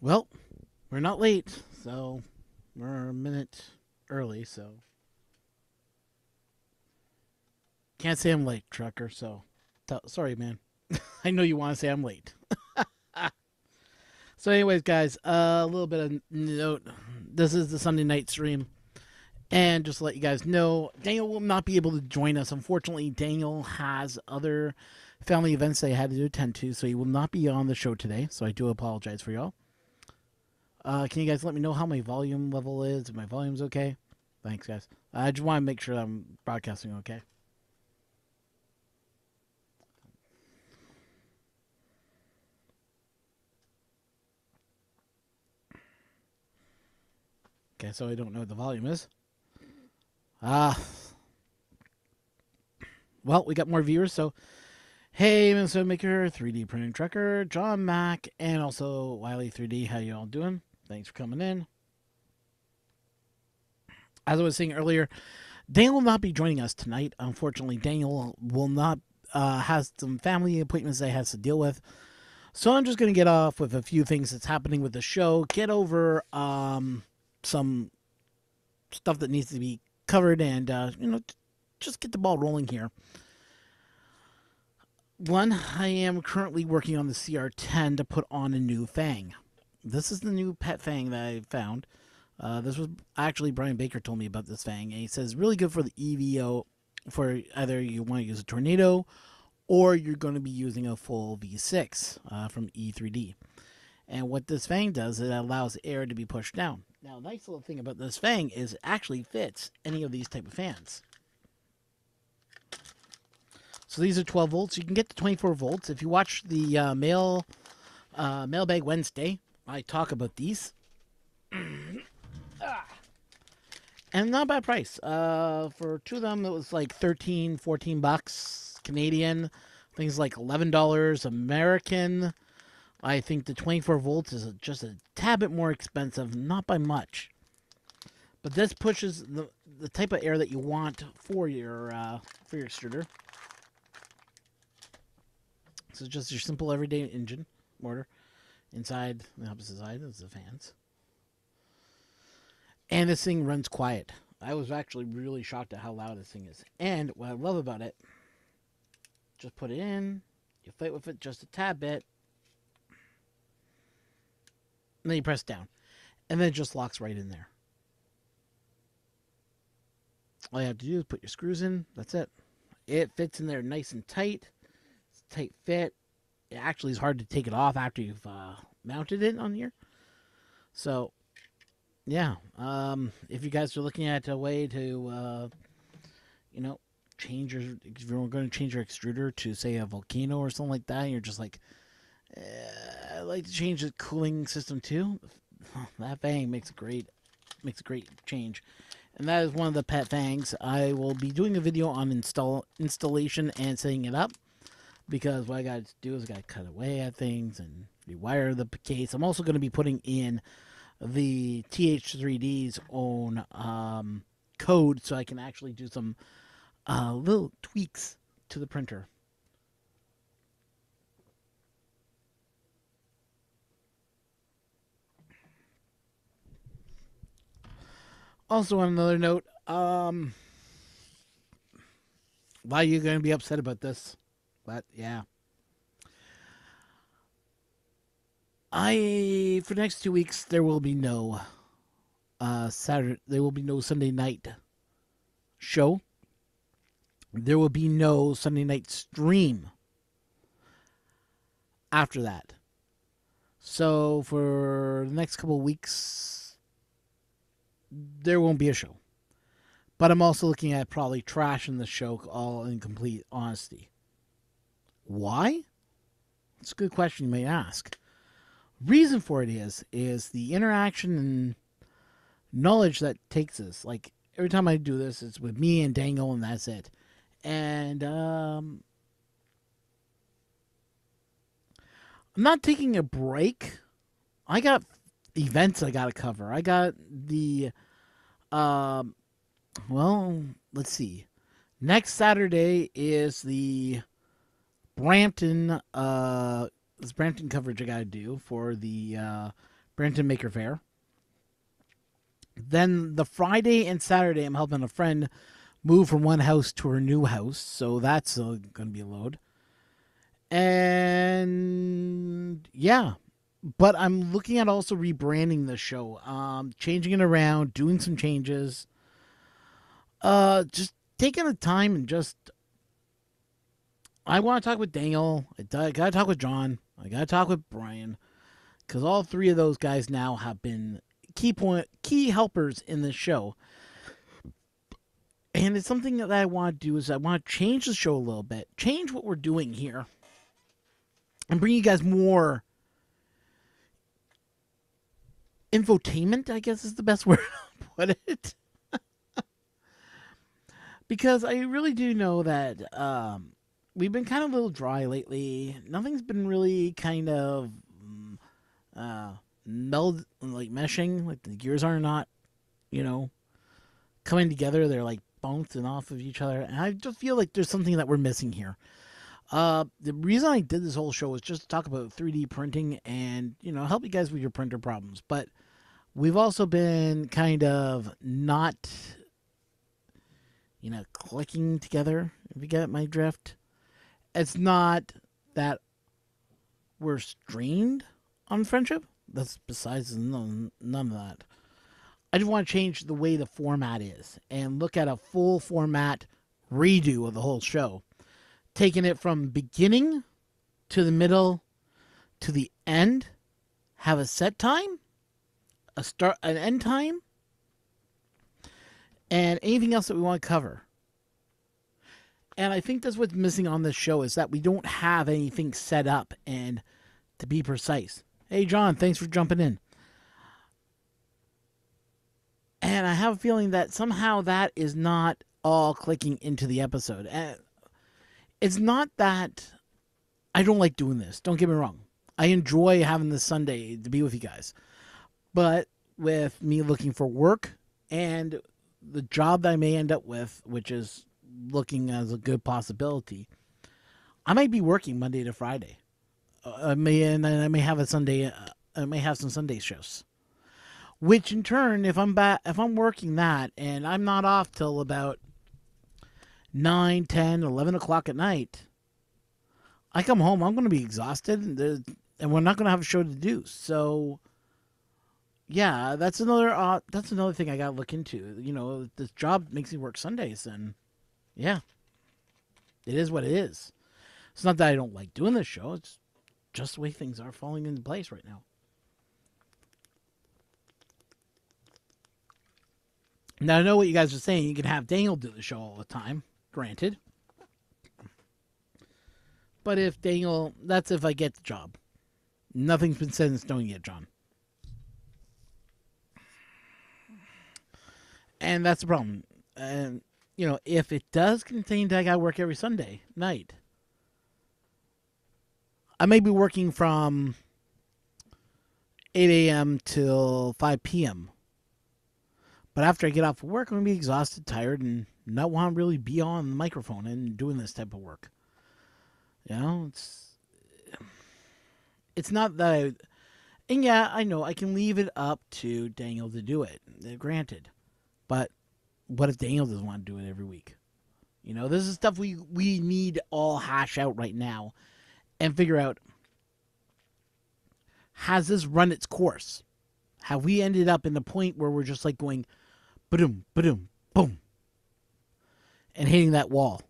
Well, we're not late, so we're a minute early, so can't say I'm late, trucker. So sorry, man. I know you want to say I'm late. So, anyways, guys, a little bit of note. This is the Sunday night stream, and just to let you guys know, Daniel will not be able to join us. Unfortunately, Daniel has other family events that he had to attend to, so he will not be on the show today. So I do apologize for y'all. Can you guys let me know how my volume level is? If my volume's okay? Thanks, guys. I just want to make sure that I'm broadcasting okay. Okay, so I don't know what the volume is. Ah, well, we got more viewers, so hey, Minnesota Maker, 3D Printing Trucker, John Mack, and also Wiley 3D. How you all doing? Thanks for coming in. As I was saying earlier, Daniel will not be joining us tonight. Unfortunately, Daniel will not has some family appointments that he has to deal with. So I'm just going to get off with a few things that's happening with the show, get over some stuff that needs to be covered, and just get the ball rolling here. One, I am currently working on the CR10 to put on a new Fang. This is the new pet Fang that I found. This was actually Brian Baker told me about this Fang, and he says really good for the EVO for either you want to use a Tornado or you're going to be using a full V6 from E3D. And what this Fang does, it allows air to be pushed down. Now, nice little thing about this Fang is it actually fits any of these type of fans. So these are 12 volts. You can get to 24 volts. If you watch the Mailbag Wednesday, I talk about these. And not a bad price. For two of them, it was like 13, 14 bucks Canadian. Things like $11 American. I think the 24 volts is just a tad bit more expensive, not by much. But this pushes the type of air that you want for your extruder. So just your simple everyday engine motor. Inside, the opposite side is the fans. And this thing runs quiet. I was actually really shocked at how loud this thing is. And what I love about it, just put it in, you fight with it just a tad bit, and then you press down. And then it just locks right in there. All you have to do is put your screws in. That's it. It fits in there nice and tight. It's a tight fit. It actually is hard to take it off after you've mounted it on here. So, yeah. If you guys are looking at a way to, change your, if you're going to change your extruder to, say, a Volcano or something like that, and you're just like, I'd like to change the cooling system too. That Fang makes a great change. And that is one of the pet Fangs. I will be doing a video on installation and setting it up, because what I got to do is I got to cut away at things and rewire the case. I'm also going to be putting in the TH3D's own code, so I can actually do some little tweaks to the printer. Also, on another note, why are you going to be upset about this? But yeah, for the next 2 weeks there will be no Saturday. There will be no Sunday night show. There will be no Sunday night stream after that. So for the next couple of weeks, there won't be a show. But I'm also looking at probably trashing the show, all in complete honesty. Why? It's a good question you may ask. Reason for it is the interaction and knowledge that takes us. Like, every time I do this, it's with me and Dangle, and that's it. And I'm not taking a break. I got events I got to cover. I got the well, let's see. Next Saturday is the Brampton this Brampton coverage I got to do for the Brampton Maker Fair. Then the Friday and Saturday, I'm helping a friend move from one house to her new house, so that's going to be a load. And yeah, but I'm looking at also rebranding the show, changing it around, doing some changes. Just taking the time and just I want to talk with Daniel. I gotta talk with John. I gotta talk with Brian, because all three of those guys now have been key helpers in this show. And it's something that I want to do is I want to change the show a little bit, change what we're doing here, and bring you guys more infotainment, I guess is the best word to put it. Because I really do know that we've been kind of a little dry lately. Nothing's been really kind of meshing. Like the gears are not, coming together. They're like bouncing off of each other. And I just feel like there's something that we're missing here. The reason I did this whole show was just to talk about 3D printing and, help you guys with your printer problems. But we've also been kind of not, clicking together, if you get my drift. It's not that we're strained on friendship. That's besides none of that. I just want to change the way the format is and look at a full format redo of the whole show. Taking it from beginning to the middle to the end. Have a set time, an end time, and anything else that we want to cover. And I think that's what's missing on this show is that we don't have anything set up and to be precise. Hey, John, thanks for jumping in. And I have a feeling that somehow that is not all clicking into the episode. And it's not that I don't like doing this. Don't get me wrong. I enjoy having this Sunday to be with you guys. But with me looking for work and the job that I may end up with, which is looking as a good possibility, I might be working Monday to Friday. I may have I may have some Sunday shifts. Which in turn, if I'm working that and I'm not off till about 9, 10, 11 o'clock at night, I come home, I'm going to be exhausted, and we're not going to have a show to do. So, yeah, that's another thing I got to look into. This job makes me work Sundays, and yeah, it is what it is. It's not that I don't like doing this show. It's just the way things are falling into place right now. Now, I know what you guys are saying. You can have Daniel do the show all the time. Granted. But that's if I get the job. Nothing's been set in stone yet, John. And that's the problem. And, if it does contain that I got to work every Sunday night, I may be working from 8 a.m. till 5 p.m. But after I get off of work, I'm going to be exhausted, tired, and not want to really be on the microphone and doing this type of work. It's not that and yeah, I know I can leave it up to Daniel to do it, granted. But what if Daniel doesn't want to do it every week? This is stuff we need to all hash out right now and figure out, has this run its course? Have we ended up in the point where we're just like going, ba-doom, ba-doom, boom, and hitting that wall?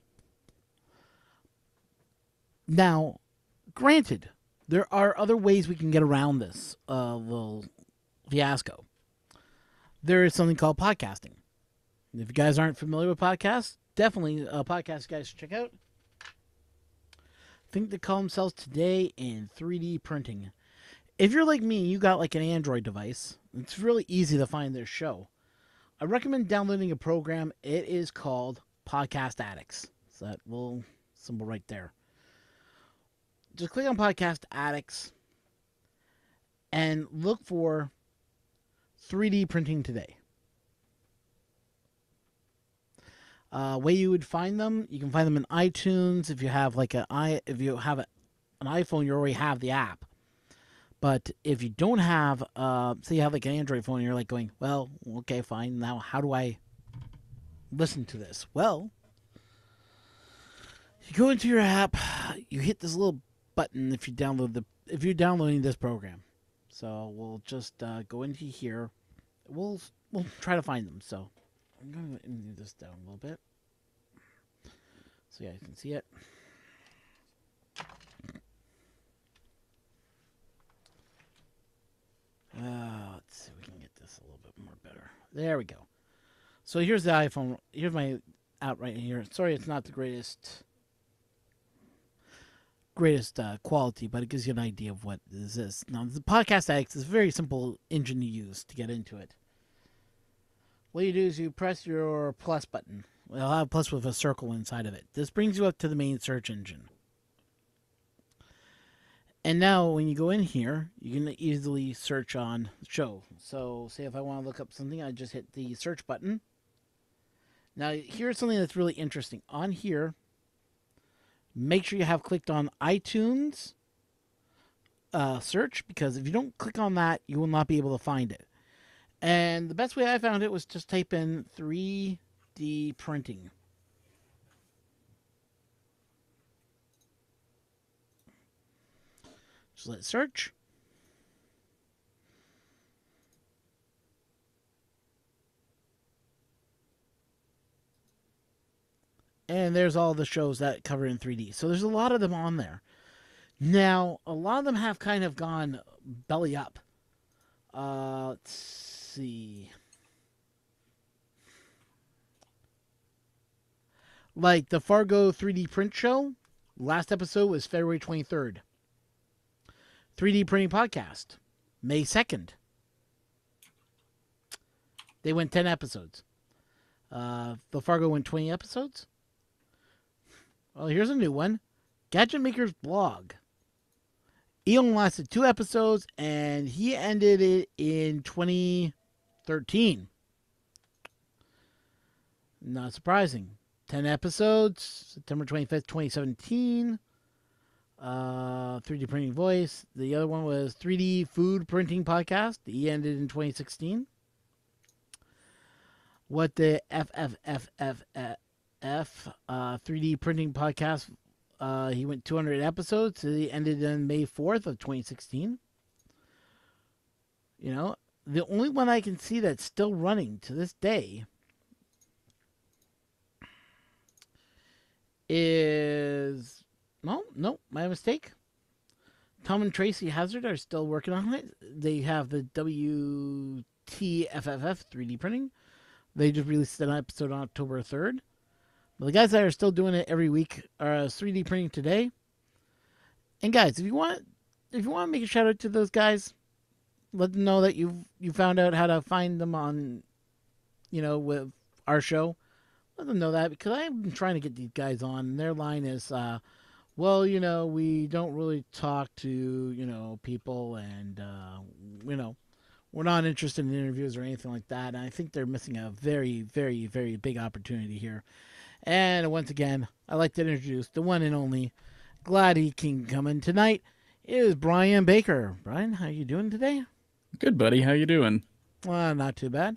Now, granted, there are other ways we can get around this little fiasco. There is something called podcasting. If you guys aren't familiar with podcasts, definitely a podcast you guys should check out. I think they call themselves Today in 3D Printing. If you're like me, you got like an Android device, it's really easy to find their show. I recommend downloading a program. It is called Podcast Addicts. It's that little symbol right there. Just click on Podcast Addicts and look for 3D Printing Today. Way you would find them, you can find them in iTunes. If you have an iPhone, you already have the app. But if you don't have, say you have like an Android phone, you're like going, well, okay, fine. Now, how do I listen to this? Well, you go into your app, you hit this little button if you're downloading this program. So we'll just go into here. We'll try to find them. So I'm going to move this down a little bit. So yeah, you can see it. Let's see if we can get this a little bit more better. There we go. So here's the iPhone. Here's my out right here. Sorry, it's not the greatest quality, but it gives you an idea of what this is. Now, the Podcast Addicts is a very simple engine to use to get into it. What you do is you press your plus button. It'll have a plus with a circle inside of it. This brings you up to the main search engine. And now when you go in here, you can easily search on the show. So say if I want to look up something, I just hit the search button. Now here's something that's really interesting. On here, make sure you have clicked on iTunes search, because if you don't click on that, you will not be able to find it. And the best way I found it was just type in 3D printing. Just let it search. And there's all the shows that cover in 3D. So there's a lot of them on there. Now, a lot of them have kind of gone belly up. Let's see. Like the Fargo 3D print show, last episode was February 23rd. 3D printing podcast, May 2nd. They went 10 episodes. The Fargo went 20 episodes. Well, here's a new one. Gadget Maker's blog. He only lasted 2 episodes, and he ended it in 2013. Not surprising. 10 episodes, September 25th, 2017. 3D Printing Voice. The other one was 3D Food Printing Podcast. He ended in 2016. What the FFFFF 3D Printing Podcast. He went 200 episodes. So he ended on May 4th of 2016. You know, the only one I can see that's still running to this day is... No, my mistake. Tom and Tracy Hazard are still working on it. They have the WTFFF 3D printing. They just released an episode on October 3rd. But the guys that are still doing it every week are 3D printing today. And guys, if you want to make a shout out to those guys, let them know that you found out how to find them on, with our show. Let them know that, because I've been trying to get these guys on, and their line is, well, we don't really talk to, people, and, we're not interested in interviews or anything like that. And I think they're missing a very, very, very big opportunity here. And once again, I'd like to introduce the one and only, glad he can come in tonight, is Brian Baker. Brian, how you doing today? Good, buddy. How you doing? Not too bad.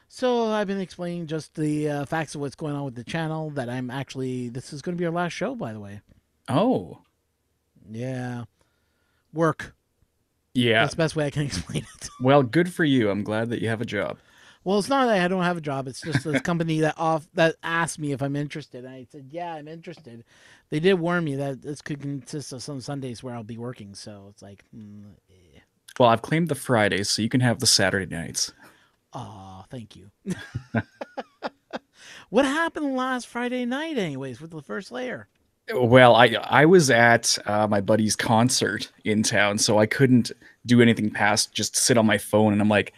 So I've been explaining just the facts of what's going on with the channel, that this is going to be our last show, by the way. Oh. Yeah. Work. Yeah. That's the best way I can explain it. Well, good for you. I'm glad that you have a job. Well, it's not that I don't have a job. It's just this company that asked me if I'm interested. And I said, yeah, I'm interested. They did warn me that this could consist of some Sundays where I'll be working. So it's like, eh. Well, I've claimed the Fridays, so you can have the Saturday nights. Oh, thank you. What happened last Friday night, anyways, with the first layer? Well, I was at my buddy's concert in town, so I couldn't do anything past just sit on my phone. And I'm like,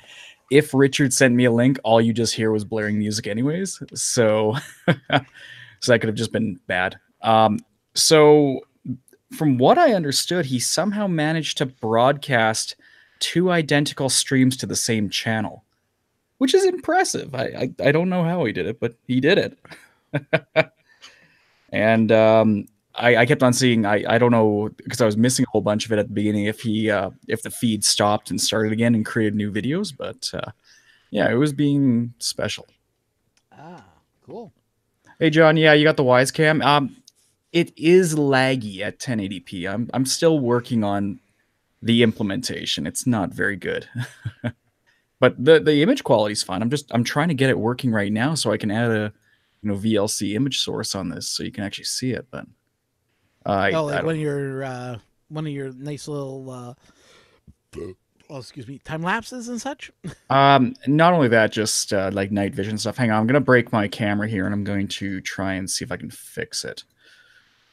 if Richard sent me a link, all you just hear was blaring music anyways. So, so that could have just been bad. So from what I understood, he somehow managed to broadcast 2 identical streams to the same channel, which is impressive. I don't know how he did it, but he did it. And I kept on seeing. I don't know because I was missing a whole bunch of it at the beginning. If the feed stopped and started again and created new videos, but yeah, it was being special. Ah, cool. Hey John, yeah, you got the Wise Cam. It is laggy at 1080p. I'm still working on the implementation. It's not very good. But the image quality is fine. I'm trying to get it working right now so I can add a VLC image source on this so you can actually see it. But Oh, I like don't. one of your nice little oh, excuse me, time lapses and such. Not only that, just like night vision stuff. Hang on, I'm gonna break my camera here and I'm going to try and see if I can fix it.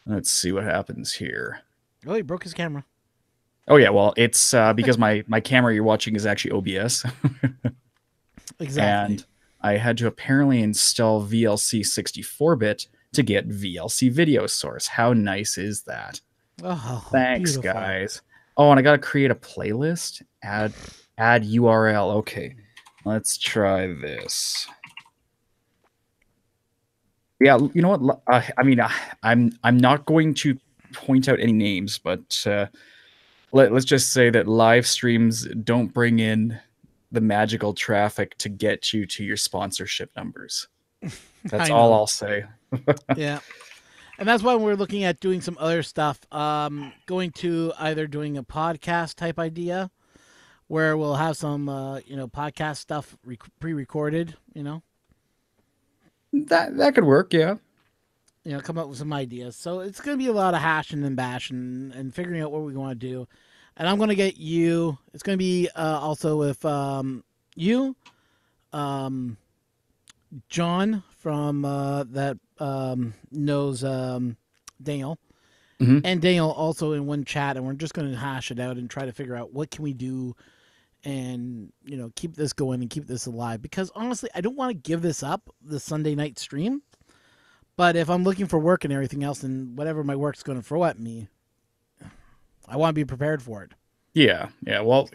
Let's see what happens here. Oh, he broke his camera. Oh yeah, well it's because my camera you're watching is actually OBS, Exactly. and I had to apparently install VLC 64-bit to get VLC video source. How nice is that? Oh, Thanks, beautiful. guys. Oh, and I gotta create a playlist. Add URL. Okay, let's try this. Yeah, you know what? I mean, I'm not going to point out any names, but let's just say that live streams don't bring in the magical traffic to get you to your sponsorship numbers. That's I all know. I'll say. Yeah. And that's why we're looking at doing some other stuff. Going to either doing a podcast type idea where we'll have some, podcast stuff pre-recorded. That could work, yeah. Come up with some ideas. So it's going to be a lot of hashing and bashing and figuring out what we want to do. And I'm going to get you. It's going to be also with you, um, John from that knows Daniel, Hmm. and Daniel also in one chat, and we're just going to hash it out and try to figure out what can we do and keep this going and keep this alive. Because honestly, I don't want to give this up the Sunday night stream. But if I'm looking for work and everything else, and whatever my work's going to throw at me, I want to be prepared for it. Yeah, yeah. Well,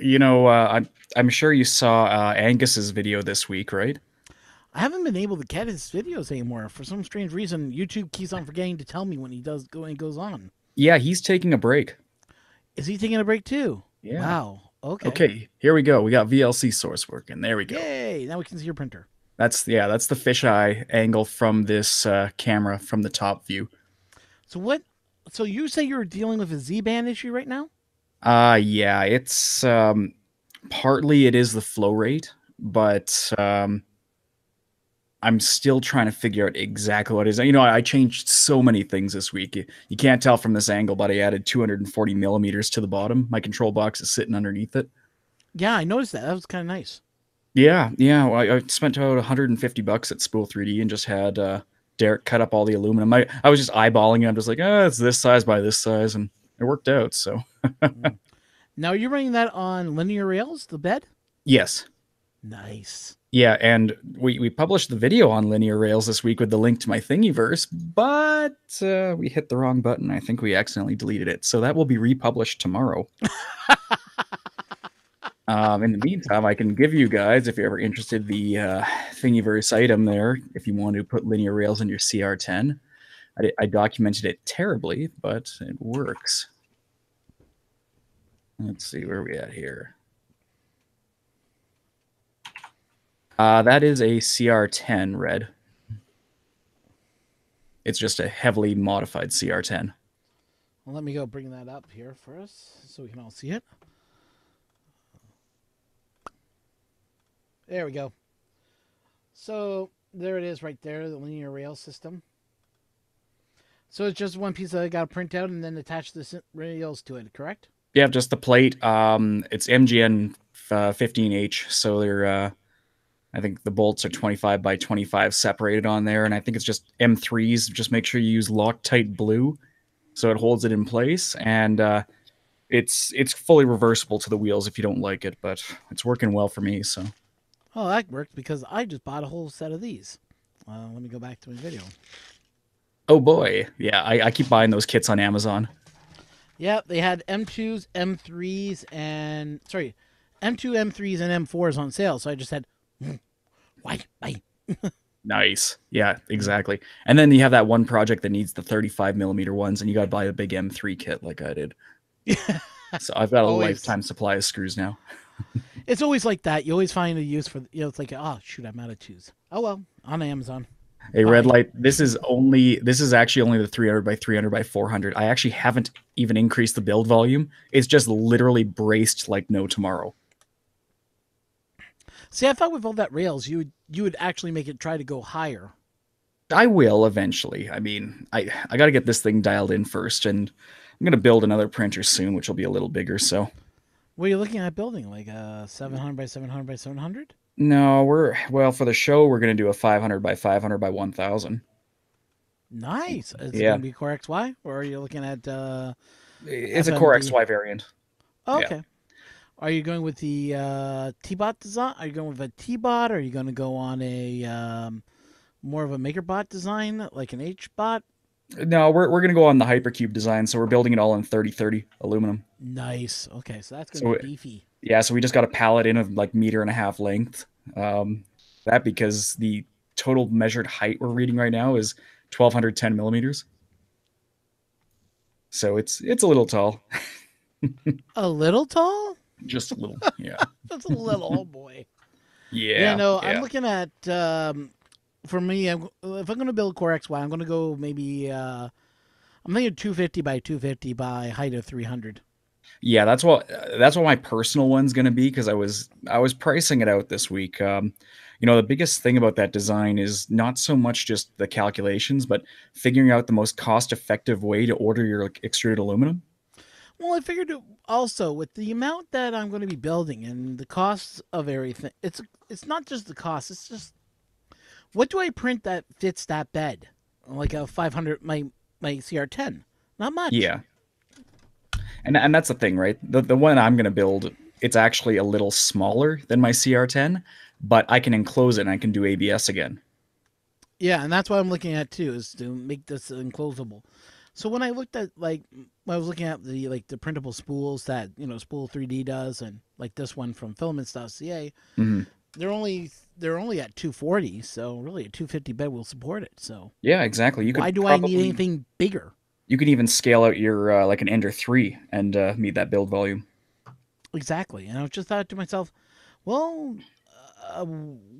I'm sure you saw Angus's video this week, right? I haven't been able to get his videos anymore for some strange reason. YouTube keeps on forgetting to tell me when he does go and goes on. Yeah, he's taking a break. Is he taking a break too? Yeah. Wow. Okay. Okay, here we go. We got VLC source working. There we go. Yay! Now we can see your printer. That's the fisheye angle from this camera from the top view. So what? So you say you're dealing with a Z band issue right now? Yeah, it's partly it is the flow rate, but I'm still trying to figure out exactly what it is. I changed so many things this week. You can't tell from this angle, but I added 240 millimeters to the bottom. My control box is sitting underneath it. Yeah, I noticed that. That was kind of nice. Yeah, yeah. Well, I spent about 150 bucks at Spool 3D and just had Derek cut up all the aluminum. I was just eyeballing it. I'm just like, it's this size by this size, and it worked out. So Mm. Now you're running that on linear rails, the bed. yes. Nice. Yeah, and we published the video on Linear Rails this week with the link to my Thingiverse, but we hit the wrong button. I think we accidentally deleted it, so that will be republished tomorrow. In the meantime, I can give you guys, if you're ever interested, the Thingiverse item there. If you want to put Linear Rails in your CR10, I documented it terribly, but it works. Let's see where we at here. That is a CR10 red. It's just a heavily modified CR10. Well, let me go bring that up here for us so we can all see it. There we go. So there it is right there, the linear rail system. So it's just one piece that I got to print out and then attach the rails to it, correct? Yeah, just the plate. It's MGN 15H, so they're I think the bolts are 25 by 25 separated on there, and I think it's just M3s. Just make sure you use Loctite blue so it holds it in place, and it's fully reversible to the wheels if you don't like it, but it's working well for me. So Oh, that worked because I just bought a whole set of these. Let me go back to my video. oh boy, yeah, I keep buying those kits on Amazon. Yep, they had M2s, M3s, and M2, M3s, and M4s on sale. So I just said, why? Nice. Yeah, Mm. exactly. And then you have that one project that needs the 35 millimeter ones, and you got to buy a big M3 kit like I did. Yeah, So I've got a always. lifetime supply of screws now. It's always like that. You always find a use for, it's like, oh shoot, I'm out of choose. Oh well, on Amazon. A red Bye. light. This is actually only the 300 by 300 by 400. I actually haven't even increased the build volume. It's just literally braced like no tomorrow. See, I thought with all that rails, you would actually make it try to go higher. I will eventually. I mean, I got to get this thing dialed in first, and I'm gonna build another printer soon, which will be a little bigger. So What are you looking at building? Like a 700 by 700 by 700? no, for the show we're gonna do a 500 by 500 by 1000. Nice. Is it going Yeah, to be Core XY or are you looking at it's a Core FMD? XY variant. Oh, Yeah. okay. Are you going with the T-bot design? Are you going with a T-bot? Or are you going to go on a more of a MakerBot design, like an H-bot? No, we're gonna go on the Hypercube design, so we're building it all in 3030 aluminum. Nice. Okay, so that's going to be So beefy. yeah, so we just got a pallet in of like meter and a half length. That because the total measured height we're reading right now is 1210 millimeters. So it's a little tall, A little tall? just a little. Yeah, That's a little, oh boy. Yeah, yeah, no, I'm yeah, looking at, for me, if I'm going to build Core XY, I'm going to go maybe, I'm thinking 250 by 250 by height of 300. yeah. That's what my personal one's gonna be because I was pricing it out this week. The biggest thing about that design is not so much just the calculations, but figuring out the most cost-effective way to order your like, extruded aluminum. Well, I figured also with the amount that I'm going to be building and the costs of everything, it's not just the cost. It's just what do I print that fits that bed? Like a 500 my CR10. Not much. Yeah, and that's the thing, right? The one I'm gonna build, it's actually a little smaller than my CR10, but I can enclose it and I can do ABS again. Yeah, and that's what I'm looking at too, is to make this enclosable. So when I looked at like when I was looking at the printable spools that Spool 3D does, and like this one from Filament.ca, Mhm. they're only at 240, so really a 250 bed will support it. So Yeah, exactly. You why could do I need probably anything bigger? you could even scale out your like an Ender 3 and meet that build volume. Exactly. And I just thought to myself, well,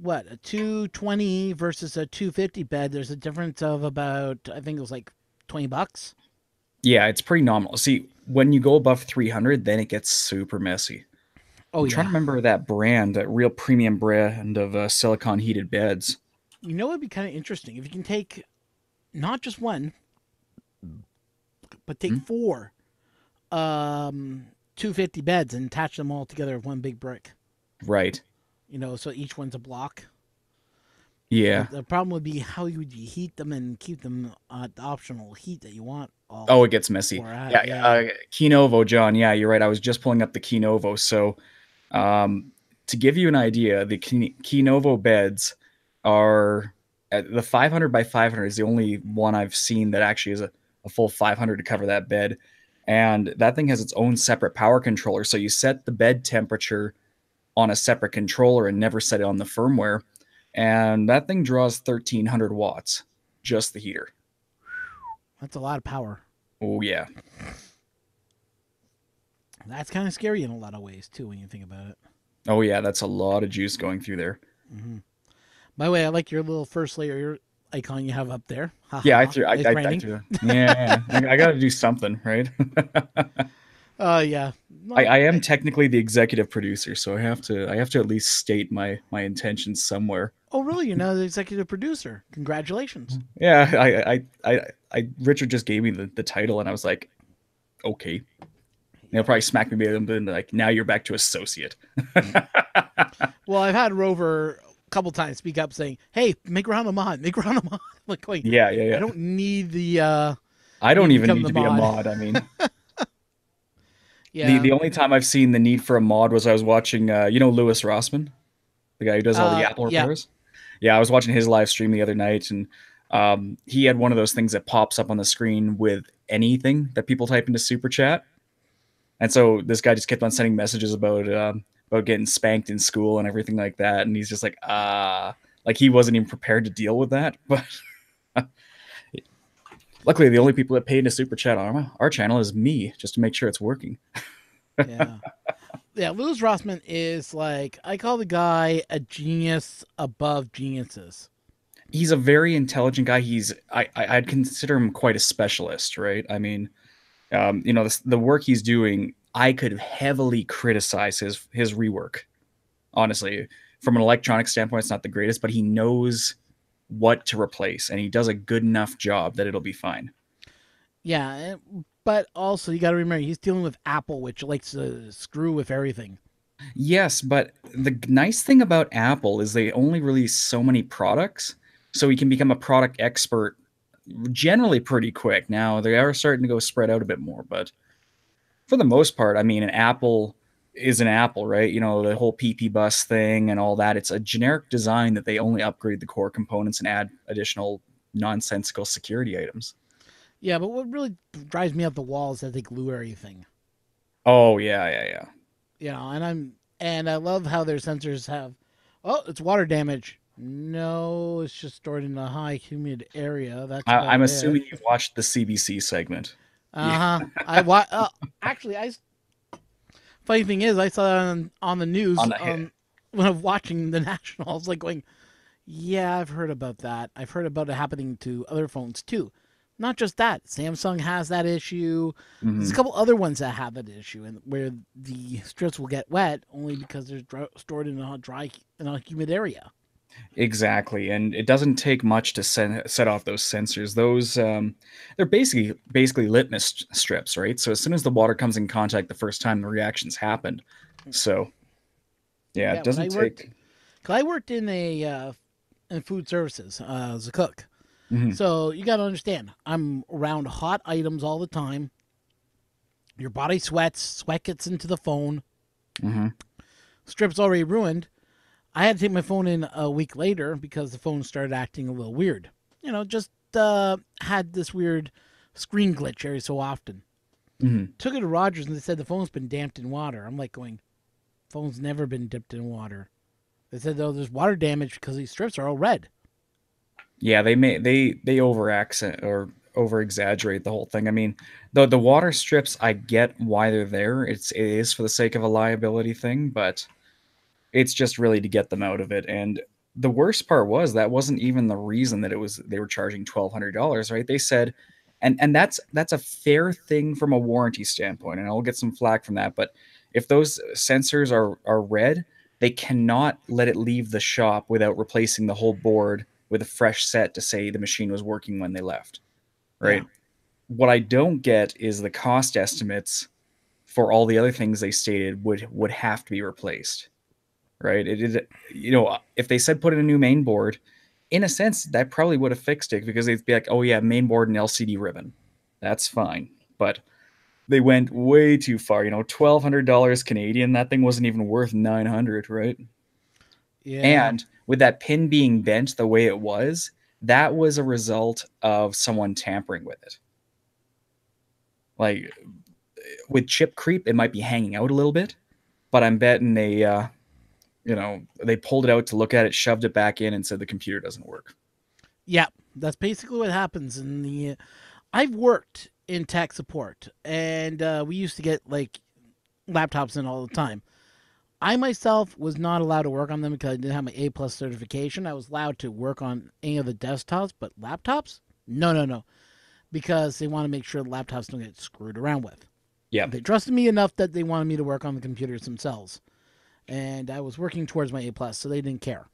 what a 220 versus a 250 bed? There's a difference of about, I think it was like $20. Yeah, it's pretty nominal. See, when you go above 300, then it gets super messy. Oh I'm trying to yeah. remember that brand, that real premium brand of silicon heated beds. It'd be kind of interesting if you can take not just one, but take Hmm? four 250 beds and attach them all together with one big brick. Right. So each one's a block. Yeah. But the problem would be how you would heat them and keep them at the optional heat that you want all Oh, it gets messy. four at. Yeah, Yeah. Kinovo, John. Yeah, you're right. I was just pulling up the Kinovo. So, to give you an idea, the Kinovo beds are the 500 by 500 is the only one I've seen that actually is a full 500 to cover that bed. And that thing has its own separate power controller. So you set the bed temperature on a separate controller and never set it on the firmware. And that thing draws 1300 watts, just the heater. That's a lot of power. Oh, yeah. That's kind of scary in a lot of ways too when you think about it. Oh, yeah. That's a lot of juice going through there. Hmm. By the way, I like your little first layer icon you have up there. Yeah, Haha. Nice I branding. threw. Yeah, I got to do something, right? Yeah. I Well, am technically the executive producer, so I have to at least state my intentions somewhere. oh really? You're now the executive producer. Congratulations. Yeah, Richard just gave me the title, and I was like, okay. They'll Yeah. probably smack me and be like, now you're back to associate. Well, I've had Rover a couple times speak up saying, "Hey, make Ron a mod. Make Ron a mod." Like, going, Yeah, yeah, I yeah. don't need the I you don't to even become need the to be a mod. mod. I mean, the Yeah. the only time I've seen the need for a mod was I was watching, Lewis Rossman, the guy who does all the Apple Yeah. repairs. Yeah, I was watching his live stream the other night, and he had one of those things that pops up on the screen with anything that people type into super chat. And so this guy just kept on sending messages about getting spanked in school and everything like that. And he's just like, Like he wasn't even prepared to deal with that. But luckily, the only people that paid in a super chat on our channel is me, just to make sure it's working. Yeah. Yeah, Louis Rossman is like, I call the guy a genius above geniuses. He's a very intelligent guy. I'd consider him quite a specialist, right? I mean, the work he's doing, I could heavily criticize his rework. Honestly, from an electronic standpoint, it's not the greatest, but he knows what to replace, and he does a good enough job that it'll be fine. Yeah, but also you got to remember he's dealing with Apple, which likes to screw with everything. Yes, but the nice thing about Apple is they only release so many products, so he can become a product expert generally pretty quick. Now they are starting to go spread out a bit more, but for the most part, I mean, an Apple is an Apple, right? You know, the whole PP bus thing and all that. It's a generic design that they only upgrade the core components and add additional nonsensical security items. Yeah, but what really drives me up the wall is that they glue everything. Oh yeah, yeah, yeah. You know, and I love how their sensors have. Oh, it's water damage. No, it's just stored in a high humid area. That's I'm about it. assuming you watched the CBC segment. Yeah, Uh huh. Actually, I. Funny thing is, I saw that on the news on the hit. when I'm watching the National. I was like going, "Yeah, I've heard about that. I've heard about it happening to other phones too. Not just that. Samsung has that issue. There's a Mhm. couple other ones that have that issue, and where the strips will get wet only because they're stored in a dry, in a humid area. Exactly, and it doesn't take much to set off those sensors. Those they're basically litmus strips, right? So as soon as the water comes in contact the first time, the reactions happen. So yeah, Yeah, it when doesn't I worked, take. cause I worked in food services as a cook. Mhm, So you got to understand, I'm around hot items all the time. Your body sweats, sweat gets into the phone, mhm. strip's already ruined. I had to take my phone in a week later because the phone started acting a little weird. You know, just had this weird screen glitch every so often. Mhm. Took it to Rogers and they said the phone's been damped in water. I'm like going, phone's never been dipped in water. They said though there's water damage because these strips are all red. Yeah, they over accent or over exaggerate the whole thing. I mean, the water strips, I get why they're there. It is for the sake of a liability thing, but it's just really to get them out of it. And the worst part was that wasn't even the reason that it was they were charging $1,200, right? They said, and that's a fair thing from a warranty standpoint, and I'll get some flack from that. But if those sensors are red, they cannot let it leave the shop without replacing the whole board with a fresh set to say the machine was working when they left, Yeah. right? What I don't get is the cost estimates for all the other things they stated would have to be replaced, right? If they said put in a new main board, in a sense, that probably would have fixed it because they'd be like, oh yeah, main board and LCD ribbon, that's fine. But they went way too far. $1,200 Canadian. That thing wasn't even worth 900, right? Yeah. And with that pin being bent the way it was, that was a result of someone tampering with it. Like with chip creep, it might be hanging out a little bit, but I'm betting they pulled it out to look at it, shoved it back in, and said the computer doesn't work. Yeah. That's basically what happens in the. I've worked in tech support, and we used to get like laptops in all the time. I myself was not allowed to work on them because I didn't have my A plus certification. I was allowed to work on any of the desktops, but laptops, no, no, no, because they want to make sure the laptops don't get screwed around with. Yeah, They trusted me enough that they wanted me to work on the computers themselves, and I was working towards my A plus, so they didn't care.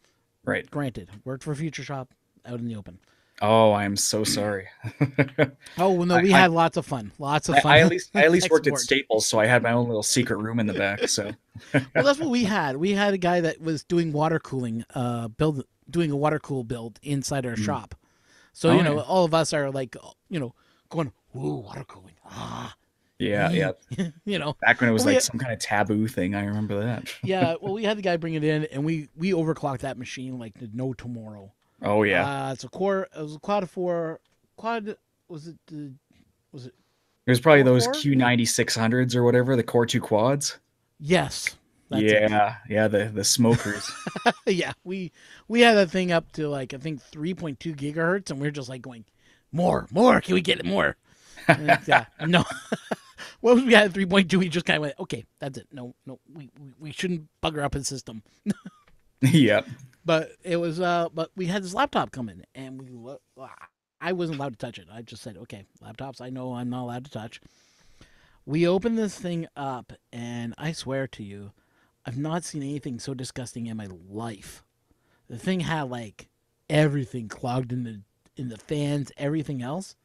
right. Granted, worked for Future Shop out in the open. Oh, I'm so sorry. Oh well, no, I, we I had lots of I fun at least I at least tech worked at support. Staples, so I had my own little secret room in the back. So Well, that's what we had. We had a guy that was doing water cooling, doing a water cool build inside our mm. shop. So Oh yeah, all of us are like, going, "Ooh, water cooling, yeah, yeah. you know." Back when it was Well, like some kind of taboo thing, I remember that. yeah, well, we had the guy bring it in, and we overclocked that machine like no tomorrow. Oh yeah, It's a core. It was a quad four. Quad was it? Was it it was probably core those four? Q9600s or whatever, the Core 2 quads. Yes. That's it. Yeah, the smokers. Yeah, we had that thing up to like I think 3.2 gigahertz, and we are just like going, more. Can we get it more? And yeah, no. Well, we had 3.2. We just kind of went, okay, that's it. No, we shouldn't bugger up his system. Yep. But it was but we had this laptop come in, and I wasn't allowed to touch it. I just said, okay, laptops. I know I'm not allowed to touch. We opened this thing up, and I swear to you, I've not seen anything so disgusting in my life. The thing had like everything clogged in the fans, everything else.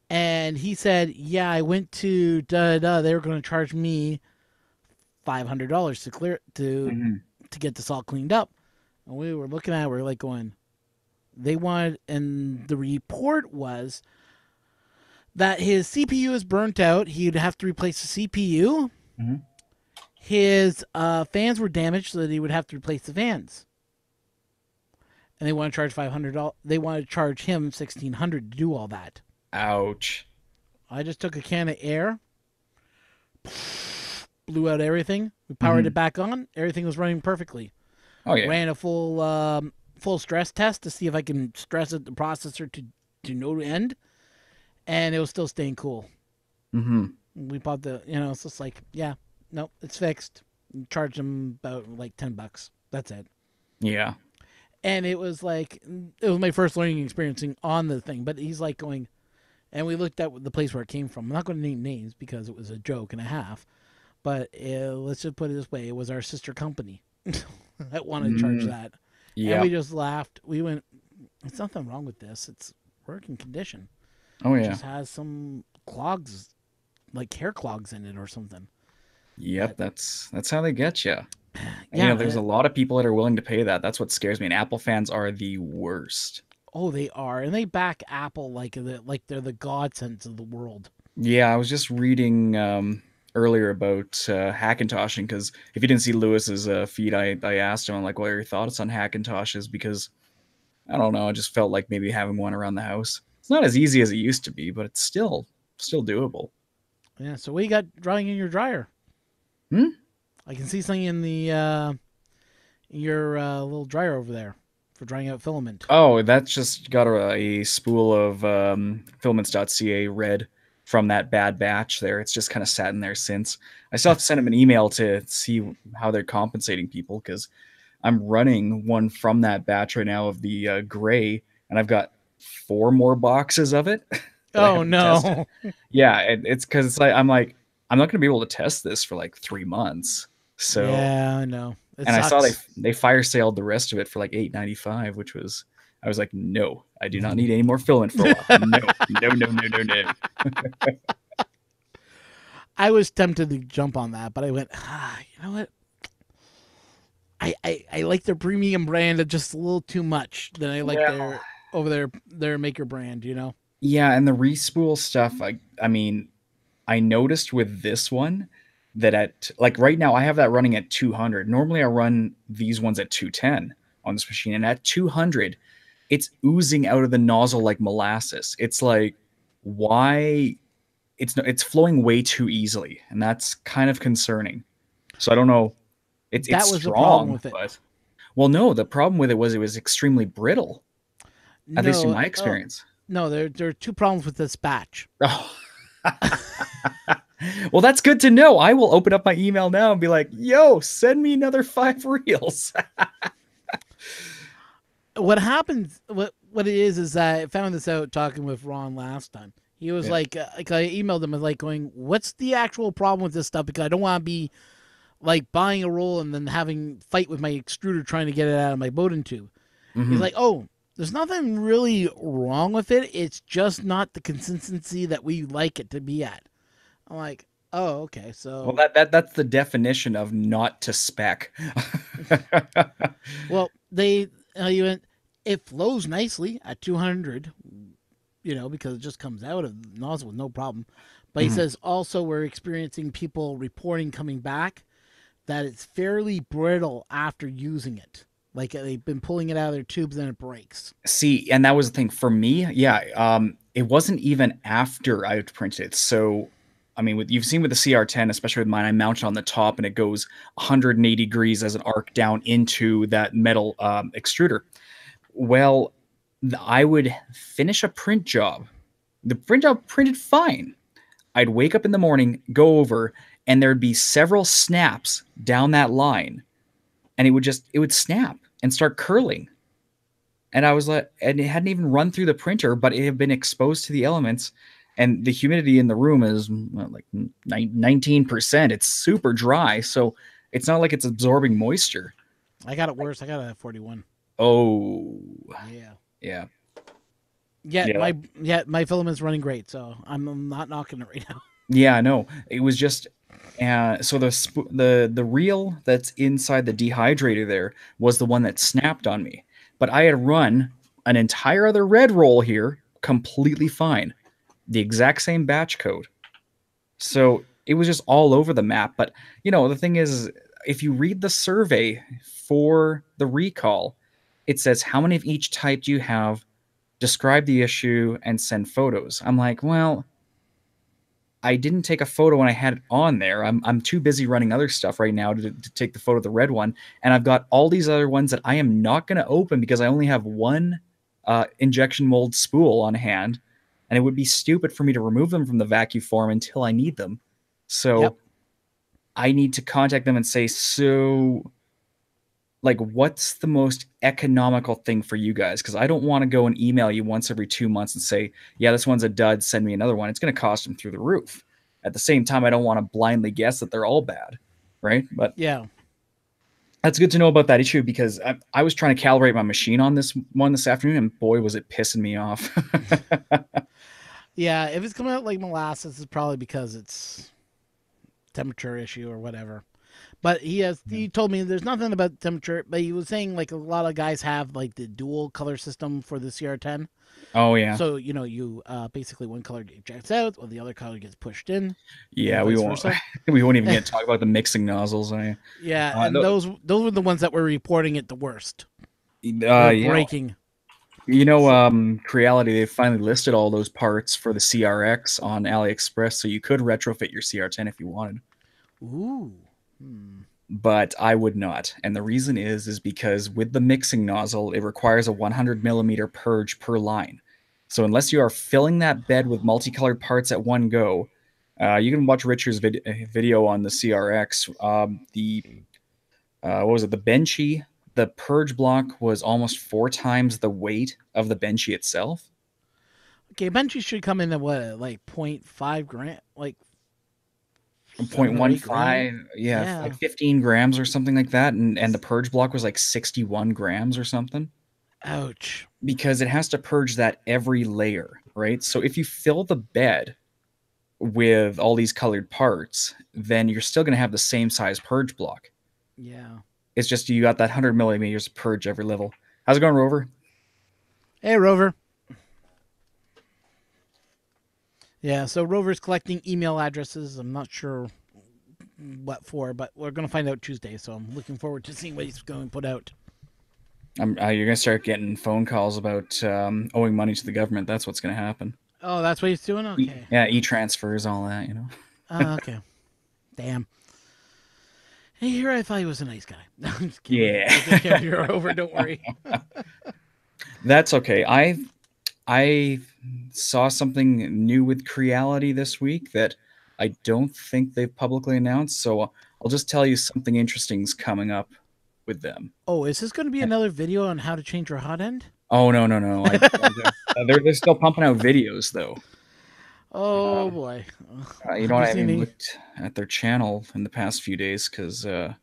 And he said, "Yeah, I went to da da. They were going to charge me $500 to clear Hmm. to get this all cleaned up." And we were looking at it, we are like going, they wanted, and the report was that his CPU is burnt out. He'd have to replace the CPU. Hmm. His fans were damaged, so that he would have to replace the fans. And they want to charge $500. They want to charge him $1,600 to do all that. Ouch. I just took a can of air, blew out everything. We powered it Hmm. back on. Everything was running perfectly. Oh yeah. Ran a full stress test to see if I can stress it, the processor to no end, and it was still staying cool. Hmm. We bought it's just like, yeah, no, it's fixed. Charged him about like $10. That's it. Yeah. And it was my first learning experience on the thing. But he's like going, and we looked at the place where it came from. I'm not going to name names because it was a joke and a half. But let's just put it this way: it was our sister company that wanted to charge Mm. that, and we Yep. just laughed. We went, "There's nothing wrong with this. It's working condition. Oh It yeah. just has some clogs, like hair clogs in it or something." Yep. But That's how they get you. And, yeah, there's a lot of people that are willing to pay that. That's what scares me. And Apple fans are the worst. oh, they are, and they back Apple like they're the godsends of the world. Yeah, I was just reading earlier about Hackintoshing because if you didn't see Lewis's feed, I asked him, I'm like, what are your thoughts on Hackintoshes? Because I don't know, I just felt like maybe having one around the house. It's not as easy as it used to be, but it's still doable. Yeah. So what you got drying in your dryer? Hmm? I can see something in the your little dryer over there for drying out filament. Oh, that's just got a spool of filaments.ca red from that bad batch there. It's just kind of sat in there since. I still have to send them an email to see how they're compensating people because I'm running one from that batch right now of the gray, and I've got four more boxes of it that I Oh haven't tested. no. Yeah, and it's because I'm not going to be able to test this for like 3 months. So, Yeah, I know. It and I saw they sucks. they fire saled the rest of it for like 8.95, which was I was like, no, I do not need any more filament for a while. No, no, no, no, no, no. I was tempted to jump on that, but I went, you know what? I like their premium brand just a little too much than I like Well, their maker brand, you know? yeah, and the respool stuff, I mean, I noticed with this one that at like right now I have that running at 200. Normally I run these ones at 210 on this machine, and at 200 it's oozing out of the nozzle like molasses. It's like why it's flowing way too easily, and that's kind of concerning. So I don't know. It's That was the problem strong, with it. but well, no, the problem with it was extremely brittle, at least in No, my oh experience. no, there are two problems with this batch. Oh. Well, that's good to know. I will open up my email now and be like, "Yo, send me another 5 reels." What happens? What it is that I found this out talking with Ron last time. He was Yeah. like I emailed him, like going, "What's the actual problem with this stuff?" Because I don't want to be like buying a roll and then having fight with my extruder trying to get it out of my Bowden tube. He's Hmm. like, "Oh, there's nothing really wrong with it. It's just not the consistency that we like it to be at." I'm like, "Oh, okay." Well, So, that's the definition of not to spec. well, it flows nicely at 200, because it just comes out of the nozzle with no problem. But he Mhm. says also we're experiencing people reporting coming back that it's fairly brittle after using it. Like they've been pulling it out of their tubes and it breaks. See, and that was the thing for me. Yeah, it wasn't even after I printed it. So I mean, you've seen with the CR10, especially with mine, I mount it on the top and it goes 180 degrees as an arc down into that metal extruder. Well, I would finish a print job. The print job printed fine. I'd wake up in the morning, go over, and there'd be several snaps down that line, and it would snap and start curling. And I was like, and it hadn't even run through the printer, but it had been exposed to the elements, and the humidity in the room is like 19%. It's super dry, so it's not like it's absorbing moisture. I got it worse. I got it at 41. Oh, Yeah. yeah, Yet yeah. my filament's running great, so I'm not knocking it right now. Yeah, no, it was just so the reel that's inside the dehydrator there was the one that snapped on me, but I had run an entire other red roll here completely fine, the exact same batch code. So it was just all over the map. But the thing is, if you read the survey for the recall, it says how many of each type do you have, describe the issue, and send photos. I'm like, well, I didn't take a photo when I had it on there. I'm too busy running other stuff right now to take the photo of the red one, and I've got all these other ones that I am not going to open because I only have one injection mold spool on hand, and it would be stupid for me to remove them from the vacuum form until I need them. Yep. So I need to contact them and say, so like, what's the most economical thing for you guys? Because I don't want to go and email you once every 2 months and say, yeah, this one's a dud, send me another one. It's going to cost them through the roof. At the same time, I don't want to blindly guess that they're all bad, right? But Yeah. that's good to know about that issue, because I was trying to calibrate my machine on this one this afternoon, and boy, was it pissing me off. Yeah. If it's coming out like molasses, it's probably because it's temperature issue or whatever. But he told me there's nothing about temperature, but he was saying like a lot of guys have like the dual color system for the CR10. Oh, yeah. So you basically one color ejects out while the other color gets pushed in, Yeah, and we vice won't versa. we won't even get to talk about the mixing nozzles. Yeah, and No, those were the ones that were reporting it the worst. Were yeah. breaking. So, Creality, they finally listed all those parts for the CRX on AliExpress, so you could retrofit your CR10 if you wanted. ooh. Hmm. But I would not. And the reason is because with the mixing nozzle, it requires a 100 millimeter purge per line. So unless you are filling that bed with multicolored parts at one go, you can watch Richard's video on the CRX. The what was it? The Benchy. The purge block was almost 4 times the weight of the Benchy itself. Okay, Benchy should come in at what, like 0.5 gram, like 7 or 8 grams. 0.15, yeah, like Yeah. 15 grams or something like that, and the purge block was like 61 grams or something, Ouch. because it has to purge that every layer, right? So if you fill the bed with all these colored parts, then you're still going to have the same size purge block. Yeah. It's just you got that 100 millimeters of purge every level. How's it going, Rover? Hey, Rover. Yeah, so Rover's collecting email addresses. I'm not sure what for, but we're going to find out Tuesday, so I'm looking forward to seeing what he's going to put out. You're going to start getting phone calls about owing money to the government. That's what's going to happen. Oh, that's what he's doing? Okay. Yeah, e-transfers, all that. Okay. Damn. Hey, here I thought he was a nice guy. No, I'm just kidding. Yeah. We'll take care of your Rover, don't worry. That's okay. I saw something new with Creality this week that I don't think they've publicly announced, so I'll just tell you something interesting's coming up with them. Oh, is this going to be another video on how to change your hot end? Oh, no, no, no. They're still pumping out videos though. Oh, Um, boy. you know Have what? you I haven't seen even any? looked at their channel in the past few days because let's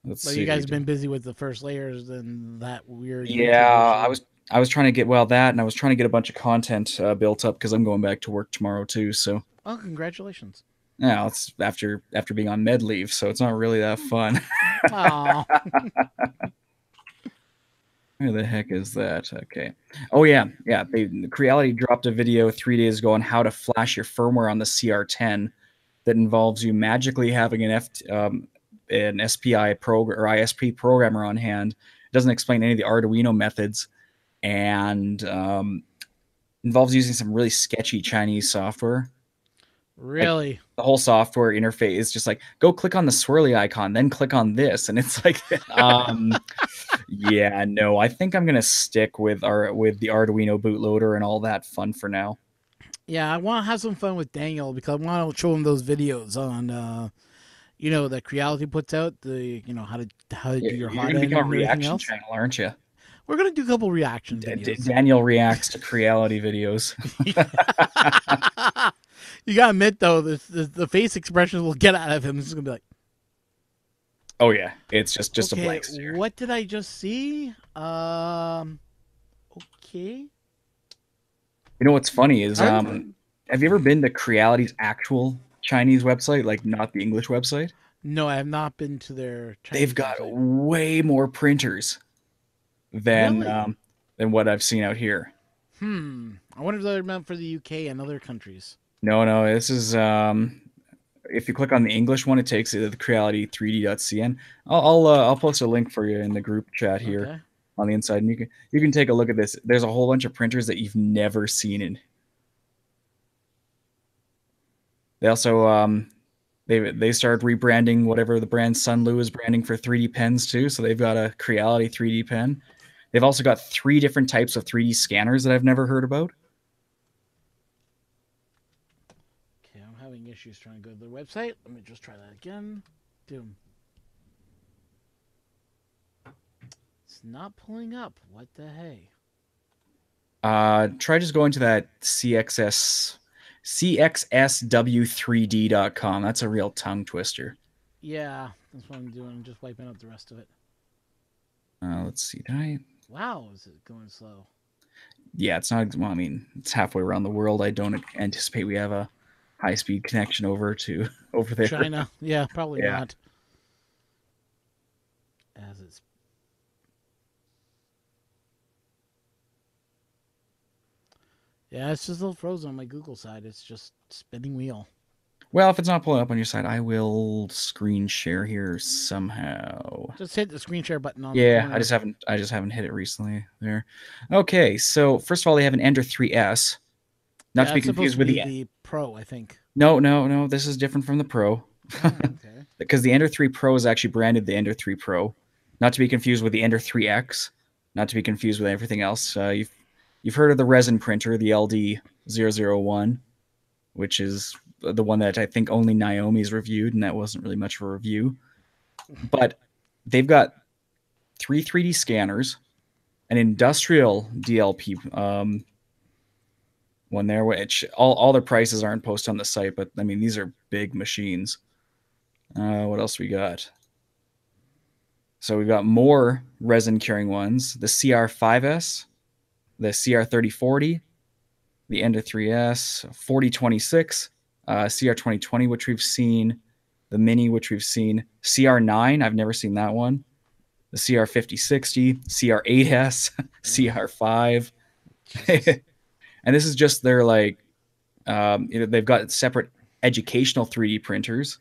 Well, you see. guys have been busy with the first layers and that weird Yeah, YouTube issue. I was trying to get that, and I was trying to get a bunch of content built up because I'm going back to work tomorrow too. So Oh, congratulations. yeah, it's after being on med leave, so it's not really that fun. Oh, Where the heck is that? Okay. Oh yeah, yeah. Creality dropped a video 3 days ago on how to flash your firmware on the CR10 that involves you magically having an SPI program or ISP programmer on hand. It doesn't explain any of the Arduino methods, and involves using some really sketchy Chinese software. Like Really? the whole software interface is just like, go click on the swirly icon, then click on this, and it's like, yeah, no, I think I'm gonna stick with the Arduino bootloader and all that fun for now. Yeah, I want to have some fun with Daniel because I want to show him those videos on, that Creality puts out, the how to do your You're hot gonna end become a and everything reaction else. channel, aren't you? We're gonna do a couple reaction videos. Daniel reacts to Creality videos. You gotta admit though, the face expressions we'll get out of him is gonna be like, Oh yeah, it's just a okay, blank stare. what did I just see? Okay. You know what's funny is, Are have you ever been to Creality's actual Chinese website, like not the English website? No, I have not been to their They've Chinese got website. way more printers Really? than what I've seen out here. I wonder if they're meant for the UK and other countries. No, no, this is if you click on the English one, it takes you to the creality3d.cn. I'll post a link for you in the group chat here Okay. on the inside, and you can take a look at this. There's a whole bunch of printers that you've never seen in. They also they started rebranding whatever the brand Sunlu is branding for 3D pens too. So they've got a Creality 3D pen. They've also got 3 different types of 3D scanners that I've never heard about. Okay, I'm having issues trying to go to their website. Let me just try that again. Doom. It's not pulling up. What the hey? Try just going to that cxsw3d.com. That's a real tongue twister. Yeah, that's what I'm doing. I'm just wiping out the rest of it. Let's see. Did I? Wow, is it going slow? Yeah, it's not. Well, I mean, it's halfway around the world. I don't anticipate we have a high-speed connection over to over there. China? Yeah, probably Yeah. not. As it's Yeah, it's just a little frozen on my Google side. It's just spinning wheel. Well, if it's not pulling up on your side, I will screen share here somehow. Just hit the screen share button on the Yeah, corner. I just haven't hit it recently there. Okay, so first of all, they have an Ender 3S, not Yeah, to be it's supposed confused to with be the the Pro, I think. no, this is different from the Pro. Oh, okay. Because the Ender 3 Pro is actually branded the Ender 3 Pro, not to be confused with the Ender 3X, not to be confused with everything else. You've heard of the resin printer, the LD001, which is the one that I think only Naomi's reviewed, and that wasn't really much of a review. But they've got 3 3D scanners, an industrial DLP one there, which all their prices aren't posted on the site, but I mean, these are big machines. What else we got? So we've got more resin curing ones, the CR5S, the CR3040, the Ender 3S, 4026, CR2020, which we've seen, the Mini, which we've seen, CR9, I've never seen that one, the CR5060, CR8S, CR5. And this is just their like, they've got separate educational 3D printers.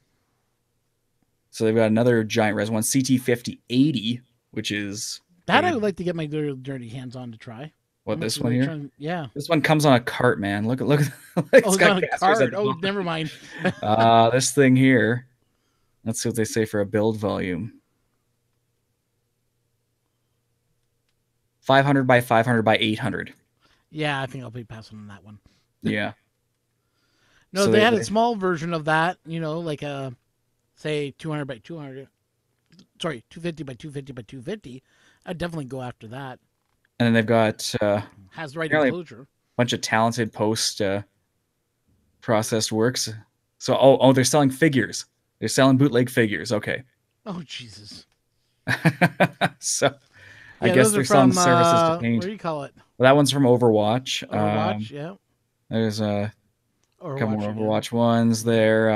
So they've got another giant resin one, CT5080, which is That I would like to get my dirty hands on to try. what, this Is one it here? Yeah. This one comes on a cart, man. Look, Oh, it's it's got on a casters at card. the Oh, bottom. never mind. This thing here. Let's see what they say for a build volume. 500 by 500 by 800. Yeah, I think I'll be passing on that one. Yeah. No, So they had a small version of that, like say 200 by 200. Sorry, 250 by 250 by 250. I'd definitely go after that. and then they've got Has the right apparently a enclosure. bunch of talented post processed works. So they're selling figures. They're selling bootleg figures. Okay. Oh, Jesus. So I Yeah, guess those are they're selling from, services to what paint. do you call it? Well, that one's from Overwatch. Overwatch, yeah. There's a couple more Overwatch again. Overwatch ones there.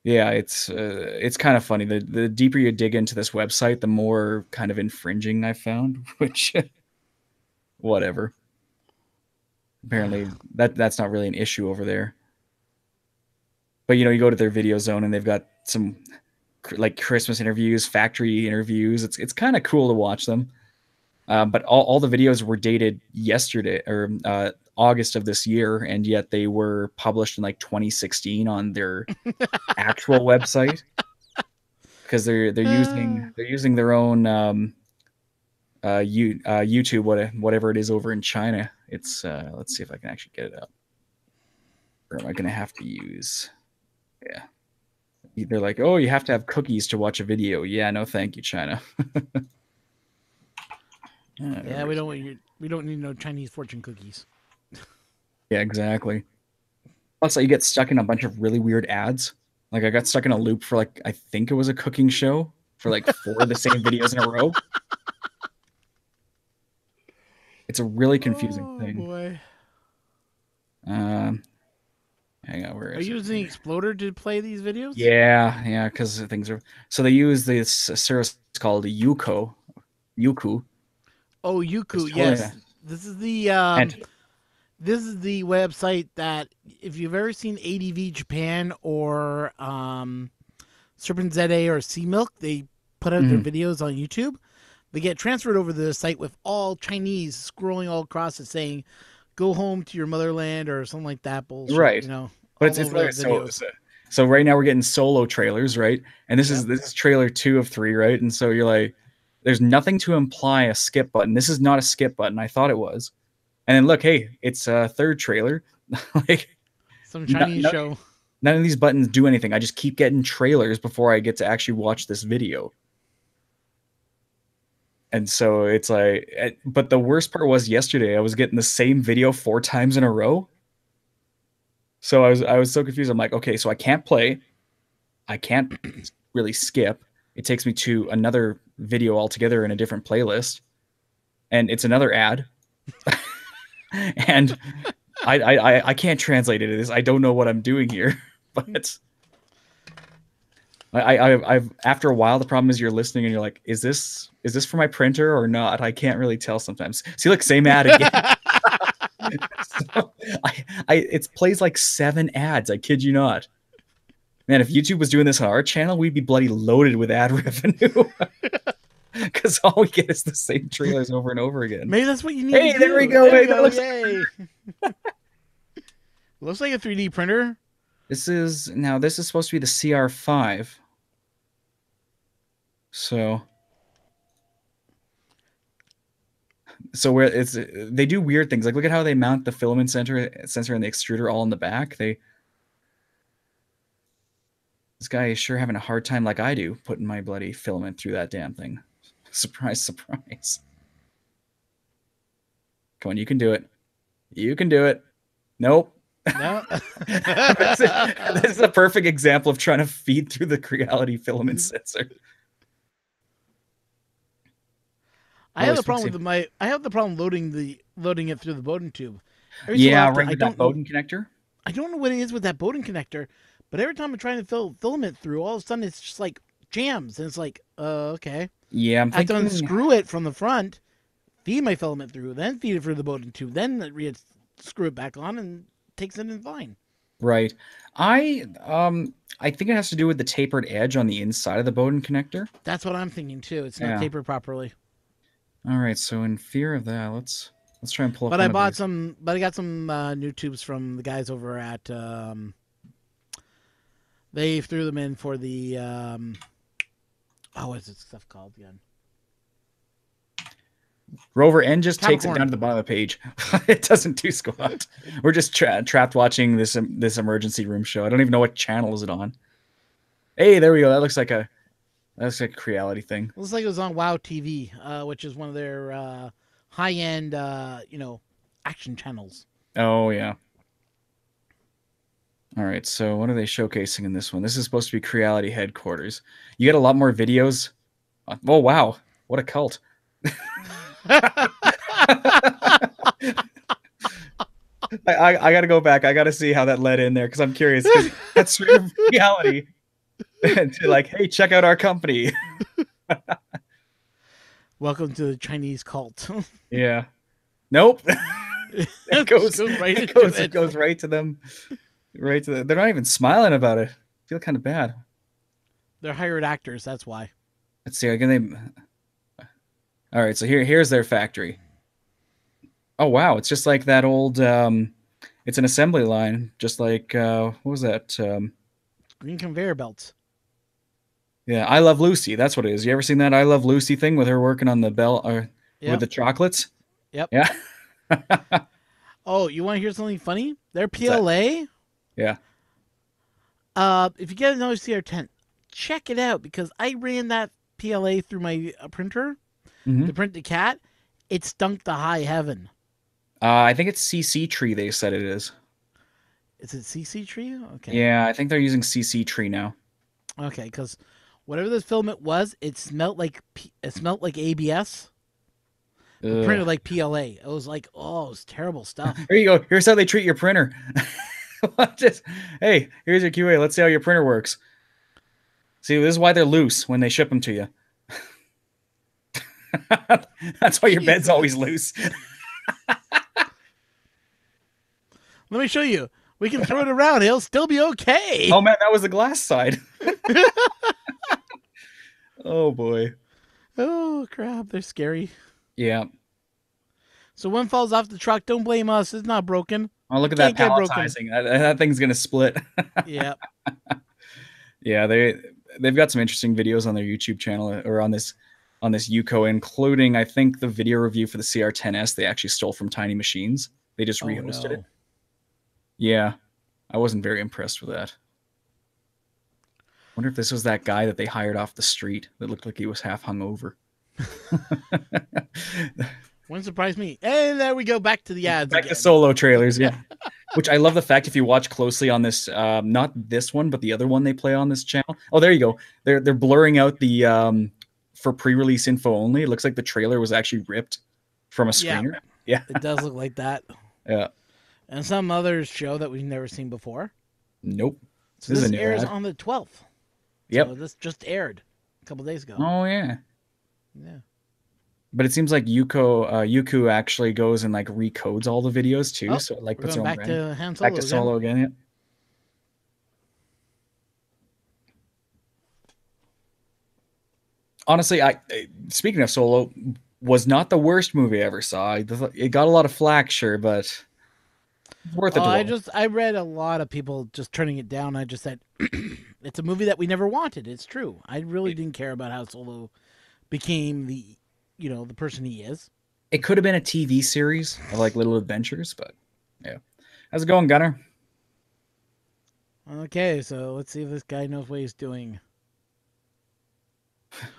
Yeah, it's kind of funny. The deeper you dig into this website, the more kind of infringing I found, which whatever. Apparently that's not really an issue over there. But you go to their video zone and they've got some like Christmas interviews, factory interviews. It's kind of cool to watch them. But all the videos were dated yesterday or August of this year, and yet they were published in like 2016 on their actual website because they're using their own YouTube whatever it is over in China. It's let's see if I can actually get it up. Or am I gonna have to use? Yeah, they're like, oh, you have to have cookies to watch a video. Yeah, no, thank you, China. Yeah, we don't need no Chinese fortune cookies. Yeah, exactly. Also, you get stuck in a bunch of really weird ads. Like I got stuck in a loop for like I think it was a cooking show for like 4 of the same videos in a row. It's a really confusing Oh thing. boy. Um, hang on, where Are is you it using here? Exploder to play these videos? Yeah, because things are so they use this service called Yuku. Oh, It's Youku, totally yes. This is the and website that if you've ever seen ADV Japan or Serpent ZA or Sea Milk, they put out their mhm, videos on YouTube. They get transferred over to the site with all Chinese scrolling all across it saying, "Go home to your motherland" or something like that bullshit. right. But All it's over the literally so, videos. so right now we're getting solo trailers, right? And Yep. this is trailer 2 of 3, right? And so you're like, there's nothing to imply a skip button. This is not a skip button. I thought it was. And then look, hey, it's a third trailer. Like Some no, Chinese no, show. none of these buttons do anything. I just keep getting trailers before I get to actually watch this video. And so it's like, but the worst part was yesterday I was getting the same video 4 times in a row. So I was so confused. I'm like, okay, so I can't play, I can't really skip. It takes me to another video altogether in a different playlist, and it's another ad, and I can't translate it. It is I don't know what I'm doing here, but I've after a while the problem is you're listening and you're like, is this for my printer or not? I can't really tell sometimes. See, look, same ad again. So it plays like 7 ads. I kid you not. Man, if YouTube was doing this on our channel, we'd be bloody loaded with ad revenue because all we get is the same trailers over and over again. Maybe that's what you need to Hey, there we do. go. There we Hey, that go. looks like Yay. Looks like a 3D printer. this is supposed to be the CR5. So where it's they do weird things. Like look at how they mount the filament sensor and the extruder all in the back. This guy is sure having a hard time like I do putting my bloody filament through that damn thing. Surprise, surprise. Come on, you can do it. You can do it. Nope. No. This is a perfect example of trying to feed through the Creality filament sensor. I have the problem with I have the problem loading it through the Bowden tube. Every so Yeah, often, right with that Bowden connector. I don't know what it is with that Bowden connector, but every time I'm trying to fill filament through, all of a sudden it's just like jams, and it's like, okay. Yeah, I'm I have to thinking. unscrew it from the front, feed my filament through, then feed it through the Bowden tube, then screw it back on, and takes it in fine. Right. I think it has to do with the tapered edge on the inside of the Bowden connector. That's what I'm thinking too. It's not Yeah. tapered properly. All right. So in fear of that, let's try and pull up. But one I bought of these. some. But I got some new tubes from the guys over at. They threw them in for the. What is this stuff called again? Rover N just takes it Capricorn. down to the bottom of the page. It doesn't do squat. We're just trapped watching this emergency room show. I don't even know what channel is it on. Hey, there we go. That looks like a Creality thing. Looks like it was on WoW TV, which is one of their high-end, action channels. Oh yeah. All right. So what are they showcasing in this one? This is supposed to be Creality headquarters. You get a lot more videos. Oh wow, what a cult. I got to go back. I got to see how that led in there because I'm curious. That's sort of reality. To like, hey, check out our company. Welcome to the Chinese cult. Yeah. Nope. It goes right it goes right to them. Right to they're not even smiling about it. I feel kind of bad. They're hired actors. That's why. Let's see. Again, all right. So here's their factory. Oh wow, it's just like that old. It's an assembly line, just like what was that? Green conveyor belts. Yeah, I Love Lucy. That's what it is. You ever seen that I Love Lucy thing with her working on the bell with Yep. the chocolates? Yep. Yeah. Oh, you want to hear something funny? Their What's that? PLA. Yeah. If you get another CR10, check it out because I ran that PLA through my printer Hmm. to print the cat. It stunk to high heaven. I think it's CC Tree. They said it is. Is it CC Tree? Okay. Yeah, I think they're using CC Tree now. Okay, because whatever this filament was, it smelled like ABS, but Ugh. printed like PLA. It was like, oh, it was terrible stuff. Here you go. Here's how they treat your printer. Just, hey, here's your QA. Let's see how your printer works. See, this is why they're loose when they ship them to you. That's why your bed's Jesus. always loose. Let me show you. We can throw it around. It'll still be okay. Oh man, that was the glass side. Oh boy. Oh crap, they're scary. Yeah. So one falls off the truck. Don't blame us. It's not broken. Oh, look It at that can't get broken. palletizing. That thing's gonna split. Yeah. Yeah, they've got some interesting videos on their YouTube channel or on this Yuko, including I think the video review for the CR10S they actually stole from Tiny Machines. They just Oh rehosted it. no. Yeah, I wasn't very impressed with that. Wonder if this was that guy that they hired off the street that looked like he was half hungover. Wouldn't surprise me. And there we go back to the ads Back again. to solo trailers, yeah. Which I love the fact if you watch closely on this, not this one, but the other one they play on this channel. Oh, there you go. They're blurring out the for pre-release info only. It looks like the trailer was actually ripped from a Yeah, screener. Yeah, it does look like that. yeah. And some others show that we've never seen before. Nope. So This is this a new airs ad. on the 12th. Yep. So this just aired a couple days ago. Oh yeah. Yeah. But it seems like Yuku actually goes and like recodes all the videos too, Oh, so it like we're puts going their own back brand. to Han Back Solo to again. solo again. Yeah. Honestly, speaking of Solo, was not the worst movie I ever saw. It got a lot of flack, sure, but it's worth it Oh, to watch. I read a lot of people just turning it down. I just said it's a movie that we never wanted. It's true. I really didn't care about how Solo became the person he is. It could have been a TV series of like Little Adventures, but yeah. How's it going, Gunner? Okay, so let's see if this guy knows what he's doing.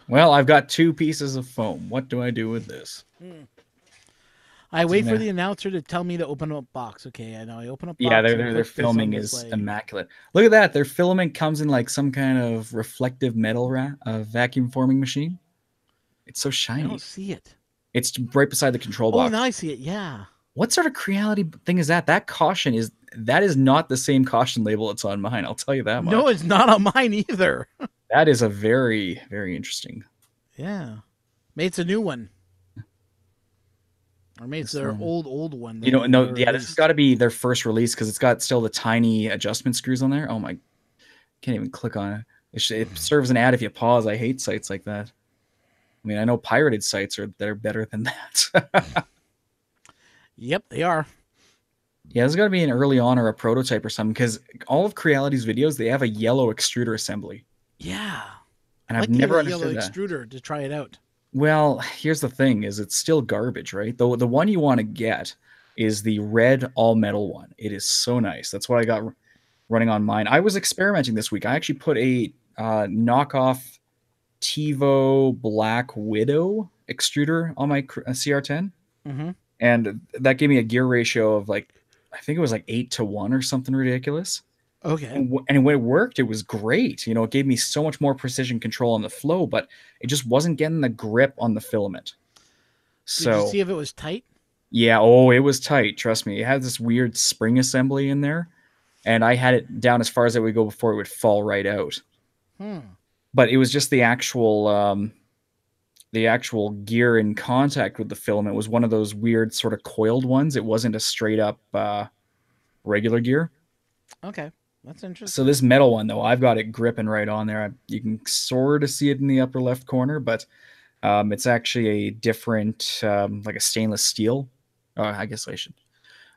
Well, I've got 2 pieces of foam. What do I do with this? I It's wait in for there. the announcer to tell me to open up box. Okay, I know I open up box. Yeah, and their put this on filming is display. immaculate. Look at that. Their filament comes in like some kind of reflective metal vacuum forming machine. It's so I shiny. don't see it. It's right beside the control Oh, box. now I see it. Yeah. What sort of Creality thing is that? That is not the same caution label it's on mine. I'll tell you that much. No, it's not on mine either. That is a very, very interesting. Yeah. Maybe it's a new one. Or maybe it's This their one. old one. You know, they no, never yeah, this has released. got to be their first release because it's got still the tiny adjustment screws on there. Oh my, can't even click on it. It serves an ad if you pause. I hate sites like that. I mean, I know pirated sites that are better than that. Yep, they are. Yeah, there's got to be an early on or a prototype or something because all of Creality's videos they have a yellow extruder assembly, Yeah. and I'd I've like to get never a yellow understood that. extruder to try it out. Well, here's the thing: is it's still garbage, right? The one you want to get is the red all metal one. It is so nice. That's what I got running on mine. I was experimenting this week. I actually put a knockoff TiVo Black Widow extruder on my CR10, Mm-hmm. and that gave me a gear ratio of like I think it was like 8-1 or something ridiculous. Okay. And when it worked, it was great. You know, it gave me so much more precision control on the flow, but it just wasn't getting the grip on the filament. Did you So see if it was tight? yeah, oh, it was tight. Trust me, it had this weird spring assembly in there, and I had it down as far as it would go before it would fall right out. Hmm. But it was just the actual gear in contact with the filament was one of those weird sort of coiled ones. It wasn't a straight up regular gear. Okay. That's So interesting. this metal one though, I've got it gripping right on there. You can sort of see it in the upper left corner, but it's actually a different, like a stainless steel Oh, I guess I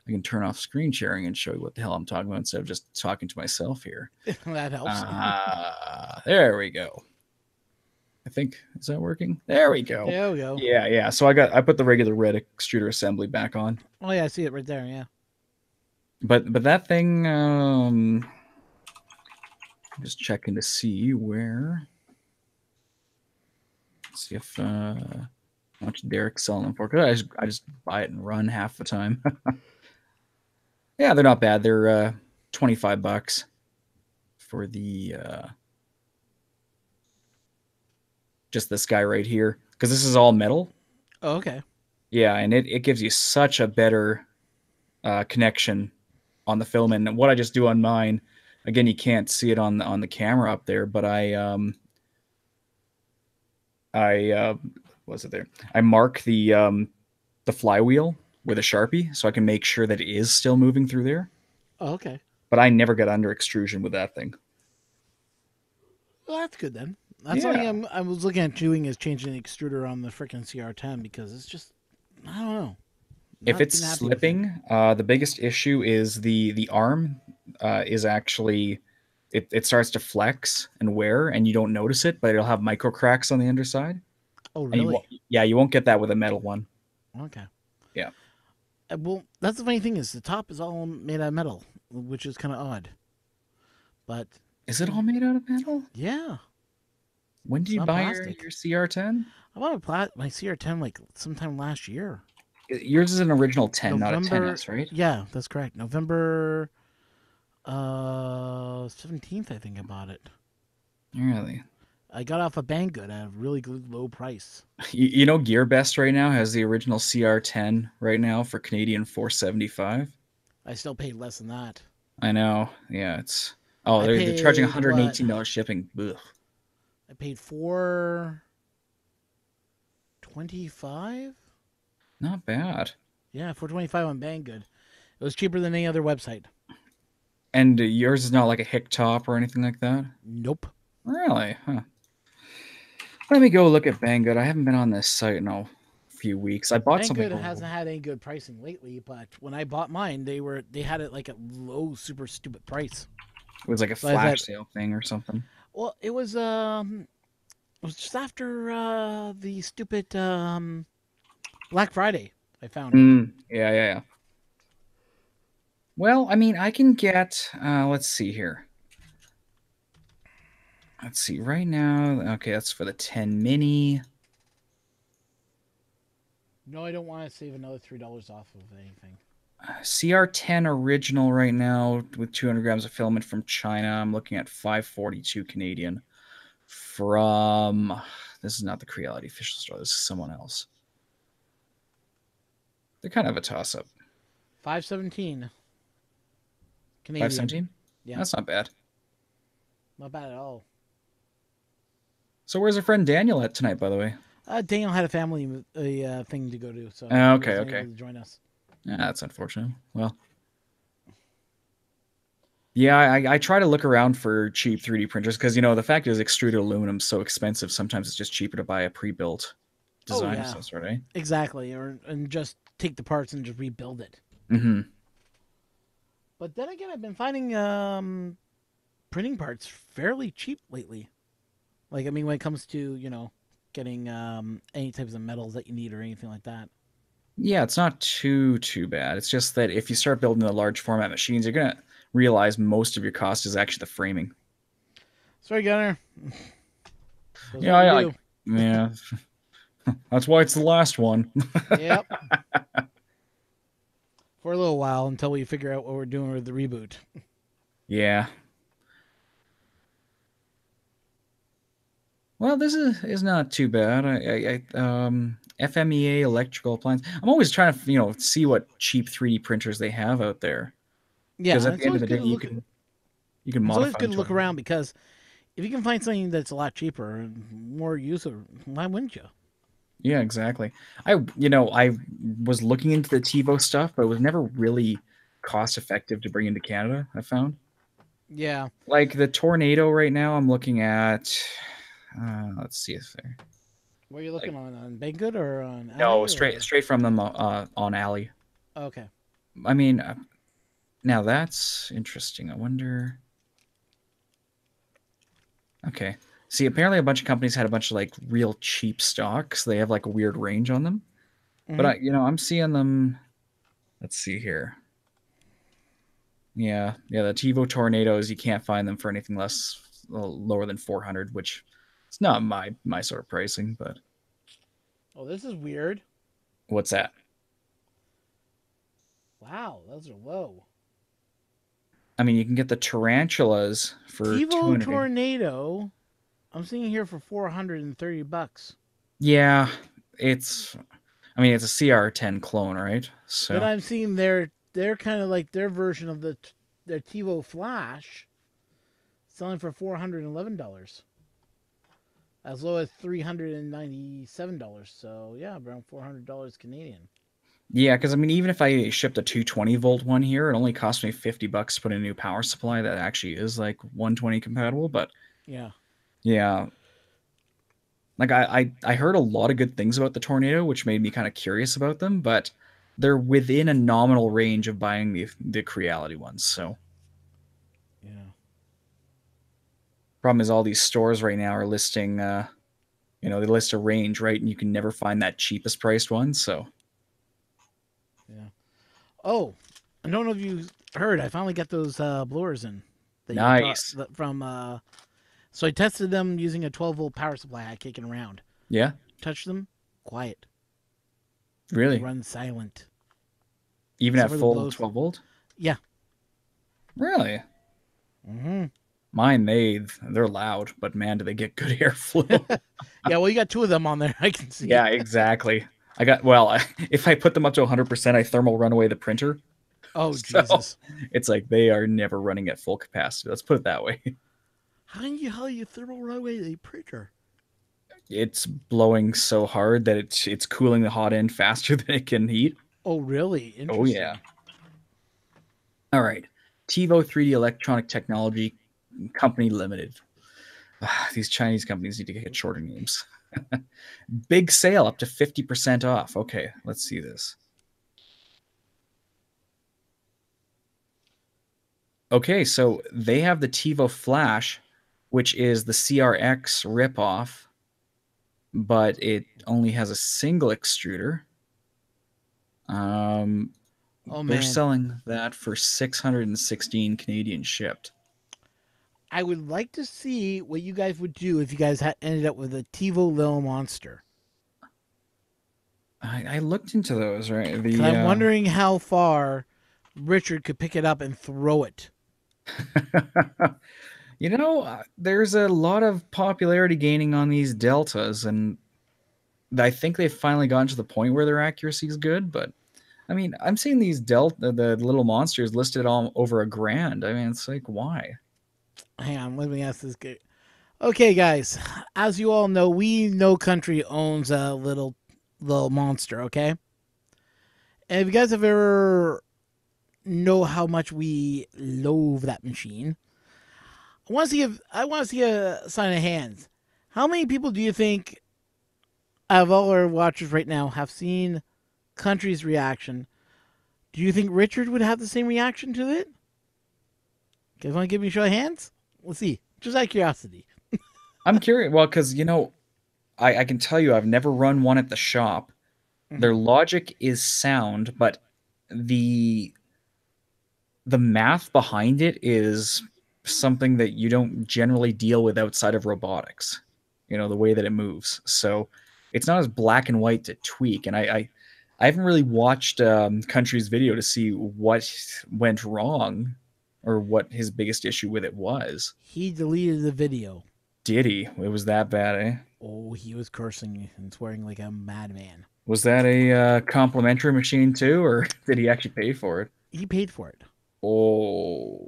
can turn off screen sharing and show you what the hell I'm talking about instead of just talking to myself here. That helps. There we go. I think, is that working? There we go. There we go. Yeah, yeah. So I put the regular red extruder assembly back on. Oh yeah, I see it right there. Yeah. But that thing, I'm just checking to see where. Let's see if how much Derek's selling them for. Cause I just buy it and run half the time. Yeah, they're not bad. They're $25 for the just this guy right here because this is all metal. Oh, okay. Yeah, and it gives you such a better connection on the filament. And what I just do on mine, again, you can't see it on the camera up there, but I was it there? I mark the flywheel with a Sharpie so I can make sure that it is still moving through there. Oh, okay. But I never got under extrusion with that thing. Well, that's good then. That's Yeah. something I was looking at doing is changing the extruder on the freaking CR10 because it's just I don't know. If Not it's been happy with it. slipping, the biggest issue is the arm is actually it starts to flex and wear, and you don't notice it, but it'll have micro cracks on the underside. Oh, And really? you won't get that with a metal one. Okay. Yeah. Well, that's the funny thing is the top is all made out of metal, which is kind of odd. But Is it all made out of metal? yeah, When did it's you not buy plastic. your CR10? I bought my CR10 like sometime last year. Yours is an original 10, not a November. 10S, right? Yeah, that's correct. November 17th, I think I bought it. Really? I got off a Banggood at a really good low price. You know, GearBest right now has the original CR10 right now for Canadian 475. I still paid less than that. I know. Yeah, it's I they're charging paid what? $118 shipping. Ugh. I paid $4.25. Not bad. Yeah, $4.25 on Banggood. It was cheaper than any other website. And yours is not like a hick top or anything like that? Nope. Really? Huh. Let me go look at Banggood. I haven't been on this site in a few weeks. I bought something. Banggood hasn't had any good pricing lately, but when I bought mine, they had it like a low, super stupid price. It was like a So I flash thought- sale thing or something. Well, it was just after the stupid Black Friday. I found it. Yeah. Well, I mean, I can get. Let's see here. Let's see. Right now, okay, that's for the 10 mini. No, I don't want to save another $3 off of anything. CR10 original right now with 200 grams of filament from China. I'm looking at 542 Canadian. From this is not the Creality official store. This is someone else. They're kind of a toss up. 517 Canadian. 517. Yeah, That's not bad. not bad at all. So where's our friend Daniel at tonight, by the way? Daniel had a family thing to go to, so Okay, he wasn't okay. able to join us. Yeah, that's unfortunate. Well, yeah, I try to look around for cheap 3D printers because, you know, the fact is extruded aluminum is so expensive. Sometimes it's just cheaper to buy a pre-built design of yeah. some sort, eh? Exactly, and just take the parts and just rebuild it. Mm-hmm. But then again, I've been finding printing parts fairly cheap lately. Like, I mean, when it comes to, getting any types of metals that you need or anything like that. Yeah, it's not too bad. It's just that if you start building the large format machines, you're gonna realize most of your cost is actually the framing. Sorry, Gunner. Yeah, yeah. That's why it's the last one. Yep. For a little while until we figure out what we're doing with the reboot. Yeah. Well, this is not too bad. FMEA electrical appliance. I'm always trying to see what cheap 3D printers they have out there. Yeah, Because at it's the end of always the good day, to you look. can It's modify always good them to to look whatever. around because if you can find something that's a lot cheaper and more user, why wouldn't you? Yeah, exactly. I was looking into the TiVo stuff, but it was never really cost effective to bring into Canada, I found. Yeah. Like the Tornado right now, I'm looking at. Let's see if they're. What are you looking on Banggood or on No, Alley, or? straight from them on Alley. Okay. I mean, now that's interesting. I wonder. Okay. See, apparently a bunch of companies had a bunch of like real cheap stocks. They have like a weird range on them. But Mm-hmm. I'm seeing them. Let's see here. Yeah, the TiVo Tornadoes. You can't find them for anything less lower than 400, which it's not my sort of pricing. But Oh, this is weird. what's that? Wow, those are low. I mean, you can get the tarantulas for TiVo 200. Tornado. I'm seeing here for $430. Yeah, it's. I mean, it's a CR10 clone, right? Then So I'm seeing they're kind of like their version of their TiVo Flash selling for $411, as low as $397. So yeah, around $400 Canadian. yeah, because I mean, even if I shipped a 220-volt one here, it only cost me $50 to put in a new power supply that actually is like 120 compatible. But Yeah, yeah, like I heard a lot of good things about the Tornado, which made me kind of curious about them. But they're within a nominal range of buying the Creality ones. So yeah, problem is, all these stores right now are listing. They list a range, right, and you can never find that cheapest priced one. So yeah. Oh, I don't know if you heard. I finally got those blowers in that you nice. from. So I tested them using a 12-volt power supply I had kicking around. Yeah, Touched them, quiet. They really. run silent, Even except at for the full blows. 12-volt. Yeah. Really. Mm-hmm. Mine, they're loud, but man, do they get good airflow. Yeah. Well, you got two of them on there. I can see. Yeah, exactly. I got well. If I put them up to 100%, I thermal run away the printer. Oh So Jesus! it's like they are never running at full capacity. Let's put it that way. How you thermal runaway the printer? It's blowing so hard that it's cooling the hot end faster than it can heat. Oh really? Oh yeah. Interesting. All right. TiVo 3D Electronic Technology Company Limited. These Chinese companies need to get shorter names. Big sale up to 50% off. Okay, let's see this. Okay, so they have the TiVo Flash, which is the CRX ripoff, but it only has a single extruder. Um, Oh they're man, selling that for 616 Canadian shipped. I would like to see what you guys would do if you guys ended up with a TiVo Little Monster. I looked into those, right? Because I'm wondering how far Richard could pick it up and throw it. There's a lot of popularity gaining on these deltas, and I think they've finally gotten to the point where their accuracy is good. But I mean, I'm seeing these delta, the little monsters listed all over $1,000. I mean, it's like, why? Hang on, let me ask this guy. Okay, guys, as you all know, we no country owns a little monster. Okay, and if you guys have ever know how much we loathe that machine, I want to see a sign of hands. How many people do you think out of all our watchers right now have seen Country's reaction? Do you think Richard would have the same reaction to it? You guys want to give me a show of hands? Let's see. Just out of curiosity. I'm curious. Well, because I can tell you, I've never run one at the shop. Mm-hmm. Their logic is sound, but the the math behind it is something that you don't generally deal with outside of robotics. The way that it moves. So it's not as black and white to tweak. And I haven't really watched Country's video to see what went wrong or what his biggest issue with it was. He deleted the video. Did he? It was that bad, eh? Oh, he was cursing and swearing like a madman. Was that a complimentary machine too, or did he actually pay for it? He paid for it. Oh,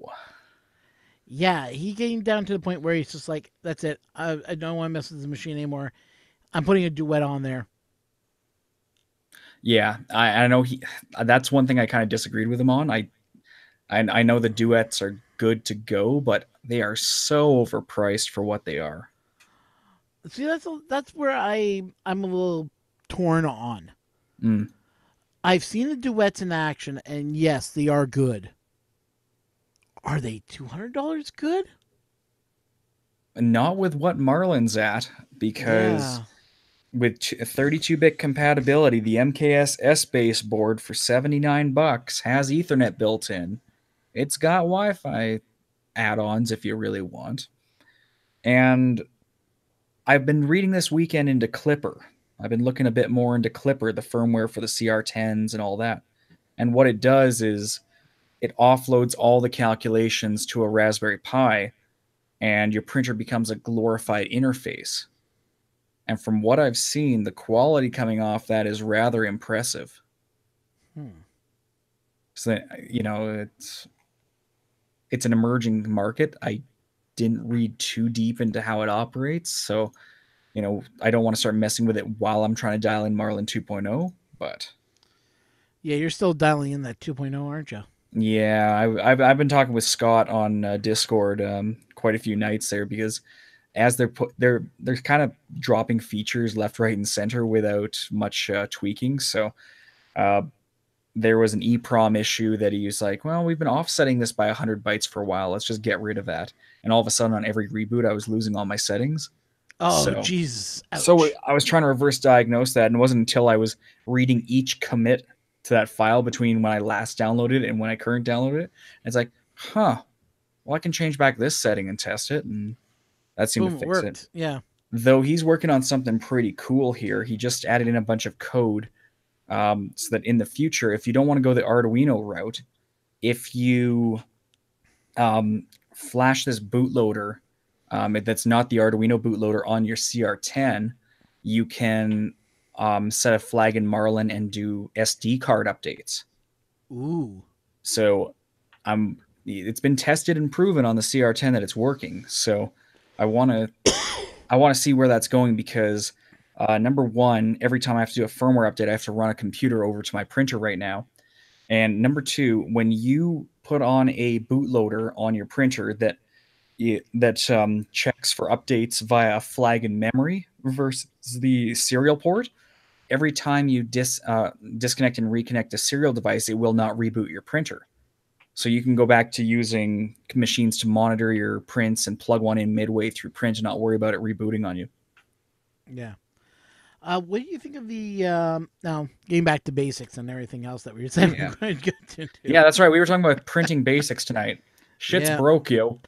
Yeah, he came down to the point where he's just like, that's it. I don't want to mess with the machine anymore. I'm putting a duet on there. yeah. I know he. That's one thing I kind of disagreed with him on. I know the duets are good to go, but they are so overpriced for what they are. See, that's where I'm a little torn on. Mm. I've seen the duets in action, and yes, they are good. Are they $200 good? Not with what Marlin's at, because Yeah. with 32-bit compatibility, the MKS S-Base board for $79 has Ethernet built in. It's got Wi-Fi add-ons if you really want. And I've been reading this weekend into Clipper. I've been looking a bit more into Clipper, the firmware for the CR10s and all that. And what it does is it offloads all the calculations to a Raspberry Pi, and your printer becomes a glorified interface. And from what I've seen, the quality coming off that is rather impressive. Hmm. So, it's an emerging market. I didn't read too deep into how it operates, so I don't want to start messing with it while I'm trying to dial in Marlin 2.0. But Yeah, you're still dialing in that 2.0, aren't you? yeah, I've been talking with Scott on Discord quite a few nights there, because as they're kind of dropping features left, right, and center without much tweaking. So uh, there was an EEPROM issue that he was like, well, we've been offsetting this by 100 bytes for a while. Let's just get rid of that. And all of a sudden, on every reboot, I was losing all my settings. Oh, So Jesus. So Ouch. I was trying to reverse diagnose that, and it wasn't until I was reading each commit to that file between when I last downloaded it and when I current downloaded it. And it's like, huh, well, I can change back this setting and test it, and that seemed to Boom, it fix it. worked. Yeah. Though he's working on something pretty cool here. He just added in a bunch of code, so that in the future, if you don't want to go the Arduino route, if you flash this bootloader that's not the Arduino bootloader on your CR10, you can set a flag in Marlin and do SD card updates. Ooh. So it's been tested and proven on the CR10 that it's working. So I want to see where that's going, because number one, every time I have to do a firmware update, I have to run a computer over to my printer right now. And number two, when you put on a bootloader on your printer that checks for updates via flag in memory versus the serial port, every time you disconnect and reconnect a serial device, it will not reboot your printer. So you can go back to using machines to monitor your prints and plug one in midway through print and not worry about it rebooting on you. Yeah. What do you think of the now getting back to basics and everything else that we were saying we're Yeah. going to get into? Yeah, that's right. We were talking about printing basics tonight. Shit's Yeah. broke, yo.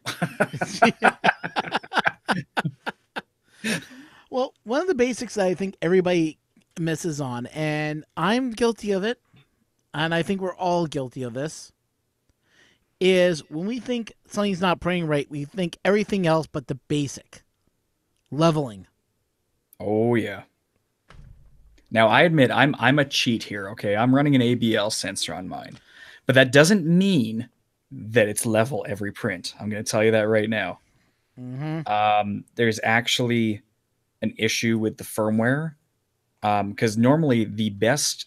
Well, one of the basics that I think everybody misses on, and I'm guilty of it, and I think we're all guilty of this, is when we think something's not printing right, we think everything else but the basic leveling. Oh yeah. Now I admit I'm a cheat here, okay? I'm running an ABL sensor on mine. But that doesn't mean that it's level every print. I'm going to tell you that right now. Mm-hmm. There's actually an issue with the firmware, because normally the best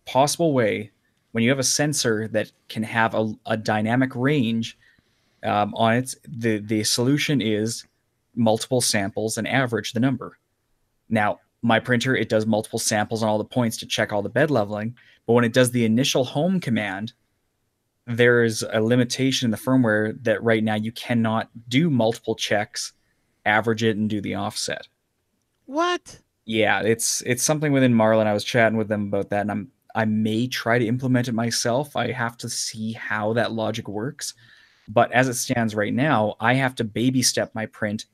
possible way, when you have a sensor that can have a dynamic range on it, the solution is multiple samples and average the number. Now, my printer, it does multiple samples on all the points to check all the bed leveling, but when it does the initial home command, there's a limitation in the firmware that right now you cannot do multiple checks, average it, and do the offset. What? Yeah, it's something within Marlin. I was chatting with them about that, and I may try to implement it myself. I have to see how that logic works. But as it stands right now, I have to baby step my print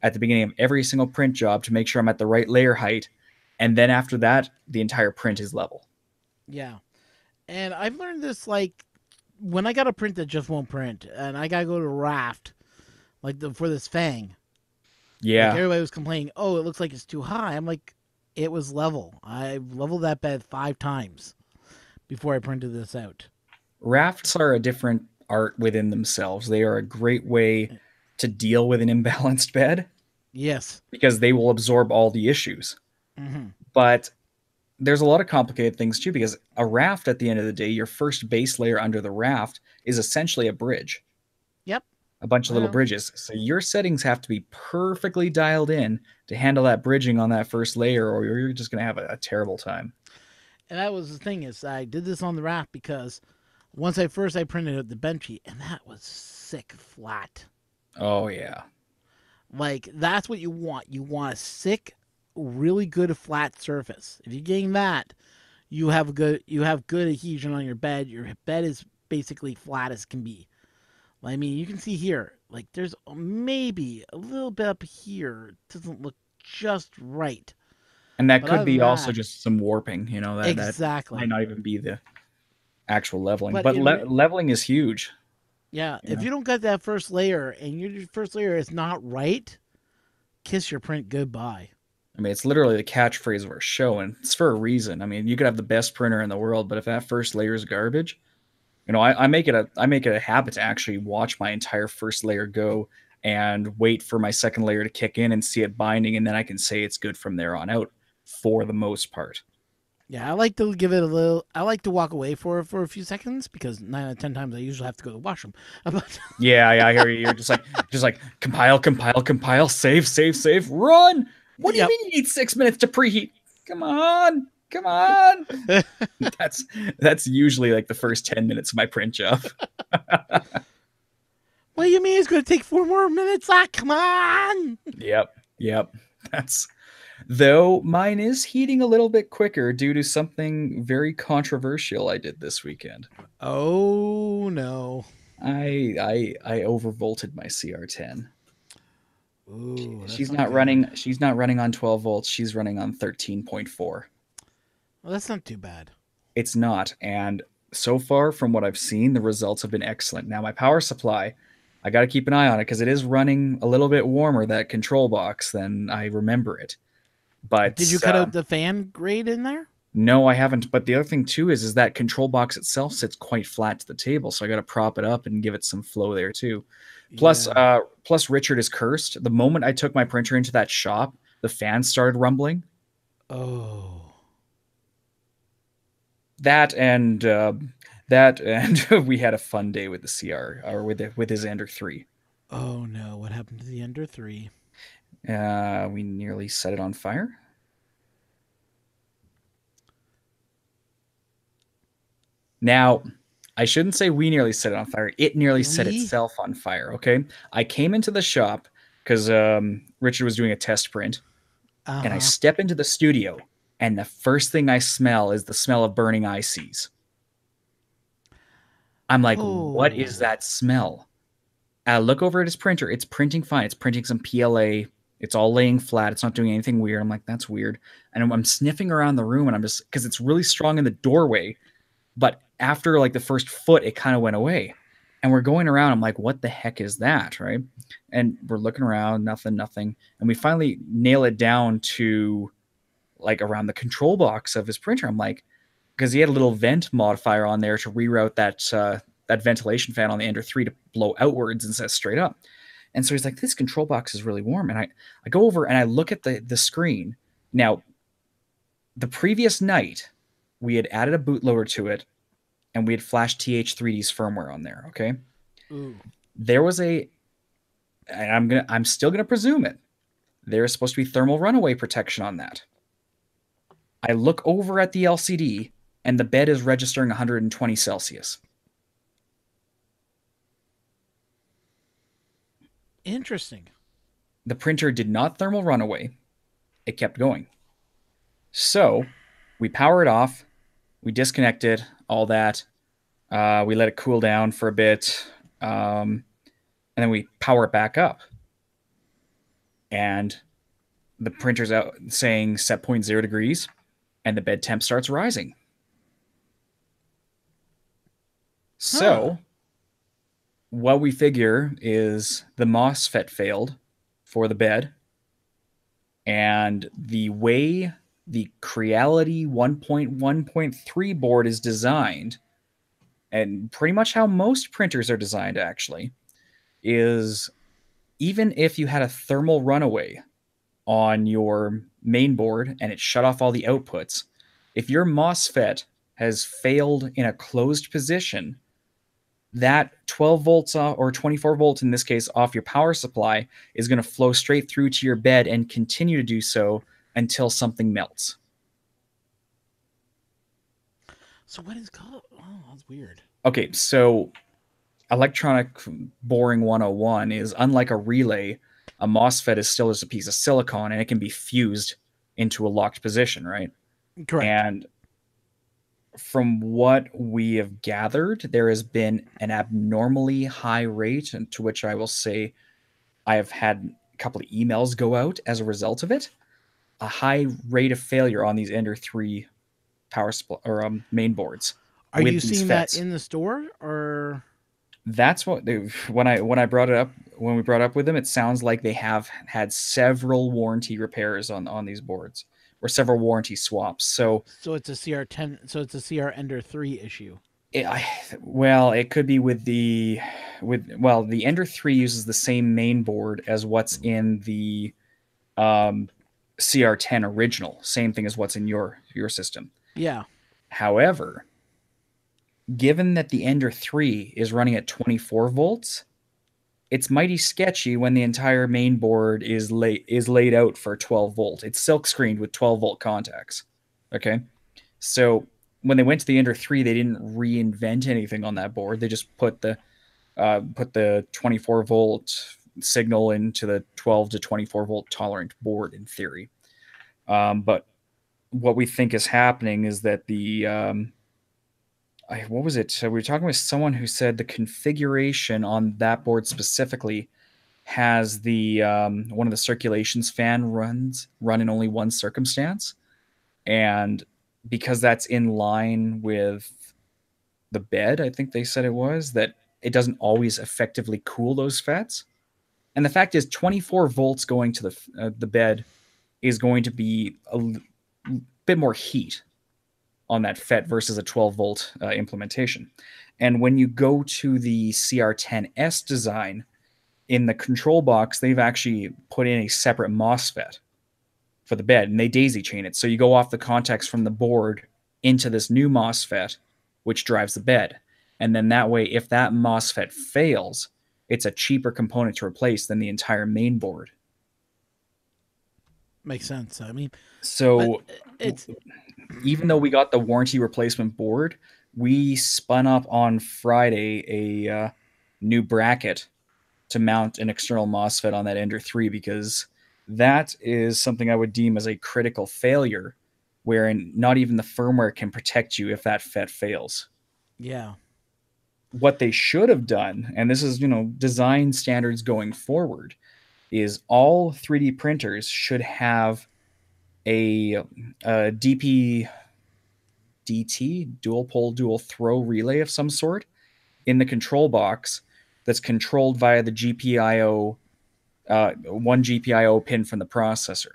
at the beginning of every single print job to make sure I'm at the right layer height. And then after that, the entire print is level. Yeah. And I've learned this like when I got a print that just won't print, and I gotta go to Raft, for this Fang. Like Yeah. everybody was complaining, oh, it looks like it's too high. I'm like, it was level. I leveled that bed 5 times before I printed this out. Rafts are a different art within themselves. They are a great way to deal with an imbalanced bed Yes. because they will absorb all the issues. Mm-hmm. But there's a lot of complicated things too, because a raft, at the end of the day, your first base layer under the raft is essentially a bridge, Yep. a bunch of little Well, bridges. So your settings have to be perfectly dialed in to handle that bridging on that first layer, or you're just going to have a terrible time. And that was the thing is I did this on the raft because once I printed out the benchy and that was sick flat. Oh yeah. Like that's what you want. You want a sick, really good flat surface. If you're getting that, you have good adhesion on your bed. Your bed is basically flat as can be. I mean, you can see here, like there's maybe a little bit up here. It doesn't look just right. And that But could other than be also that, just some warping, you know, that might exactly. not even be the actual leveling. But But leveling is huge, yeah, you if know. you don't get that first layer and your first layer is not right, kiss your print goodbye. I mean, it's literally the catchphrase of our show, and it's for a reason. I mean, you could have the best printer in the world, but if that first layer is garbage, you know, I make it a habit to actually watch my entire first layer go and wait for my second layer to kick in and see it binding, and then I can say it's good from there on out for the most part. Yeah, I like to give it a little. I like to walk away for a few seconds because 9 out of 10 times I usually have to go to the washroom. But Yeah, yeah, I hear you. You're just like compile, compile, compile, save, save, save, run. What do you yep. mean you need 6 minutes to preheat? Come on, come on. That's that's usually like the first 10 minutes of my print job. What do you mean it's going to take 4 more minutes? Ah, come on. Yep, yep. That's though mine is heating a little bit quicker due to something very controversial I did this weekend. Oh no. I overvolted my CR10. Ooh, that's She's not not good. running she's not running on 12 volts, she's running on 13.4. Well, that's not too bad. It's not, and so far from what I've seen, the results have been excellent. Now my power supply, I got to keep an eye on it because it is running a little bit warmer, that control box, than I remember it. But Did you cut out the fan grade in there? no, I haven't. But the other thing too is that control box itself sits quite flat to the table, so I got to prop it up and give it some flow there too. Yeah. Plus Richard is cursed. The moment I took my printer into that shop, the fan started rumbling. Oh. That and that and we had a fun day with the CR or with his Ender 3. Oh no, what happened to the Ender 3? We nearly set it on fire. Now, I shouldn't say we nearly set it on fire. It nearly set We? itself on fire. Okay, I came into the shop because Richard was doing a test print, and I Uh-huh. step into the studio, and the first thing I smell is the smell of burning ICs. I'm like, what is Oh. that smell? I look over at his printer. It's printing fine. It's printing some PLA. It's all laying flat. It's not doing anything weird. I'm like, that's weird. And I'm sniffing around the room, and I'm just because it's really strong in the doorway. But after like the first foot, it kind of went away. And we're going around. I'm like, what the heck is that? Right. And we're looking around, nothing, nothing. And we finally nail it down to like around the control box of his printer. I'm like, because he had a little vent modifier on there to reroute that ventilation fan on the Ender 3 to blow outwards instead of straight up. And so he's like, this control box is really warm. And I go over and I look at the screen. Now, the previous night, we had added a bootloader to it and we had flashed TH3D's firmware on there. Okay. Ooh. There was and I'm still gonna presume it. There is supposed to be thermal runaway protection on that. I look over at the LCD and the bed is registering 120 Celsius. Interesting. The printer did not thermal runaway. It kept going. So we power it off. We disconnect it, all that. We let it cool down for a bit. And then we power it back up. And the printer's out saying set point 0 degrees, and the bed temp starts rising. Huh. So what we figure is the MOSFET failed for the bed, and the way the Creality 1.1.3 board is designed, and pretty much how most printers are designed actually, is even if you had a thermal runaway on your main board and it shut off all the outputs, if your MOSFET has failed in a closed position, that 12 volts or 24 volts in this case off your power supply is going to flow straight through to your bed and continue to do so until something melts. So what is called? Oh, that's weird. Okay, so electronic boring 101 is unlike a relay, a MOSFET is still just a piece of silicon and it can be fused into a locked position, right? Correct. And from what we have gathered, there has been an abnormally high rate, and to which I will say I have had a couple of emails go out as a result of it. A high rate of failure on these Ender 3 main boards Are you with these seeing that FETs. in the store or? That's what they, when I brought it up when we brought it up with them, it sounds like they have had several warranty repairs on these boards or several warranty swaps. So So it's a CR10. So it's a CR Ender 3 issue. well, it could be with the Ender 3 uses the same main board as what's in the um, CR10 original, same thing as what's in your system. Yeah, However, given that the Ender 3 is running at 24 volts, it's mighty sketchy when the entire main board is laid out for 12 volt. It's silk screened with 12-volt contacts. Okay, so when they went to the Ender 3, they didn't reinvent anything on that board. They just put the 24-volt signal into the 12 to 24-volt tolerant board in theory. But what we think is happening is that what was it? So we were talking with someone who said the configuration on that board specifically has the one of the circulations fan run in only one circumstance, and because that's in line with the bed, I think they said it was that it doesn't always effectively cool those FETs. And the fact is, 24 volts going to the bed is going to be bit more heat on that FET versus a 12-volt implementation. And when you go to the CR10S design, in the control box, they've actually put in a separate MOSFET for the bed, and they daisy chain it. So you go off the contacts from the board into this new MOSFET, which drives the bed. And then that way, if that MOSFET fails, it's a cheaper component to replace than the entire main board. makes sense. I mean, but So it's even though we got the warranty replacement board, we spun up on Friday a new bracket to mount an external MOSFET on that Ender 3 because that is something I would deem as a critical failure, wherein not even the firmware can protect you if that FET fails. yeah. What they should have done, and this is, design standards going forward, is all 3D printers should have a DP DT, dual pole, dual throw relay of some sort in the control box that's controlled via the GPIO, one GPIO pin from the processor.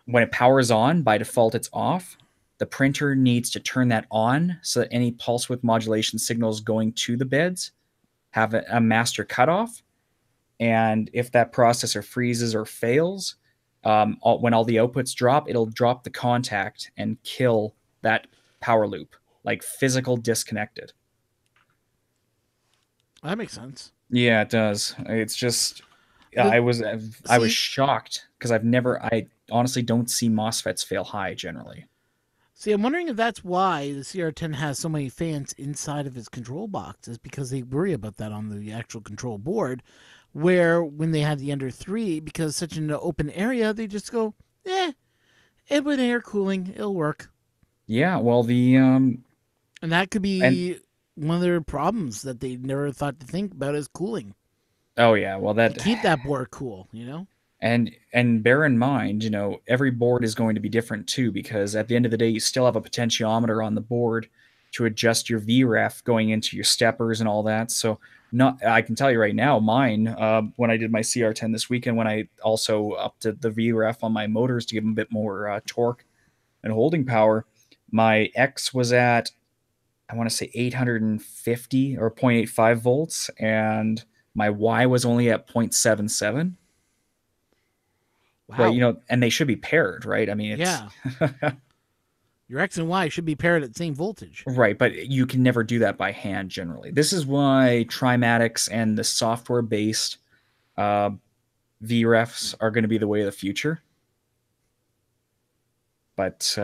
When it powers on, by default, it's off. The printer needs to turn that on so that any pulse width modulation signals going to the beds have a master cutoff. And if that processor freezes or fails, when all the outputs drop, it'll drop the contact and kill that power loop, like physical disconnected. That makes sense. Yeah, it does. It's just The I was see shocked because I honestly don't see MOSFETs fail high generally. See, I'm wondering if that's why the CR10 has so many fans inside of its control box, is because they worry about that on the actual control board. Where when they have the Ender 3, because it's such an open area, they just go, it with air cooling, it'll work. Yeah, well And that could and be one of their problems that they never thought to think about is cooling. oh yeah, well To that keep that board cool. and bear in mind, every board is going to be different too because at the end of the day you still have a potentiometer on the board to adjust your VREF going into your steppers and all that. So not I can tell you right now, mine when I did my CR10 this weekend, when I also upped the VREF on my motors to give them a bit more torque and holding power, my X was at I want to say 850 or 0.85 volts, and my Y was only at 0.77. But Wow. and they should be paired, right? I mean, it's Yeah. Your X and Y should be paired at the same voltage. right, but you can never do that by hand generally. This is why Trimatics and the software-based uh, VREFs are going to be the way of the future. But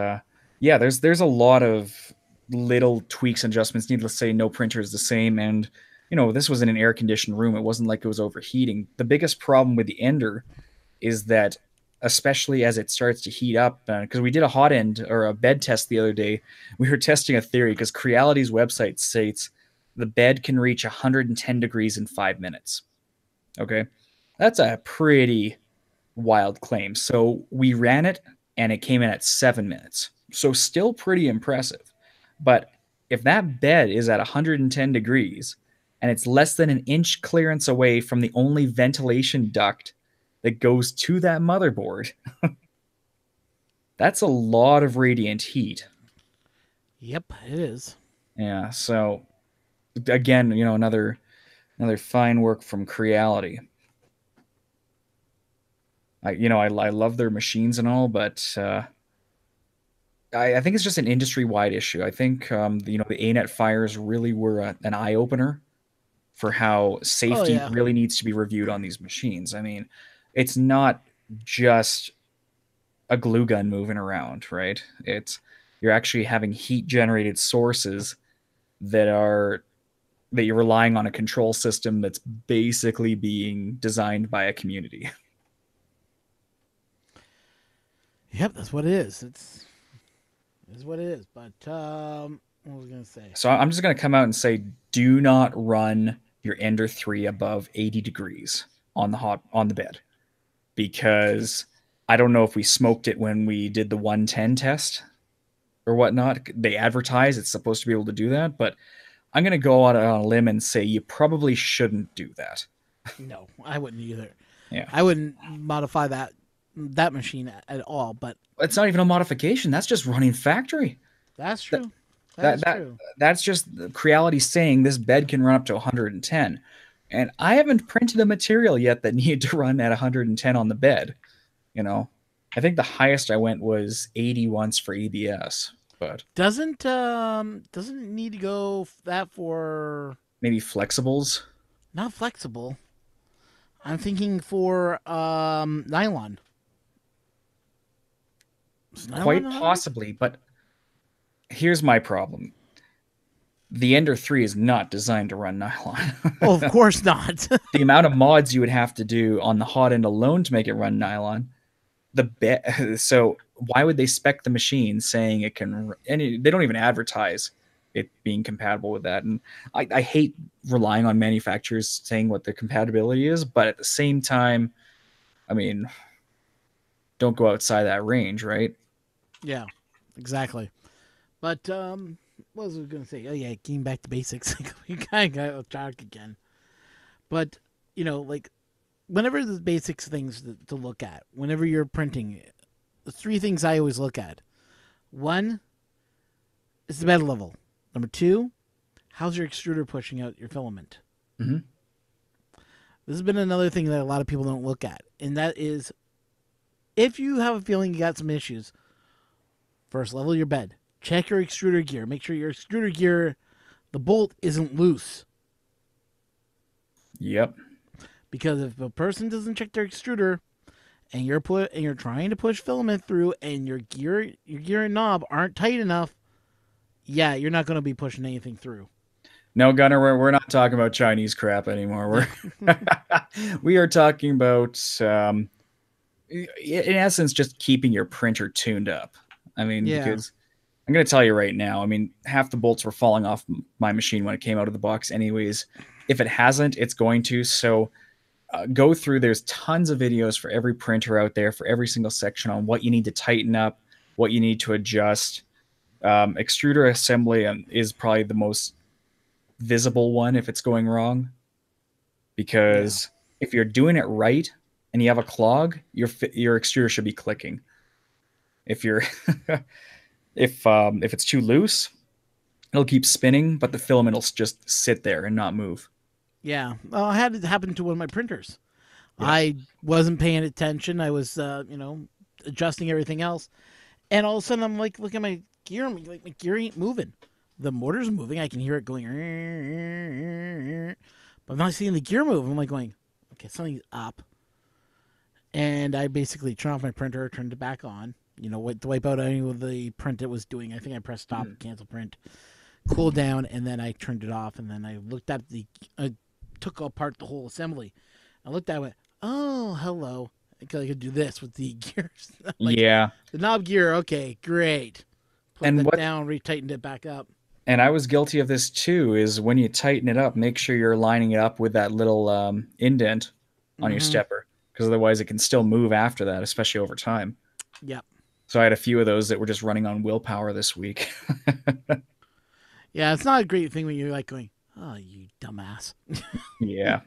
yeah, there's a lot of little tweaks and adjustments. Needless to say, no printer is the same. And, this was in an air conditioned room. It wasn't like it was overheating. The biggest problem with the Ender is that, especially as it starts to heat up, because we did a hot end or a bed test the other day, we were testing a theory because Creality's website states the bed can reach 110 degrees in 5 minutes. Okay. That's a pretty wild claim. So we ran it and it came in at 7 minutes. So still pretty impressive. But if that bed is at 110 degrees and it's less than an inch clearance away from the only ventilation duct that goes to that motherboard, that's a lot of radiant heat. Yep, it is. Yeah. So again, another fine work from Creality. I love their machines and all, but I think it's just an industry wide issue. I think the ANET fires really were an eye opener for how Oh safety yeah. really needs to be reviewed on these machines. I mean, it's not just a glue gun moving around, right? It's You're actually having heat generated sources that are that you're relying on a control system that's basically being designed by a community. Yep, that's what it is. It's what it is. But what was I gonna say? So I'm just going to come out and say, do not run your Ender 3 above 80 degrees on the bed, because I don't know if we smoked it when we did the 110 test or whatnot. They advertise it's supposed to be able to do that, but I'm going to go out on a limb and say you probably shouldn't do that. No, I wouldn't either. Yeah. I wouldn't modify that machine at all. But It's not even a modification. That's just running factory. that's That true. That that is that true. that's just Creality saying this bed can run up to 110. And I haven't printed a material yet that needed to run at 110 on the bed. You know, I think the highest I went was 80 once for ABS, but Doesn't it need to go that for maybe flexibles. not flexible. I'm thinking for nylon. Is nylon Quite 100? possibly, but here's my problem. The Ender 3 is not designed to run nylon. Oh, of course not. The amount of mods you would have to do on the hot end alone to make it run nylon, so why would they spec the machine saying it can, they don't even advertise it being compatible with that. And I hate relying on manufacturers saying what their compatibility is, but at the same time, I mean, don't go outside that range, right? Yeah, exactly. But what was I going to say? Oh yeah, getting back to basics. We kind of got off track again. But like whenever the basics things to look at, whenever you're printing, the three things I always look at: one is the bed level. Number two, how's your extruder pushing out your filament? Mm-hmm. This has been another thing that a lot of people don't look at, and that is if you have a feeling you got some issues, first level your bed. Check your extruder gear. Make sure your extruder gear, the bolt isn't loose. Yep. Because if a person doesn't check their extruder and you're trying to push filament through and your gear and knob aren't tight enough, yeah, you're not going to be pushing anything through. No, Gunner, we're not talking about Chinese crap anymore. We are talking about, in essence, just keeping your printer tuned up. I mean, Yeah. because I'm going to tell you right now, I mean, half the bolts were falling off my machine when it came out of the box anyways. If it hasn't, it's going to. So go through. There's tons of videos for every printer out there, for every single section on what you need to tighten up, what you need to adjust. Extruder assembly is probably the most visible one if it's going wrong, because if you're doing it right and you have a clog, your extruder should be clicking. If you're if it's too loose, it'll keep spinning, but the filament will just sit there and not move. Yeah. Well, I had it happen to one of my printers. Yeah. I wasn't paying attention. I was, adjusting everything else. And all of a sudden, I'm like, look at my gear. I'm like, my gear ain't moving. The motor's moving. I can hear it going. But I'm not seeing the gear move. I'm like going, okay, something's up. And I basically turned off my printer, turned it back on. to wipe out any of the print it was doing. I think I pressed stop, Mhm. cancel print, cool down, and then I turned it off. And then I looked at I took apart the whole assembly. I looked at it, and went, oh, hello. Because I could do this with the gears. Like, Yeah. the knob gear, okay, great. Put And that what down, retightened it back up. and I was guilty of this too, is when you tighten it up, make sure you're lining it up with that little indent on your Mm-hmm. stepper, because otherwise it can still move after that, especially over time. Yep. So I had a few of those that were just running on willpower this week. Yeah, it's not a great thing when you're like going, oh, you dumbass. Yeah.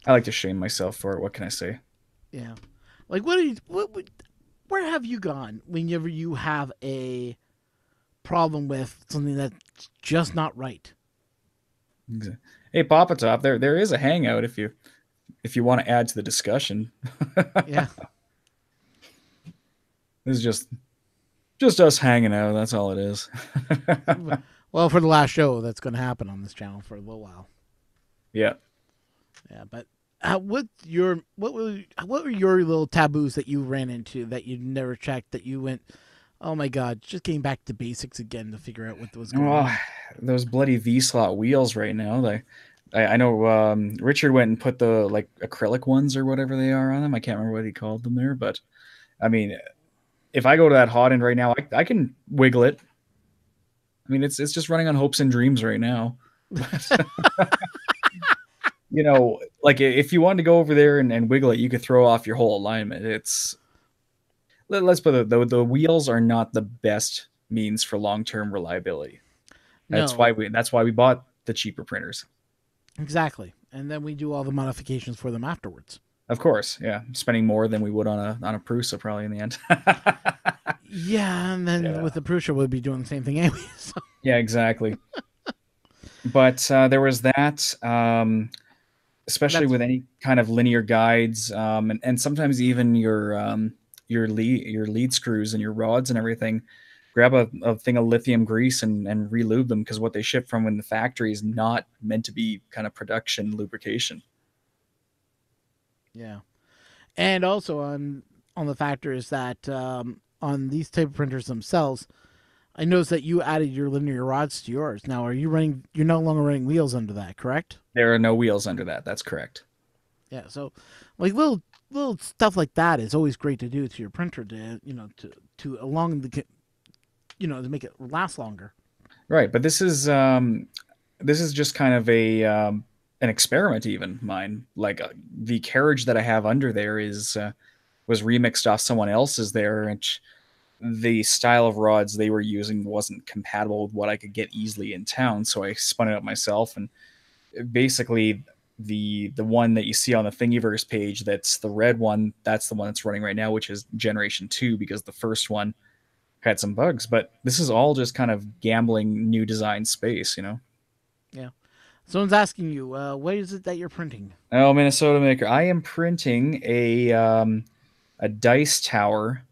I like to shame myself for it. What can I say? Yeah. Like, what are you, where have you gone whenever you have a problem with something that's just not right? Hey, Papa Top, there is a hangout if you want to add to the discussion. Yeah. This is just us hanging out. That's all it is. Well, for the last show that's going to happen on this channel for a little while. Yeah. Yeah, but what were your little taboos that you ran into that you never checked that you went, oh my god, just getting back to basics again to figure out what was going Oh, on? those bloody V slot wheels right now. I know Richard went and put the like acrylic ones or whatever they are on them. I can't remember what he called them there, but I mean, if I go to that hot end right now, I can wiggle it. I mean, it's just running on hopes and dreams right now. But like if you wanted to go over there and wiggle it, you could throw off your whole alignment. Let's put it, the wheels are not the best means for long term reliability. No, That's why we bought the cheaper printers. exactly. And then we do all the modifications for them afterwards. Of course, yeah, spending more than we would on a Prusa probably in the end. Yeah, and then Yeah, with the Prusa, we'd be doing the same thing anyway. So. yeah, exactly. But there was that, especially That's with any kind of linear guides, and sometimes even your lead screws and your rods and everything. Grab a thing of lithium grease and relube them, because what they ship from in the factory is not meant to be kind of production lubrication. yeah. And also on the factor is that on these type of printers themselves, I noticed that you added your linear rods to yours. Now, are you running? You're no longer running wheels under that, correct? There are no wheels under that. That's correct. Yeah. So, like little stuff like that is always great to do to your printer to to along the to make it last longer. Right, but this is just kind of a an experiment. Even mine, like the carriage that I have under there is was remixed off someone else's there, and the style of rods they were using wasn't compatible with what I could get easily in town. So I spun it up myself, and basically the one that you see on the Thingiverse page, that's the red one, that's the one that's running right now, which is generation 2, because the first one had some bugs. But this is all just kind of gambling new design space. Yeah. Someone's asking you, what is it that you're printing? Oh, Minnesota Maker, I am printing a dice tower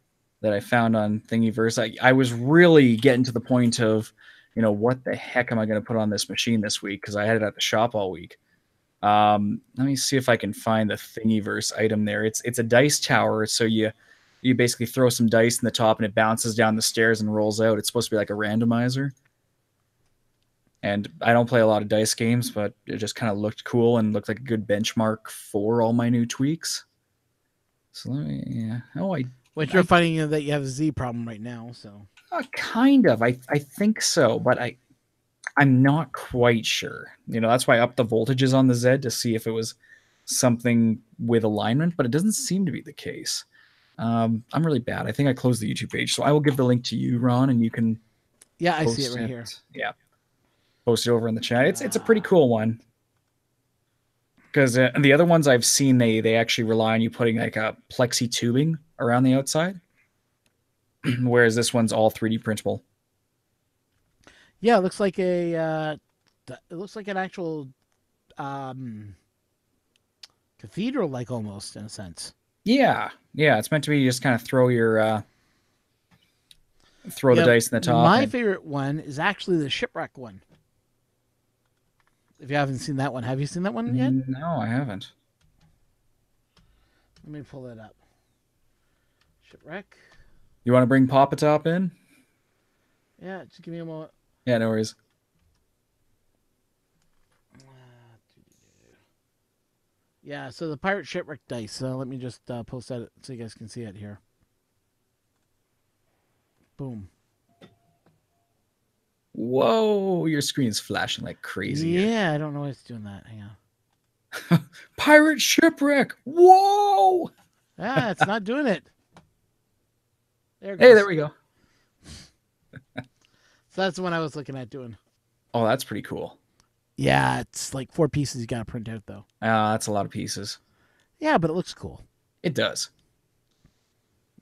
that I found on Thingiverse. I was really getting to the point of, what the heck am I going to put on this machine this week, because I had it at the shop all week. Let me see if I can find the Thingiverse item there. It's a dice tower, so you basically throw some dice in the top and it bounces down the stairs and rolls out. It's supposed to be like a randomizer. And I don't play a lot of dice games, but it just kind of looked cool and looked like a good benchmark for all my new tweaks. So let me, yeah. Oh, Which you're finding that you have a Z problem right now. So kind of. I think so, but I'm not quite sure. That's why I upped the voltages on the Z to see if it was something with alignment, but it doesn't seem to be the case. I'm really bad. I think I closed the YouTube page, so I will give the link to you, Ron, and you can yeah, I see it post right it. here. Yeah, post it over in the chat. It's a pretty cool one, because the other ones I've seen, they actually rely on you putting like a plexi tubing around the outside, whereas this one's all 3D printable. Yeah, it looks like it looks like an actual um, cathedral, like almost in a sense. Yeah, it's meant to be just kind of throw the Yeah, dice in the top. my favorite one is actually the shipwreck one. If you haven't seen that one, have you seen that one yet? No, I haven't. Let me pull that up. Shipwreck. You want to bring Papa Top in? Yeah, just give me a moment. Yeah, no worries. Yeah, so the pirate shipwreck dice. Let me just post that so you guys can see it here. Boom. Whoa, your screen's flashing like crazy here. Yeah, I don't know why it's doing that. Hang on. Pirate shipwreck. Whoa. Ah, it's not doing it. There it Hey, there goes. we go. So that's the one I was looking at doing. Oh, that's pretty cool. Yeah, it's like 4 pieces you gotta print out though. That's a lot of pieces. Yeah, but it looks cool. It does.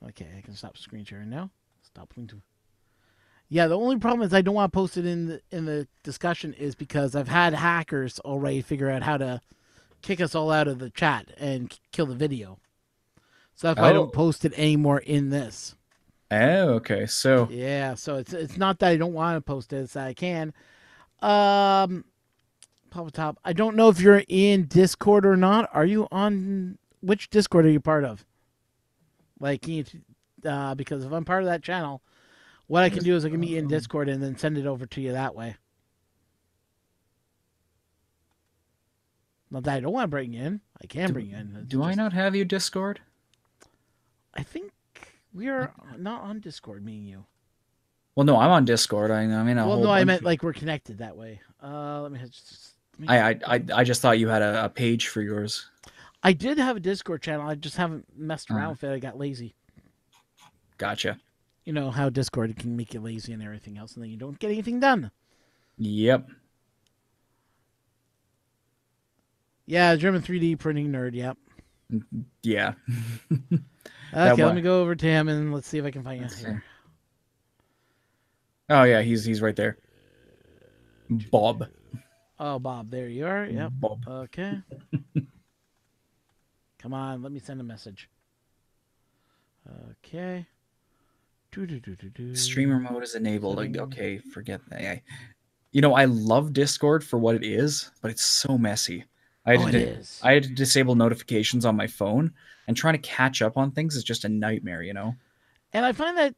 Okay, I can stop screen sharing now. Stop putting. Yeah, the only problem is I don't want to post it in the discussion is because I've had hackers already figure out how to kick us all out of the chat and kill the video. So that's why I don't Oh. post it anymore in this. Oh, okay. So, Yeah, so it's not that I don't want to post it; it's that I can. Um, Papa Top. I don't know if you're in Discord or not. Are you on which Discord are you part of? Like, can you, because if I'm part of that channel, what I can do is I can meet you in Discord and then send it over to you that way. Not that I don't want to bring you in. I can bring you in. do I not have you Discord? I think we are not on Discord, me and you. Well, no, I'm on Discord. I mean, a Well, whole no, I bunch. meant like we're connected that way. Let me just. I just thought you had a page for yours. I did have a Discord channel. I just haven't messed around Uh, with it. I got lazy. gotcha. You know how Discord can make you lazy and everything else, and then you don't get anything done. Yep. Yeah, German 3D printing nerd. Yep. Yeah. That Okay, let me one. go over to him and let's see if I can find you Let's see. here. Oh yeah, he's right there. Bob. Oh, Bob, there you are. Yep. Bob. Okay. Come on, let me send a message. Okay. Streamer mode is enabled. Okay, forget that. I love Discord for what it is, but it's so messy. I Oh, had it to, is. I had to disable notifications on my phone, and trying to catch up on things is just a nightmare. And I find that,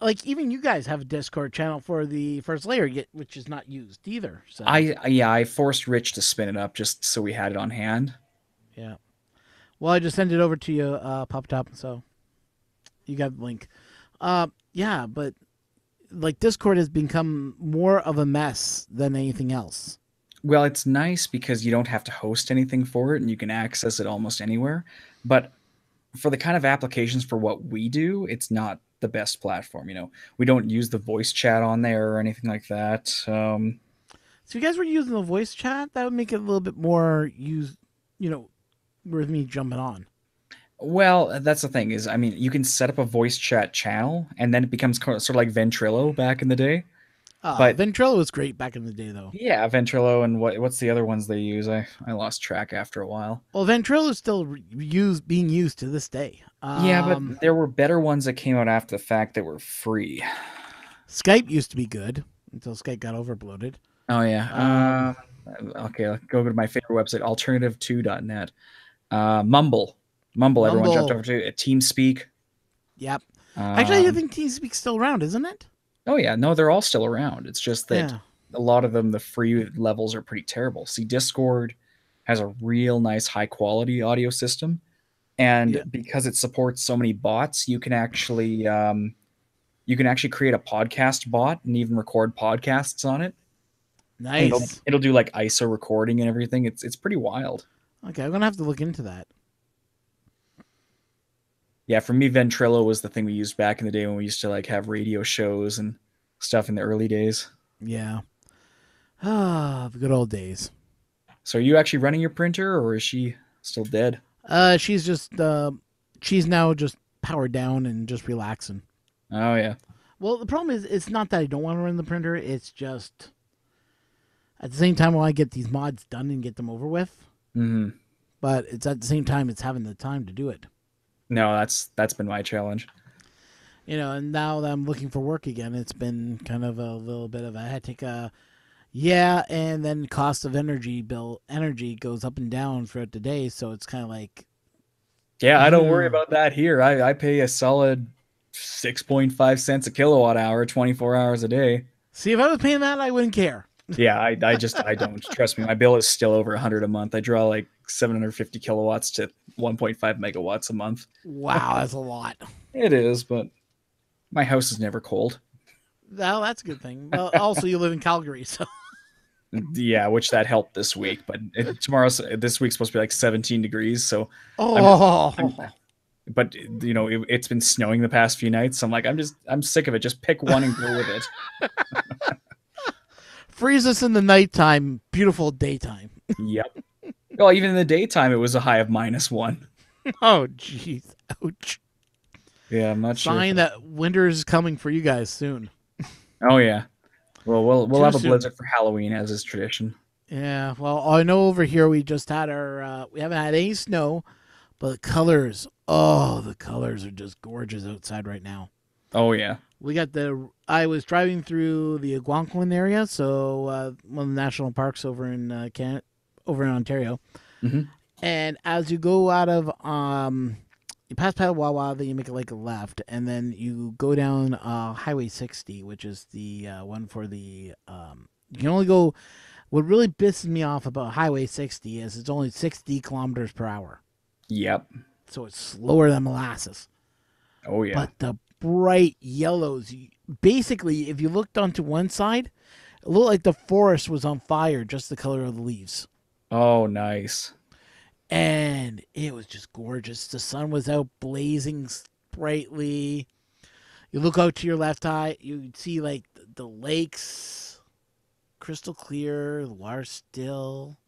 like, even you guys have a Discord channel for the first layer, which is not used either. So, I forced Rich to spin it up just so we had it on hand. yeah. Well, I just sent it over to you, Pop Top, so you got the link. Yeah, but, like, Discord has become more of a mess than anything else. Well, it's nice because you don't have to host anything for it and you can access it almost anywhere. But for the kind of applications for what we do, it's not the best platform. We don't use the voice chat on there or anything like that. So, if you guys were using the voice chat, that would make it a little bit more you know, worth me jumping on. Well, that's the thing is, I mean, you can set up a voice chat channel and then it becomes sort of like Ventrilo back in the day. But Ventrilo was great back in the day, though. yeah, Ventrilo and what's the other ones they use? I lost track after a while. Well, Ventrilo is still being used to this day. Yeah, but there were better ones that came out after the fact that were free. Skype used to be good until Skype got overbloated. Oh yeah. Okay, I'll go to my favorite website, alternative2.net. Mumble, everyone jumped over to TeamSpeak. Yep. Actually, I Um, think TeamSpeak's still around, isn't it? oh yeah, no, they're all still around. It's just that Yeah. a lot of them, the free levels are pretty terrible. See, Discord has a real nice high quality audio system, and Yeah. because it supports so many bots, you can actually create a podcast bot and even record podcasts on it. And it'll Nice. it'll do like ISO recording and everything. It's pretty wild. Okay, I'm gonna have to look into that. Yeah, for me, Ventrilo was the thing we used back in the day when we used to like have radio shows and stuff in the early days. Yeah. Ah, the good old days. So are you actually running your printer or is she still dead? She's just she's now just powered down and just relaxing. Oh yeah. Well, the problem is it's not that I don't want to run the printer. It's just at the same time while I get these mods done and get them over with. Hmm. But it's at the same time it's having the time to do it. No, that's been my challenge. And now that I'm looking for work again, it's been kind of a little bit of a hectic. Yeah, and then cost of energy goes up and down throughout the day, so it's kind of like, Yeah, I don't worry about that here. I pay a solid 6.5 cents a kilowatt hour, 24 hours a day. See, if I was paying that, I wouldn't care. Yeah, I don't trust me. My bill is still over 100 a month. I draw like 750 kilowatts to 1.5 megawatts a month. Wow, that's a lot. It is, but my house is never cold. Well, that's a good thing. Well, also you live in Calgary, so Yeah, which that helped this week, but this week's supposed to be like 17 degrees, so I'm oh, but it's been snowing the past few nights. So I'm like, I'm sick of it. Just pick one and go with it. freeze us in the nighttime, beautiful daytime. Yep. Well, even in the daytime, it was a high of -1. Oh, jeez, ouch. Yeah, I'm not sure. Sign that winter is coming for you guys soon. Oh yeah. Well, we'll Too have a soon. blizzard for Halloween, as is tradition. Yeah, well, I know over here we just had our, we haven't had any snow, but the colors, oh, the colors are just gorgeous outside right now. Oh yeah. I was driving through the Algonquin area, so one of the national parks over in over in Ontario. Hmm. And as you go out of, you pass Wawa, then you make like a left, and then you go down Highway 60, which is the one for the, you can only go, what really pisses me off about Highway 60 is it's only 60 kilometers per hour. Yep. So it's slower than molasses. Oh yeah. But the bright yellows, basically, if you looked onto one side, it looked like the forest was on fire, just the color of the leaves. Oh nice. And it was just gorgeous. The sun was out blazing brightly. You look out to your left eye, you see like the lakes, crystal clear, the water still.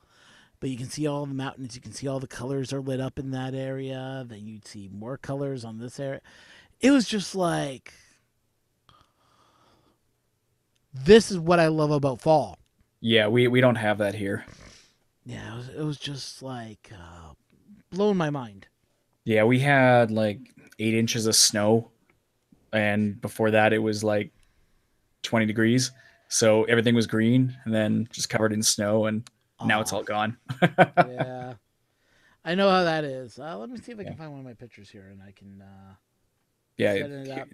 But you can see all the mountains. You can see all the colors are lit up in that area. Then you'd see more colors on this area. It was just like, this is what I love about fall. Yeah, we don't have that here. Yeah, it was just like blowing my mind. Yeah, we had like 8 inches of snow, and before that it was like 20 degrees. So everything was green and then just covered in snow, and now it's Oh, all gone. yeah. I know how that is. Let me see if I Yeah. can find one of my pictures here and I can Yeah. set it up.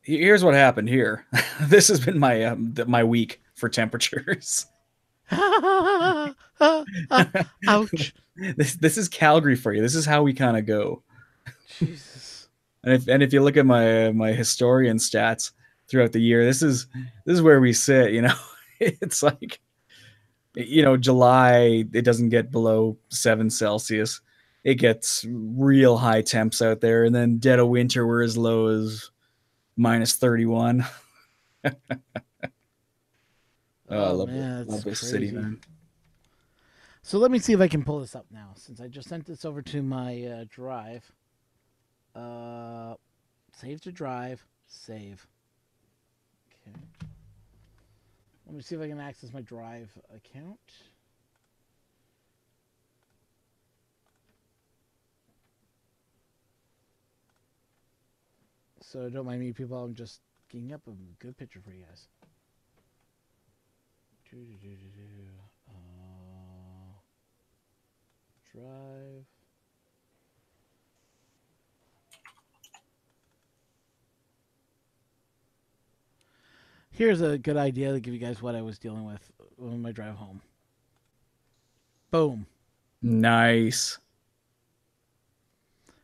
Here's what happened here. This has been my week for temperatures. Ouch. This is Calgary for you. This is how we kind of go. Jesus. And if you look at my historian stats throughout the year, this is where we sit. It's like, July, it doesn't get below 7 Celsius. It gets real high temps out there, and then dead of winter, we're as low as -31. Oh, I Oh love it. man, that's Love this city, crazy. man. So let me see if I can pull this up now since I just sent this over to my drive. Uh, Save to drive. Save. Okay. Let me see if I can access my drive account. So don't mind me, people. I'm just getting up a good picture for you guys. Drive. Here's a good idea to give you guys what I was dealing with on my drive home. Boom. Nice.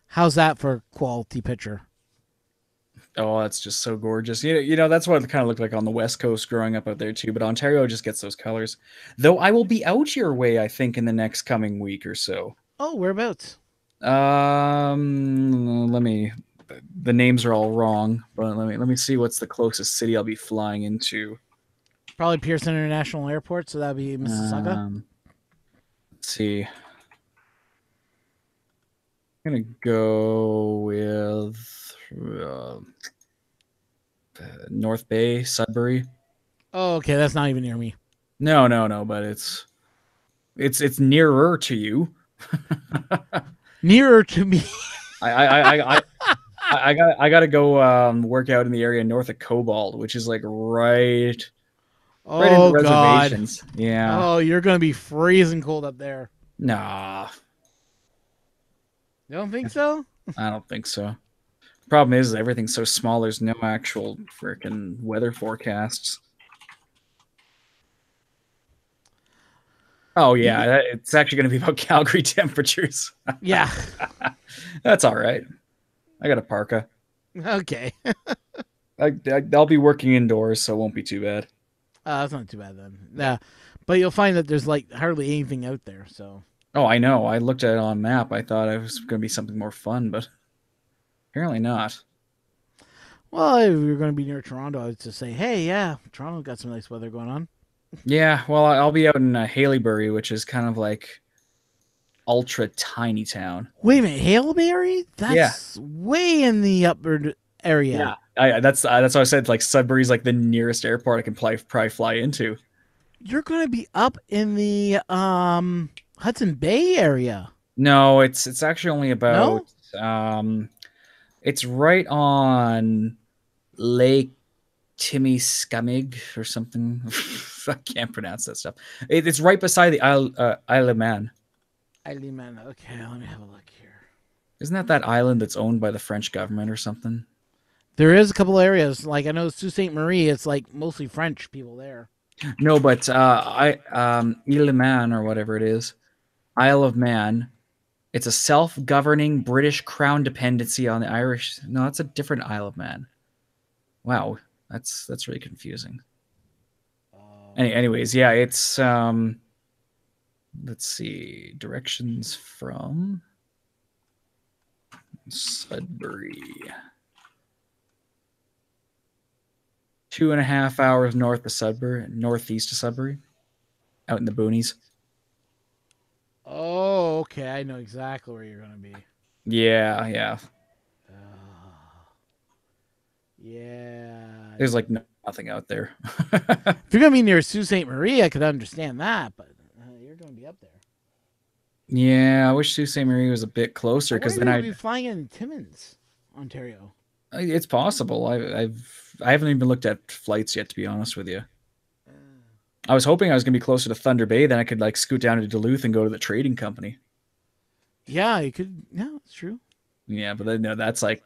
How's that for a quality picture? Oh, that's just so gorgeous. That's what it kind of looked like on the West Coast growing up out there too. But Ontario just gets those colors. Though I will be out your way, I think, in the next coming week or so. Oh, whereabouts? Let me. The names are all wrong, but let me see what's the closest city I'll be flying into. Probably Pearson International Airport, so that'd be Mississauga. Let's see. I'm gonna go with North Bay, Sudbury. Oh, okay, that's not even near me. No, but it's nearer to you. Nearer to me. I gotta go work out in the area north of Cobalt, which is like right in the Oh God. reservations. Yeah. Oh, you're gonna be freezing cold up there. Nah, You don't think so? I don't think so. Problem is, everything's so small. There's no actual freaking weather forecasts. Oh You, yeah, it's actually going to be about Calgary temperatures. yeah. That's all right. I got a parka. Okay. I'll be working indoors, so it won't be too bad. That's not too bad then. Yeah, but you'll find that there's like hardly anything out there. So, Oh, I know. I looked at it on a map. I thought it was going to be something more fun, but apparently not. well, if you're going to be near Toronto, I'd just say, hey, yeah, Toronto got some nice weather going on. Yeah, well, I'll be out in Haleybury, which is kind of like ultra tiny town. Wait a minute, Haleberry? Yeah, That's way in the upper area. yeah. That's why I said like Sudbury's like the nearest airport I can probably fly into. You're going to be up in the Hudson Bay area. No, it's actually only about No? it's right on Lake Timiskamig or something. I can't pronounce that stuff. It's right beside the Isle of Man. Man. Okay, let me have a look here. Isn't that island that's owned by the French government or something? There is a couple areas, like I know Sault Ste. Marie, it's like mostly French people there. No, but Isle of Man or whatever it is, Isle of Man. It's a self-governing British Crown dependency on the Irish. No, that's a different Isle of Man. Wow, that's really confusing. Anyways, yeah, it's let's see, directions from Sudbury. 2.5 hours north of Sudbury, northeast of Sudbury, out in the boonies. Oh, okay. I know exactly where you're going to be. Yeah, yeah. Yeah. There's like nothing out there. If you're going to be near Sault Ste. Marie, I could understand that, but you're going to be up there. Yeah, I wish Sault Ste. Marie was a bit closer I because wonder then if I. you'll be flying in Timmins, Ontario. It's possible. I haven't even looked at flights yet, to be honest with you. I was hoping I was gonna be closer to Thunder Bay, then I could like scoot down to Duluth and go to the trading company. Yeah, you could. Yeah, that's true. Yeah, but then no, that's like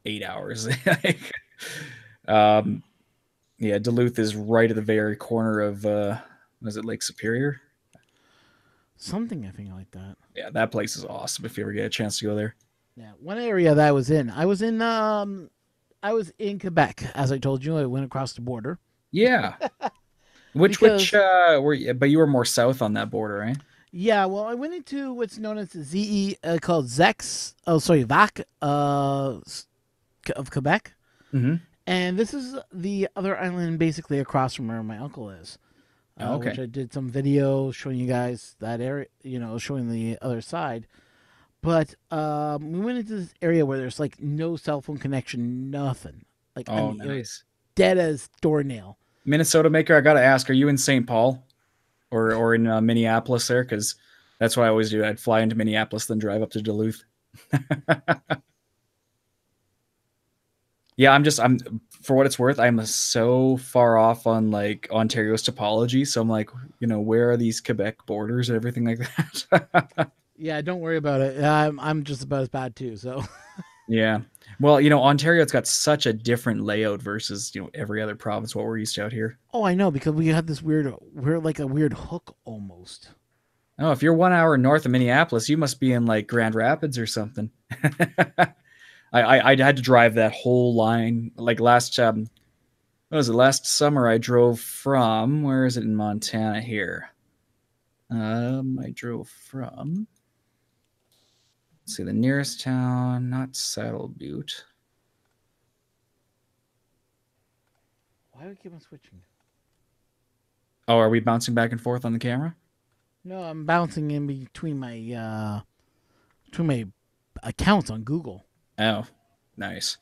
8 hours. um, yeah, Duluth is right at the very corner of was it Lake Superior? Something I think like that. Yeah, that place is awesome if you ever get a chance to go there. Yeah, one area that I was in Quebec, as I told you. I went across the border Yeah. Which because were you, but you were more south on that border, right? yeah, well, I went into what's known as the ZE called Zex. Oh, sorry, VAC of Quebec, Mm-hmm. and this is the other island basically across from where my uncle is. Oh, Which okay. I did some video showing you guys that area, showing the other side. But we went into this area where there's like no cell phone connection, nothing. Like I Oh, mean, it was nice. dead as doornail. Minnesota Maker, I gotta ask, are you in St. Paul or in Minneapolis there? Because that's what I always do. I'd fly into Minneapolis, then drive up to Duluth. Yeah, I'm for what it's worth, I'm so far off on like Ontario's topology. So I'm like, where are these Quebec borders and everything like that? Yeah, don't worry about it. I'm just about as bad too. So Yeah. Well, Ontario's got such a different layout versus, every other province what we're used to out here. oh, I know because we have this we're like a weird hook almost. Oh, if you're 1 hour north of Minneapolis, you must be in like Grand Rapids or something. I had to drive that whole line like what was it, last summer I drove from, where is it in Montana here? I drove from, let's see, the nearest town, not Saddle Butte. Why do we keep on switching? Oh, are we bouncing back and forth on the camera? No, I'm bouncing in between my accounts on Google. Oh, nice.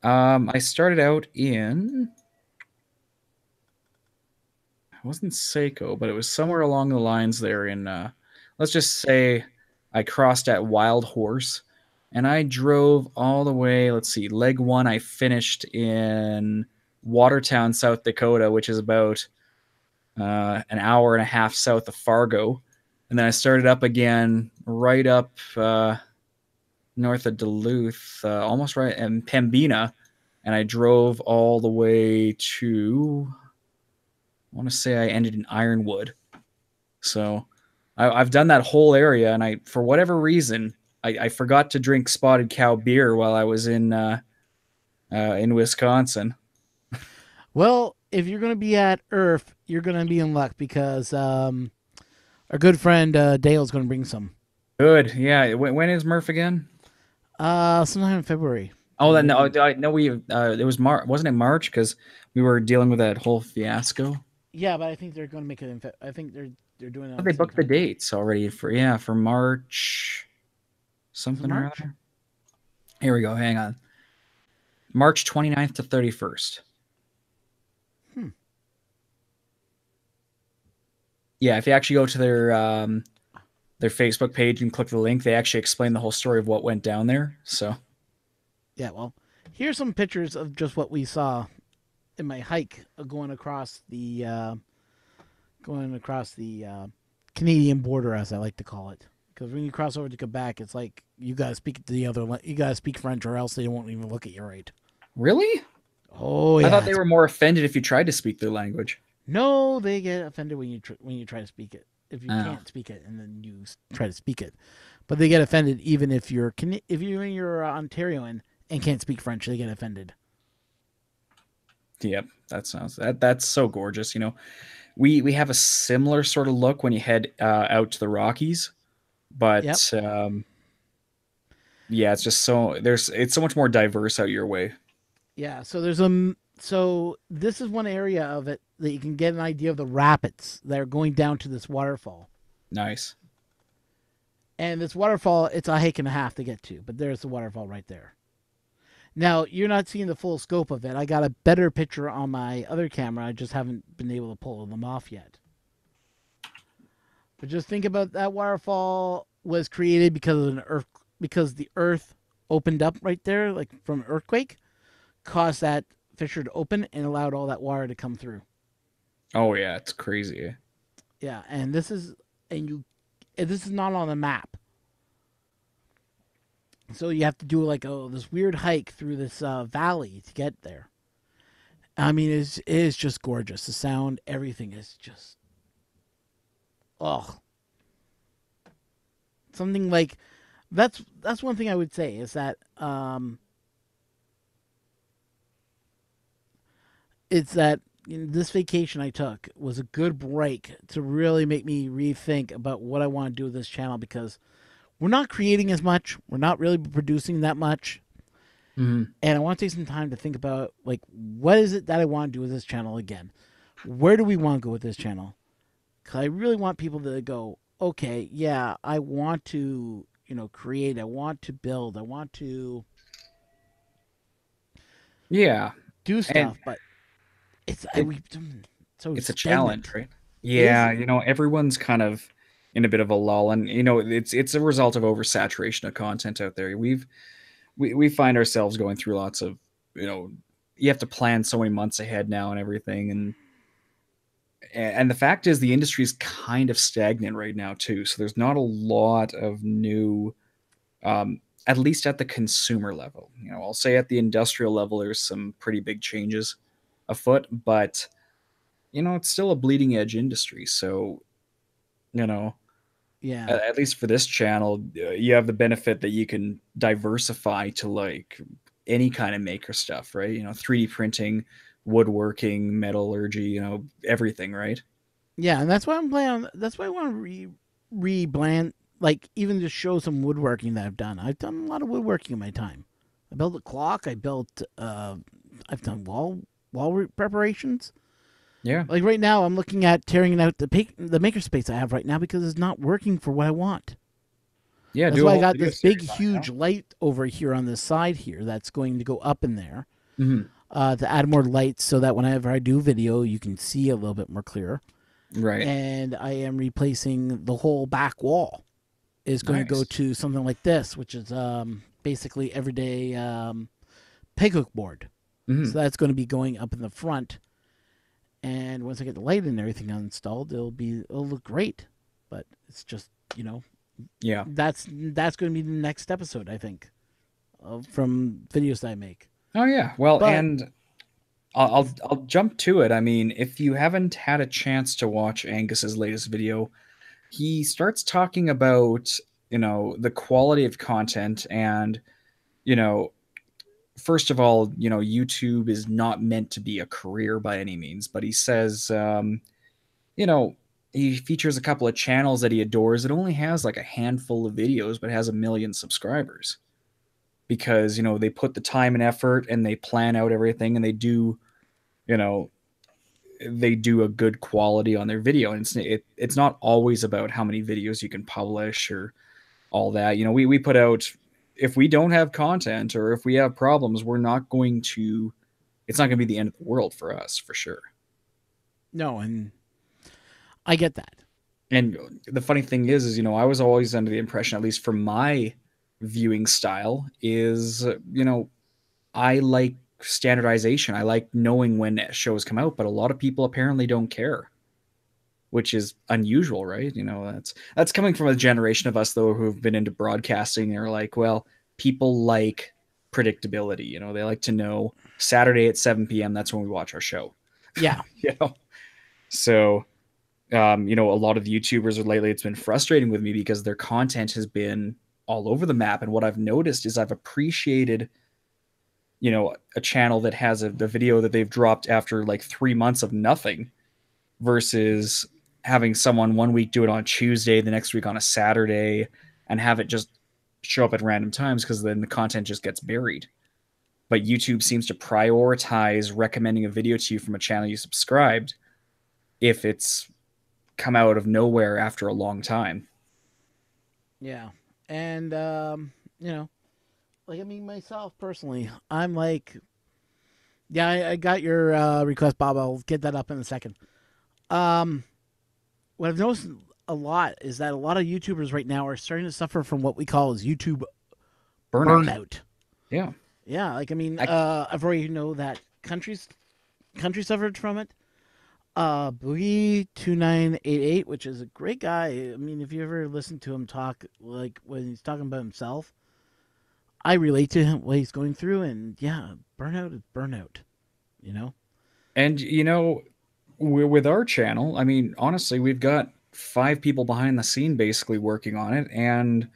I started out in, it wasn't Seiko, but it was somewhere along the lines there in, let's just say I crossed at Wild Horse and I drove all the way, let's see, leg one, I finished in Watertown, South Dakota, which is about an hour and a half south of Fargo. And then I started up again right up north of Duluth, almost right in Pembina, and I drove all the way to. I want to say I ended in Ironwood. So I've done that whole area, and I for whatever reason I forgot to drink Spotted Cow beer while I was in Wisconsin. Well, if you're going to be at Earth, you're going to be in luck because our good friend Dale's going to bring some. Good, yeah. When is Murph again? Sometime in February. Oh, then no, I know we. It was March, wasn't it March? Because we were dealing with that whole fiasco. Yeah, but I think they're going to make it. I think they're doing it Oh, on they the same booked the time. dates already for March Is it something or March? other. Here we go. Hang on. March 29th to 31st. Hmm. Yeah, if you actually go to their Facebook page and click the link, they actually explain the whole story of what went down there. So Yeah. Well, here's some pictures of just what we saw in my hike going across the Canadian border, as I like to call it. Because when you cross over to Quebec, it's like you gotta speak you gotta speak French, or else they won't even look at you right. really, Oh I thought yeah, they it's were more offended if you tried to speak their language. no, they get offended when when you try to speak it. If you Oh, can't speak it, and then you try to speak it, but they get offended even if you're Ontarian and can't speak French, they get offended. yep. That's so gorgeous. We have a similar sort of look when you head out to the Rockies, Yep. but yeah, it's just it's so much more diverse out your way. Yeah. So this is one area of it that you can get an idea of the rapids that are going down to this waterfall. Nice. And this waterfall, it's a hike and a half to get to, but there's the waterfall right there. Now, you're not seeing the full scope of it. I got a better picture on my other camera. I just haven't been able to pull them off yet. But just think about that waterfall was created because the earth opened up right there, like from an earthquake, caused that fissure to open and allowed all that water to come through. Oh yeah, it's crazy. Yeah, and this is not on the map. So you have to do like this weird hike through this valley to get there. I mean, it is just gorgeous. The sound, everything is just oh, something like that's one thing I would say is that it's that this vacation I took was a good break to really make me rethink about what I want to do with this channel because we're not creating as much, we're not really producing that much, Mhm. and I want to take some time to think about like what is it that I want to do with this channel again. Where do we want to go with this channel? Because I really want people to go, okay, yeah, I want to, create, I want to build, I want to Yeah, do and stuff, but it's I it we so it's a challenge, stagnant. right? Is Yeah, everyone's kind of in a bit of a lull, and it's a result of oversaturation of content out there. We find ourselves going through lots of you know you have to plan so many months ahead now and everything, and the fact is the industry is kind of stagnant right now too. So there's not a lot of new, at least at the consumer level. I'll say at the industrial level, there's some pretty big changes afoot, but it's still a bleeding edge industry. So, you know, yeah, at least for this channel, you have the benefit that you can diversify to like any kind of maker stuff, right? 3D printing, woodworking, metallurgy, everything, right? yeah, and that's why I'm planning. That's why I want to rebrand, like even just show some woodworking that I've done. I've done a lot of woodworking in my time. I built a clock. I've done preparations. Yeah. Like right now, I'm looking at tearing out the makerspace I have right now because it's not working for what I want. Yeah. That's Do a why I whole got video this big, series on it. huge Yeah. light over here on this side here that's going to go up in there Hmm. to add more lights so that whenever I do video, you can see a little bit more clear. Right. And I am replacing the whole back wall. Is going to go Nice. to something like this, which is basically everyday peg hook board. Hmm. So that's going to be going up in the front. And once I get the light and everything installed, it'll look great. But it's just Yeah. That's going to be the next episode, I think, from videos that I make. Oh yeah. Well, But and I'll jump to it. I mean, if you haven't had a chance to watch Angus's latest video, he starts talking about, the quality of content and, you know, first of all, YouTube is not meant to be a career by any means, but he says, you know, he features a couple of channels that he adores. It only has like a handful of videos, but it has 1 million subscribers because, they put the time and effort and they plan out everything and you know, they do a good quality on their video. And it's not always about how many videos you can publish or all that. We put out, if we don't have content or if we have problems, it's not going to be the end of the world for us for sure. no, and I get that. And the funny thing is, I was always under the impression, at least for my viewing style, is, I like standardization. I like knowing when shows come out, but a lot of people apparently don't care, which is unusual, right? That's coming from a generation of us though who've been into broadcasting. They're like, well, people like predictability. They like to know Saturday at 7 p.m. That's when we watch our show. Yeah, you know, so a lot of the YouTubers lately, it's been frustrating with me because their content has been all over the map. And what I've noticed is I've appreciated, a channel that has the video that they've dropped after like 3 months of nothing versus having someone one week do it on Tuesday, the next week on a Saturday, and have it just show up at random times because then the content just gets buried. But YouTube seems to prioritize recommending a video to you from a channel you subscribed if it's come out of nowhere after a long time. yeah, and like I mean, myself personally, I'm like, yeah, I got your request, Bob. I'll get that up in a second. Um, what I've noticed a lot is that a lot of YouTubers right now are starting to suffer from what we call as YouTube Burnout. burnout. Yeah. Yeah, like I mean, I, I've already know that country suffered from it. Boogie 2988, which is a great guy. I mean, if you ever listen to him talk, like when he's talking about himself, I relate to him what he's going through, and yeah, burnout is burnout. You know? and we're with our channel. I mean, honestly, we've got 5 people behind the scene basically working on it, and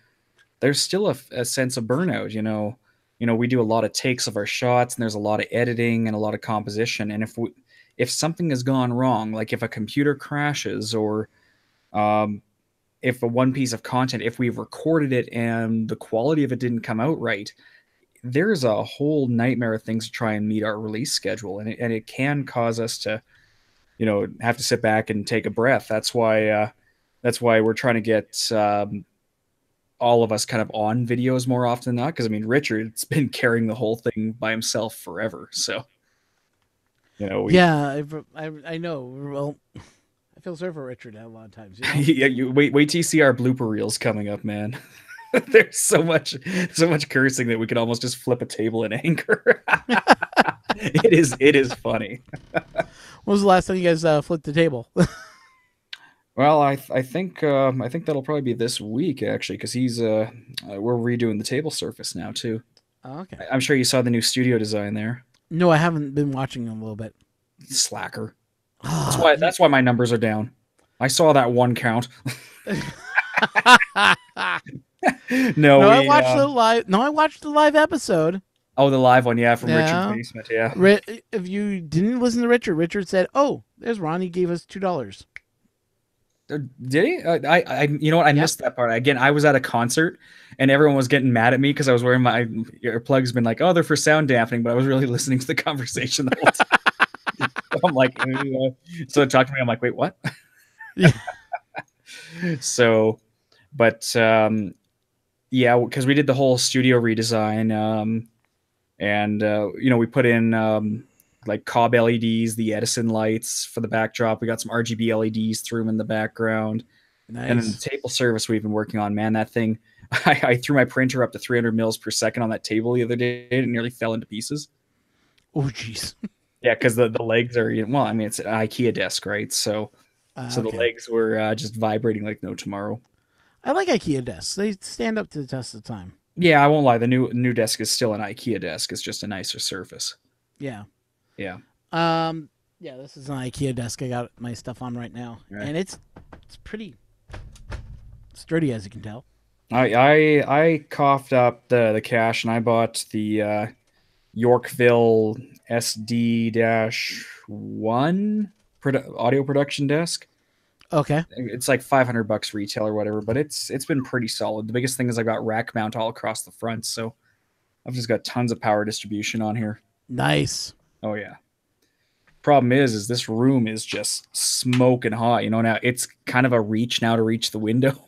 there's still a sense of burnout. We do a lot of takes of our shots, and there's a lot of editing and a lot of composition. And if something has gone wrong, like if a computer crashes or um, if a one piece of content, if we've recorded it and the quality of it didn't come out right, there's a whole nightmare of things to try and meet our release schedule, and it can cause us to have to sit back and take a breath. That's why we're trying to get all of us kind of on videos more often than not, because I mean Richard's been carrying the whole thing by himself forever, so we Yeah, I know. Well, I feel sorry for Richard a lot of times. You know? yeah, you wait till you see our blooper reels coming up, man. There's so much cursing that we could almost just flip a table in anger. It is funny. When was the last time you guys flipped the table? Well, I think that'll probably be this week actually, because we're redoing the table surface now too. Oh, okay. I'm sure you saw the new studio design there. No, I haven't been watching him a little bit. Slacker. That's why my numbers are down. I saw that one count. No, No, I we watched the live. No, I watched the live episode. oh, the live one, yeah, from Richard's Yeah. basement, yeah. If you didn't listen to Richard, Richard said, "Oh, there's Ron. He gave us $2." Did he? You know what? I Yep. missed that part. Again, I was at a concert and everyone was getting mad at me because I was wearing my earplugs. Been like, oh, they're for sound dampening, but I was really listening to the conversation the whole time. So I'm like, so it talked to me. I'm like, wait, what? Yeah. So, but yeah, because we did the whole studio redesign, and we put in like Cobb LEDs, the Edison lights for the backdrop. We got some RGB LEDs through them in the background. And then the Nice. table service we've been working on, man, that thing, I threw my printer up to 300 mils per second on that table the other day and it nearly fell into pieces. Oh, jeez. Yeah, because the legs are, well, I mean, it's an IKEA desk, right? So the Okay. legs were just vibrating like no tomorrow. I like IKEA desks. They stand up to the test of time. Yeah, I won't lie. The new desk is still an IKEA desk. It's just a nicer surface. Yeah. Yeah. Um. Yeah, this is an IKEA desk. I got my stuff on right now, Right. and it's pretty sturdy, as you can tell. I coughed up the cash and I bought the Yorkville SD-1 audio production desk. Okay. It's like $500 retail or whatever, but it's been pretty solid. The biggest thing is I've got rack mount all across the front, so I've just got tons of power distribution on here. Nice. Oh yeah. Problem is this room is just smoking hot. Now it's kind of a reach now to reach the window.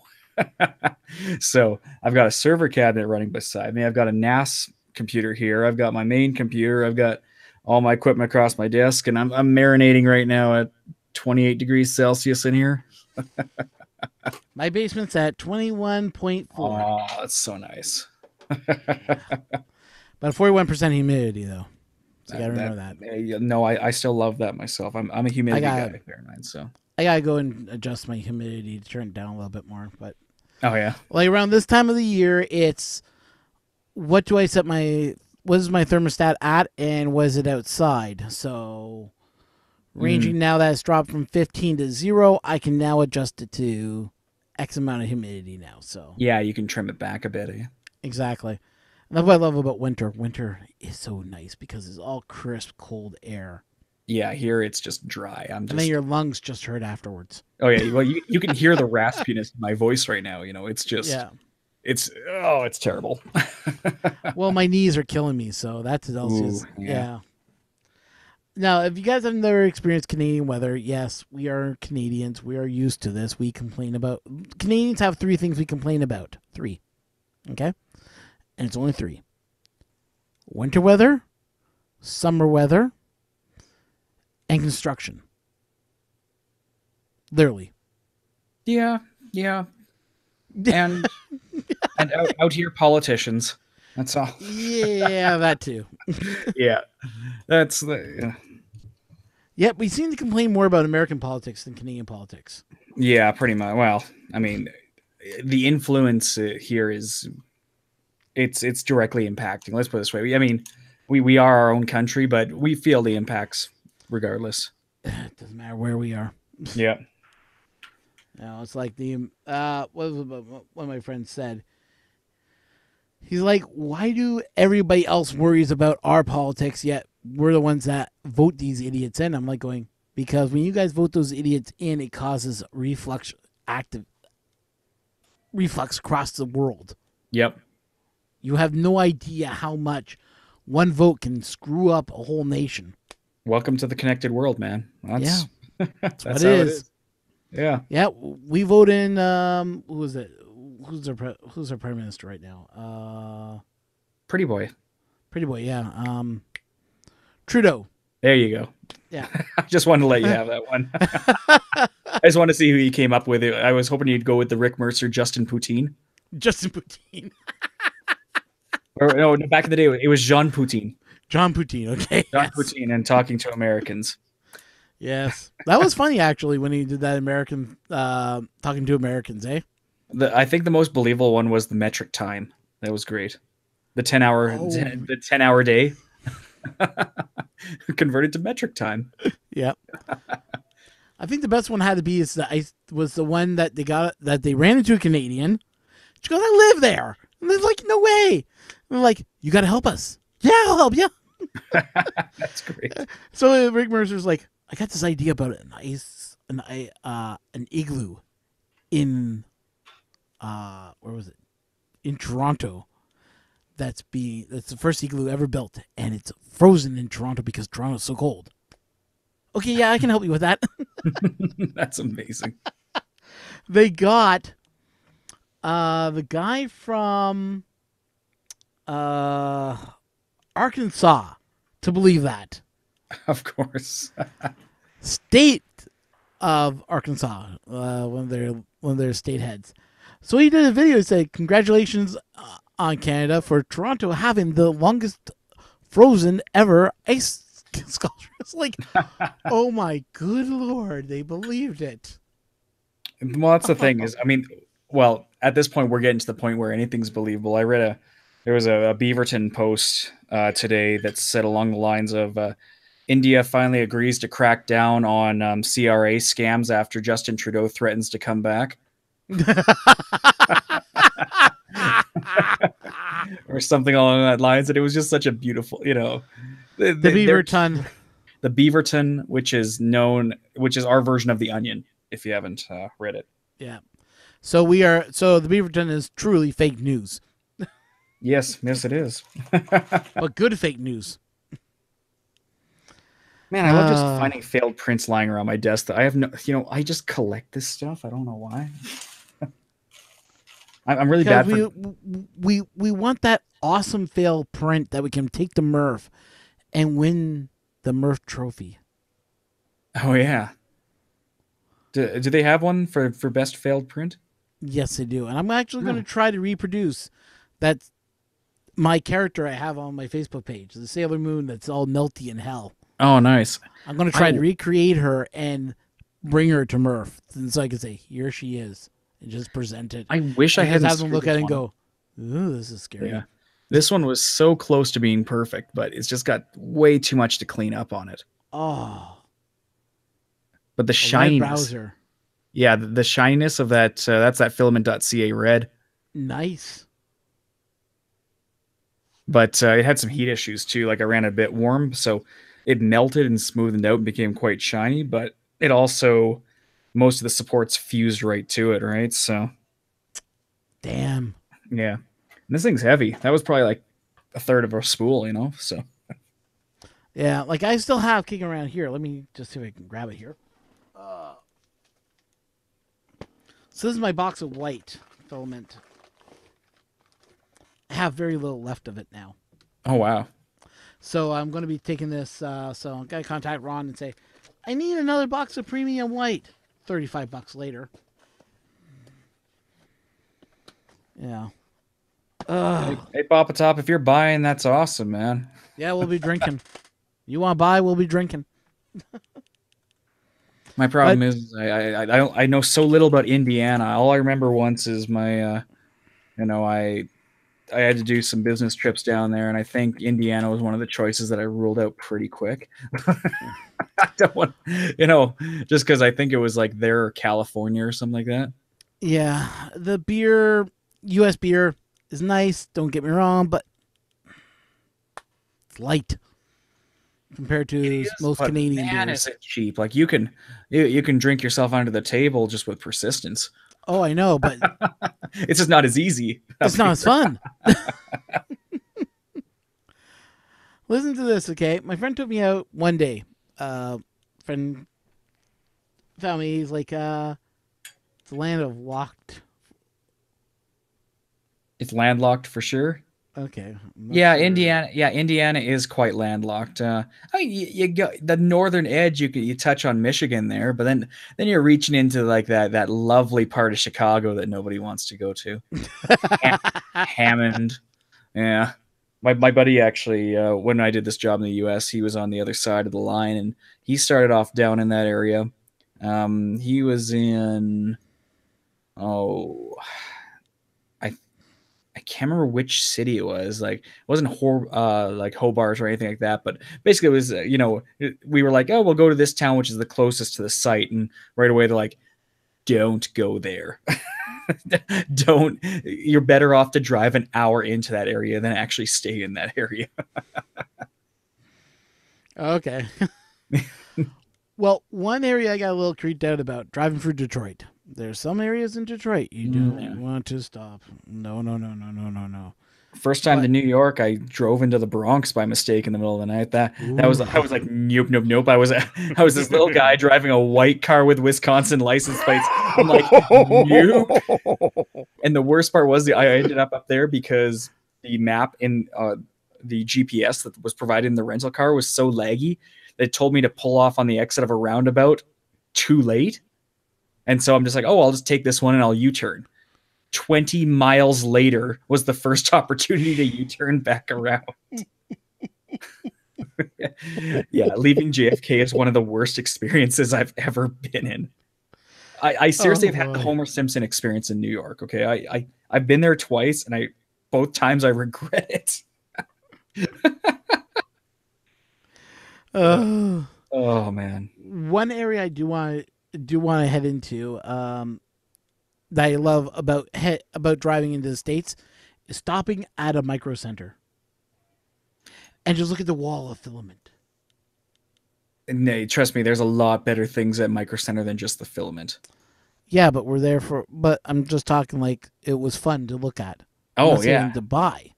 So I've got a server cabinet running beside me. I've got a NAS computer here. I've got my main computer. I've got all my equipment across my desk, and I'm marinating right now at 28 degrees Celsius in here. My basement's at 21.4. Oh, that's so nice. But 41% humidity though. So you gotta remember that. No, I still love that myself. I'm a humidity I got- guy, bear in mind. So. I gotta go and adjust my humidity to turn it down a little bit more. But Oh yeah. like around this time of the year, it's what is my thermostat at, and was it outside? So ranging now that it's dropped from 15 to 0, I can now adjust it to X amount of humidity now. So Yeah, you can trim it back a bit. exactly. And that's what I love about winter. Winter is so nice because it's all crisp, cold air. Yeah, here it's just dry. And then your lungs just hurt afterwards. Oh yeah, well you can hear the raspiness in my voice right now. It's just Yeah. it's terrible. Well, my knees are killing me, so that's also Ooh, yeah. yeah. Now, if you guys have never experienced Canadian weather, yes, we are Canadians. We are used to this. We complain about Canadians have 3 things we complain about. 3. Okay? And it's only 3. Winter weather, summer weather, and construction. Literally. Yeah. And out here politicians. That's all. Yeah, that too. Yeah. That's the Yep, we seem to complain more about American politics than Canadian politics. yeah, pretty much. Well, I mean, the influence here is it's directly impacting. Let's put it this way. I mean, we are our own country, but we feel the impacts regardless. It doesn't matter where we are. Yeah. It's like what one of my friends said. He's like, why do everybody else worries about our politics, yet we're the ones that vote these idiots in? I'm like going, because when you guys vote those idiots in, it causes reflux across the world. Yep. You have no idea how much one vote can screw up a whole nation. Welcome to the connected world, man. Yeah. That's what how it it is. is. Yeah. Yeah, we vote in who is it? Who's our prime minister right now? Pretty boy. Pretty boy, yeah. Trudeau. There you go. Yeah. I just wanted to let you have that one. I just wanted to see who you came up with. I was hoping you'd go with the Rick Mercer, Justin Poutine. Justin Poutine. Or no, back in the day, it was Jean Poutine. John Poutine, okay. Jean Poutine and talking to Americans. Yes. That was funny, actually, when he did that American, talking to Americans, eh? I think the most believable one was the metric time. That was great. The 10-hour day converted to metric time. Yeah. I think the best one had to be was the one that they ran into a Canadian. She goes, I live there. And they're like, no way. And they're like, you got to help us. Yeah, I'll help you. That's great. So Rick Mercer's like, I got this idea about an igloo in where was it? In Toronto. That's the first igloo ever built, and it's frozen in Toronto because Toronto's so cold. Okay, yeah, I can help you with that. That's amazing. They got the guy from Arkansas to believe that. Of course. State of Arkansas, one of their state heads. So he did a video that said, "Congratulations on Canada for Toronto having the longest frozen ever ice sculpture." It's like, oh my good lord, they believed it. Well, that's the thing is, I mean, well, at this point, we're getting to the point where anything's believable. There was a Beaverton post today that said along the lines of India finally agrees to crack down on CRA scams after Justin Trudeau threatens to come back, or something along that lines. And it was just such a beautiful, The they're beaver ton. the Beaverton, which is our version of the Onion. If you haven't read it, Yeah. So the beaver ton is truly fake news, yes, it is. but good fake news. Man, I love just finding failed prints lying around my desk. That I have no, I just collect this stuff. I don't know why. I'm really Because bad for. we want that awesome fail print that we can take to Murph and win the Murph trophy. Oh yeah. Do they have one for best failed print? Yes, they do. And I'm actually going No. to try to reproduce that my character I have on my Facebook page, the Sailor Moon that's all melty in hell. Oh, nice. I'm going to try to recreate her and bring her to Murph, so I can say, "Here she is," and just present it. I wish I And just hadn't have them screwed look at this it and one. go, "Ooh, this is scary." Yeah. This one was so close to being perfect, but it's just got way too much to clean up on it. Oh, But the a red shininess, browser, yeah, the shininess of that's that filament.ca red. nice. But it had some heat issues too. Like I ran a bit warm, so it melted and smoothed out and became quite shiny. But it also, most of the supports fused right to it, right? So Damn. yeah, and this thing's heavy. That was probably like a third of a spool, So Yeah, like I still have kicking around here. Let me just see if I can grab it here. So this is my box of white filament. I have very little left of it now. oh wow, So I'm going to be taking this. So I'm going to contact Ron and say, I need another box of premium white. $35 later. Yeah. hey Papa Top, if you're buying, that's awesome, man. Yeah, we'll be drinking. You want to buy? We'll be drinking. My But problem is I know so little about Indiana. All I remember once is my I had to do some business trips down there, and I think Indiana was one of the choices that I ruled out pretty quick. I don't want, just because I think it was like there or California or something like that. yeah, the beer, U.S. beer, is nice. Don't get me wrong, but it's light compared It to is, most but Canadian man, beers. is it cheap? Like you can drink yourself under the table just with persistence. Oh, I know, but It's just not as easy. it's not as fun. Listen to this, okay? My friend took me out one day. Friend found me. He's like, it's a land of locked. It's landlocked for sure. Okay. I'm not Yeah, sure. Indiana. Yeah, Indiana is quite landlocked. I mean, you go the northern edge. You touch on Michigan there, but then you're reaching into like that lovely part of Chicago that nobody wants to go to. Hammond. Yeah, my buddy actually, when I did this job in the U.S., he was on the other side of the line, and he started off down in that area. He was in oh I I can't remember which city it was. Like, it wasn't like Hobart or anything like that. But basically, it was we were like, oh, we'll go to this town, which is the closest to the site, and right away they're like, don't go there. Don't. You're better off to drive an hour into that area than actually stay in that area. Okay. Well, one area I got a little creeped out about driving through Detroit. There's some areas in Detroit you don't Yeah. want to stop. No, no, no, no, no, no, no. First time to But New York, I drove into the Bronx by mistake in the middle of the night. That was ooh. I was like, nope, nope, nope. I was this little guy driving a white car with Wisconsin license plates. I'm like, nope. And the worst part was I ended up there because the map in the GPS that was provided in the rental car was so laggy that it told me to pull off on the exit of a roundabout too late. And so I'm just like, oh, I'll just take this one and I'll U-turn. 20 miles later was the first opportunity to U-turn back around. Yeah, leaving JFK is one of the worst experiences I've ever been in. I seriously Oh have had the boy. Homer Simpson experience in New York. Okay, I've been there twice, and I both times I regret it. Uh, Uh, oh man. one area I do want to head into that I love about driving into the states is stopping at a micro center and just look at the wall of filament. Nay, trust me, there's a lot better things at Micro Center than just the filament. Yeah, but we're there for. But I'm just talking like it was fun to look at. I'm not Oh yeah. saying to buy.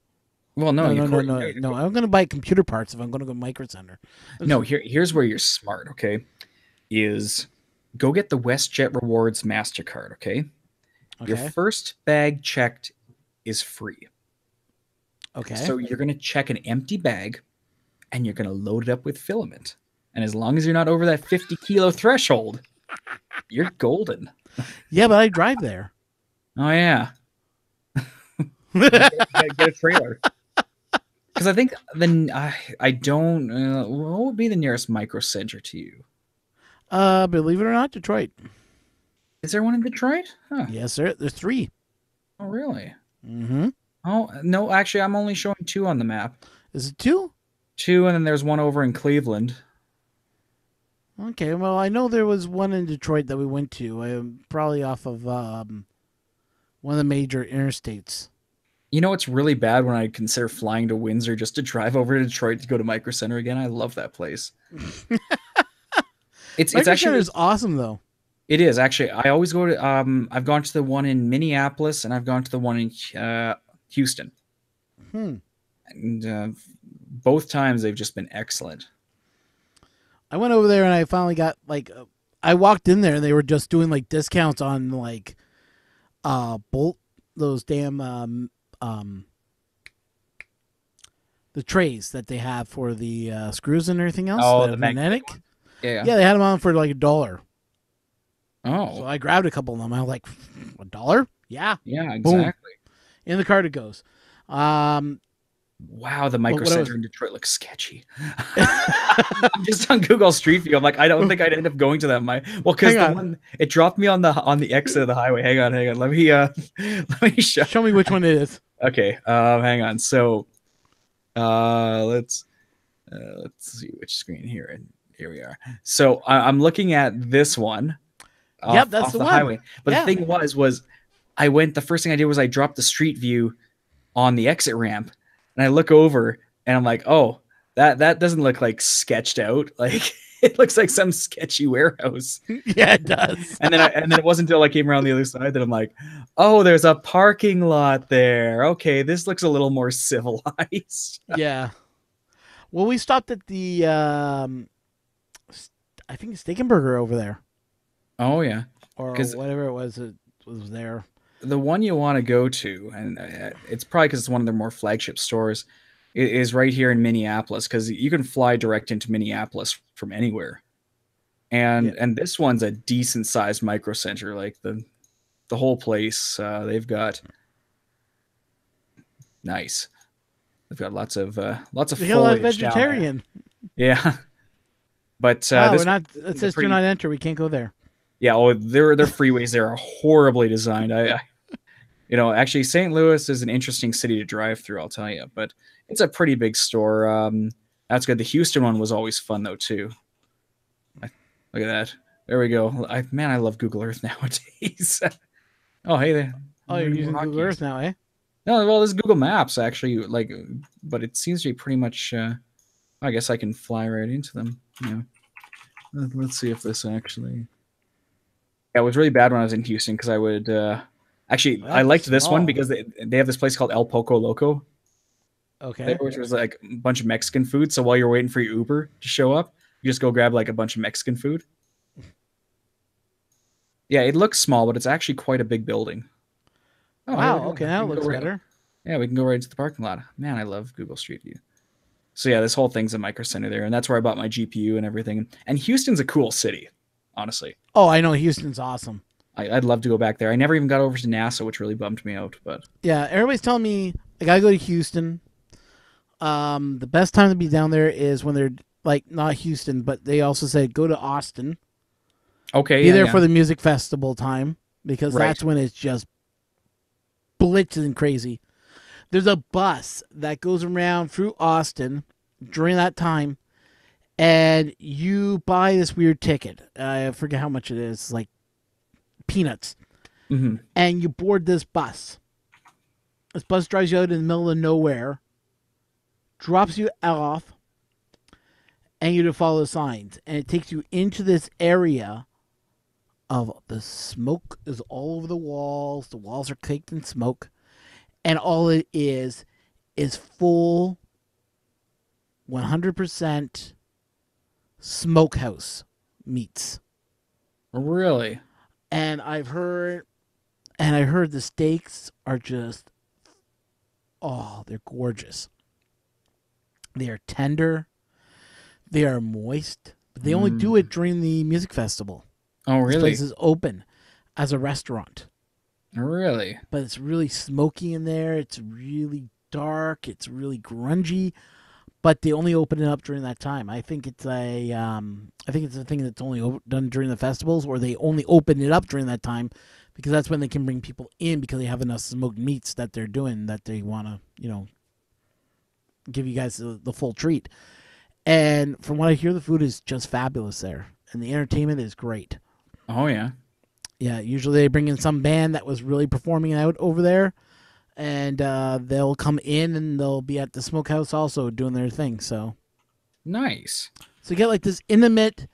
Well, no, No, you no, no, course, no, no. I'm going to buy computer parts if I'm going to go to micro center. no. Here's where you're smart. Okay, is go get the WestJet Rewards Mastercard. Okay, your Okay. first bag checked is free. Okay. So you're gonna check an empty bag, and you're gonna load it up with filament. And as long as you're not over that 50-kilo threshold, you're golden. Yeah, but I drive there. Oh yeah, get a trailer. Because I think then I don't. What would be the nearest micro center to you? Believe it or not, Detroit. Is there one in Detroit? Huh. Yes, sir. There's three. Oh really? Mm-hmm. Oh no, actually, I'm only showing two on the map. Is it two? Two, and then there's one over in Cleveland. Okay. Well, I know there was one in Detroit that we went to. Probably off of one of the major interstates. You know, it's really bad when I consider flying to Windsor just to drive over to Detroit to go to Micro Center again. I love that place. It's Micro Center actually is awesome, though. it is actually. I always go to. I've gone to the one in Minneapolis and I've gone to the one in Houston, Hmm. and both times they've just been excellent. I went over there and I finally got like, I walked in there and they were just doing like discounts on like, bolt those damn the trays that they have for the screws and everything else. Oh, that the are magnetic. magnetic. Yeah. Yeah, they had them on for like $1. So Oh, I grabbed a couple of them. I was like, $1? Yeah. yeah, Boom. exactly. In the cart it goes. Wow, the Micro what I Center in Detroit looks sketchy. I'm just on Google Street View. I'm like, I don't think I'd end up going to that. Well, because Hang the on. one it dropped me on the exit of the highway. Hang on. Let me let me show. Show me which one it is. Okay, hang on. So, let's see which screen here, and here we are. So I'm looking at this one. Yep, that's off the the one. highway. But Yeah. the thing was I went. The first thing I did was I dropped the Street View on the exit ramp, and I look over, and I'm like, oh, that doesn't look like sketched out. Like it looks like some sketchy warehouse. Yeah, it does. And then it wasn't until I came around the other side that I'm like, oh, there's a parking lot there. Okay, this looks a little more civilized. Yeah. Well, we stopped at the I think Steak and Burger over there, Oh yeah, or 'Cause- whatever it was there. the one you want to go to, and it's probably because it's one of their more flagship stores, is right here in Minneapolis because you can fly direct into Minneapolis from anywhere. And this one's a decent sized micro center. Like the whole place, they've got nice. They've got lots of We got a lot of foliage down there. vegetarian. Yeah, but Wow, this we're not. It says pretty- do not enter. We can't go there. yeah, oh, their freeways there are horribly designed. Actually, St. Louis is an interesting city to drive through. I'll tell you, but it's a pretty big store. That's good. The Houston one was always fun though too. Look at that. There we go. I love Google Earth nowadays. Oh, hey there. Oh, you're using Google Rockies. Earth now, eh? No, well, this is Google Maps actually. Like, but it seems to be pretty much. I guess I can fly right into them. Yeah. Let's see if this actually. Yeah, it was really bad when I was in Houston because I would. Actually, Well, I liked that's this one small. because they have this place called El Poco Loco, Okay. which was like a bunch of Mexican food. So while you're waiting for your Uber to show up, you just go grab like a bunch of Mexican food. Yeah, it looks small, but it's actually quite a big building. Oh, here we Wow. go. Okay, We now it can go looks right- better. Yeah, we can go right into the parking lot. Man, I love Google Street View. So yeah, this whole thing's a micro center there, and that's where I bought my GPU and everything. And Houston's a cool city, honestly. Oh, I know Houston's awesome. I'd love to go back there. I never even got over to NASA, which really bummed me out. But Yeah, everybody's telling me I gotta go to Houston. The best time to be down there is when they're like not Houston, but they also said go to Austin. Okay, Be yeah, there for yeah. the music festival time because Right. that's when it's just blitzing crazy. There's a bus that goes around through Austin during that time, and you buy this weird ticket. I forget how much it is, like peanuts, Hmm. and you board this bus. This bus drives you out in the middle of nowhere, drops you off, and you to follow the signs, and it takes you into this area of the smoke is all over the walls. The walls are caked in smoke, and all it is full 100% smokehouse meats. Really? And I heard the steaks are just, oh, they're gorgeous. They are tender, they are moist, but they only do it Mm. during the music festival. Oh, This place really? is open as a restaurant, Really? but it's really smoky in there. It's really dark. It's really grungy, but they only open it up during that time. I think it's a thing that's only done during the festivals, or they only open it up during that time because that's when they can bring people in because they have enough smoked meats that they're doing that they want to, give you guys the full treat. And from what I hear, the food is just fabulous there, and the entertainment is great. Oh, yeah. Yeah, usually they bring in some band that was really performing out over there, and they'll come in and they'll be at the smokehouse also doing their thing. Nice. So you get like this intimate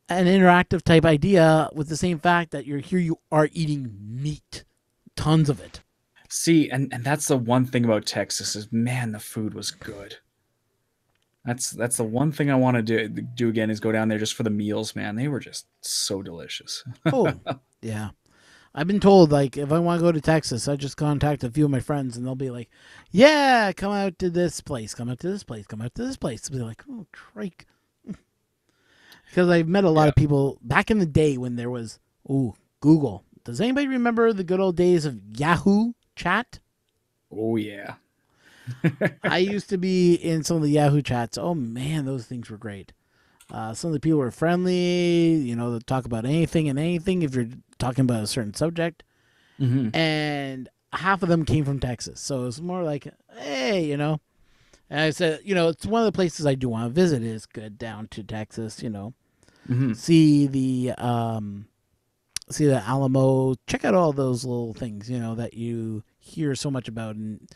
and interactive type idea with the same fact that you're here, you are eating meat, tons of it. See, and that's the one thing about Texas is, man, the food was good. That's the one thing I want to do again is go down there just for the meals, man. They were just so delicious. Oh, yeah. I've been told like if I want to go to Texas, I just contact a few of my friends and they'll be like, "Yeah, come out to this place, come out to this place, come out to this place." I'll be like, "Oh, crike," because I've met a lot Yeah. of people back in the day when there was Google. Does anybody remember the good old days of Yahoo chat? Oh yeah. I used to be in some of the Yahoo chats. Oh man, those things were great. Some of the people were friendly. They talk about anything and anything if you're talking about a certain subject. Hmm. And half of them came from Texas, so it's more like, hey. And I said, it's one of the places I do want to visit. Is good down to Texas. Hmm. See the Alamo. Check out all those little things. That you hear so much about, and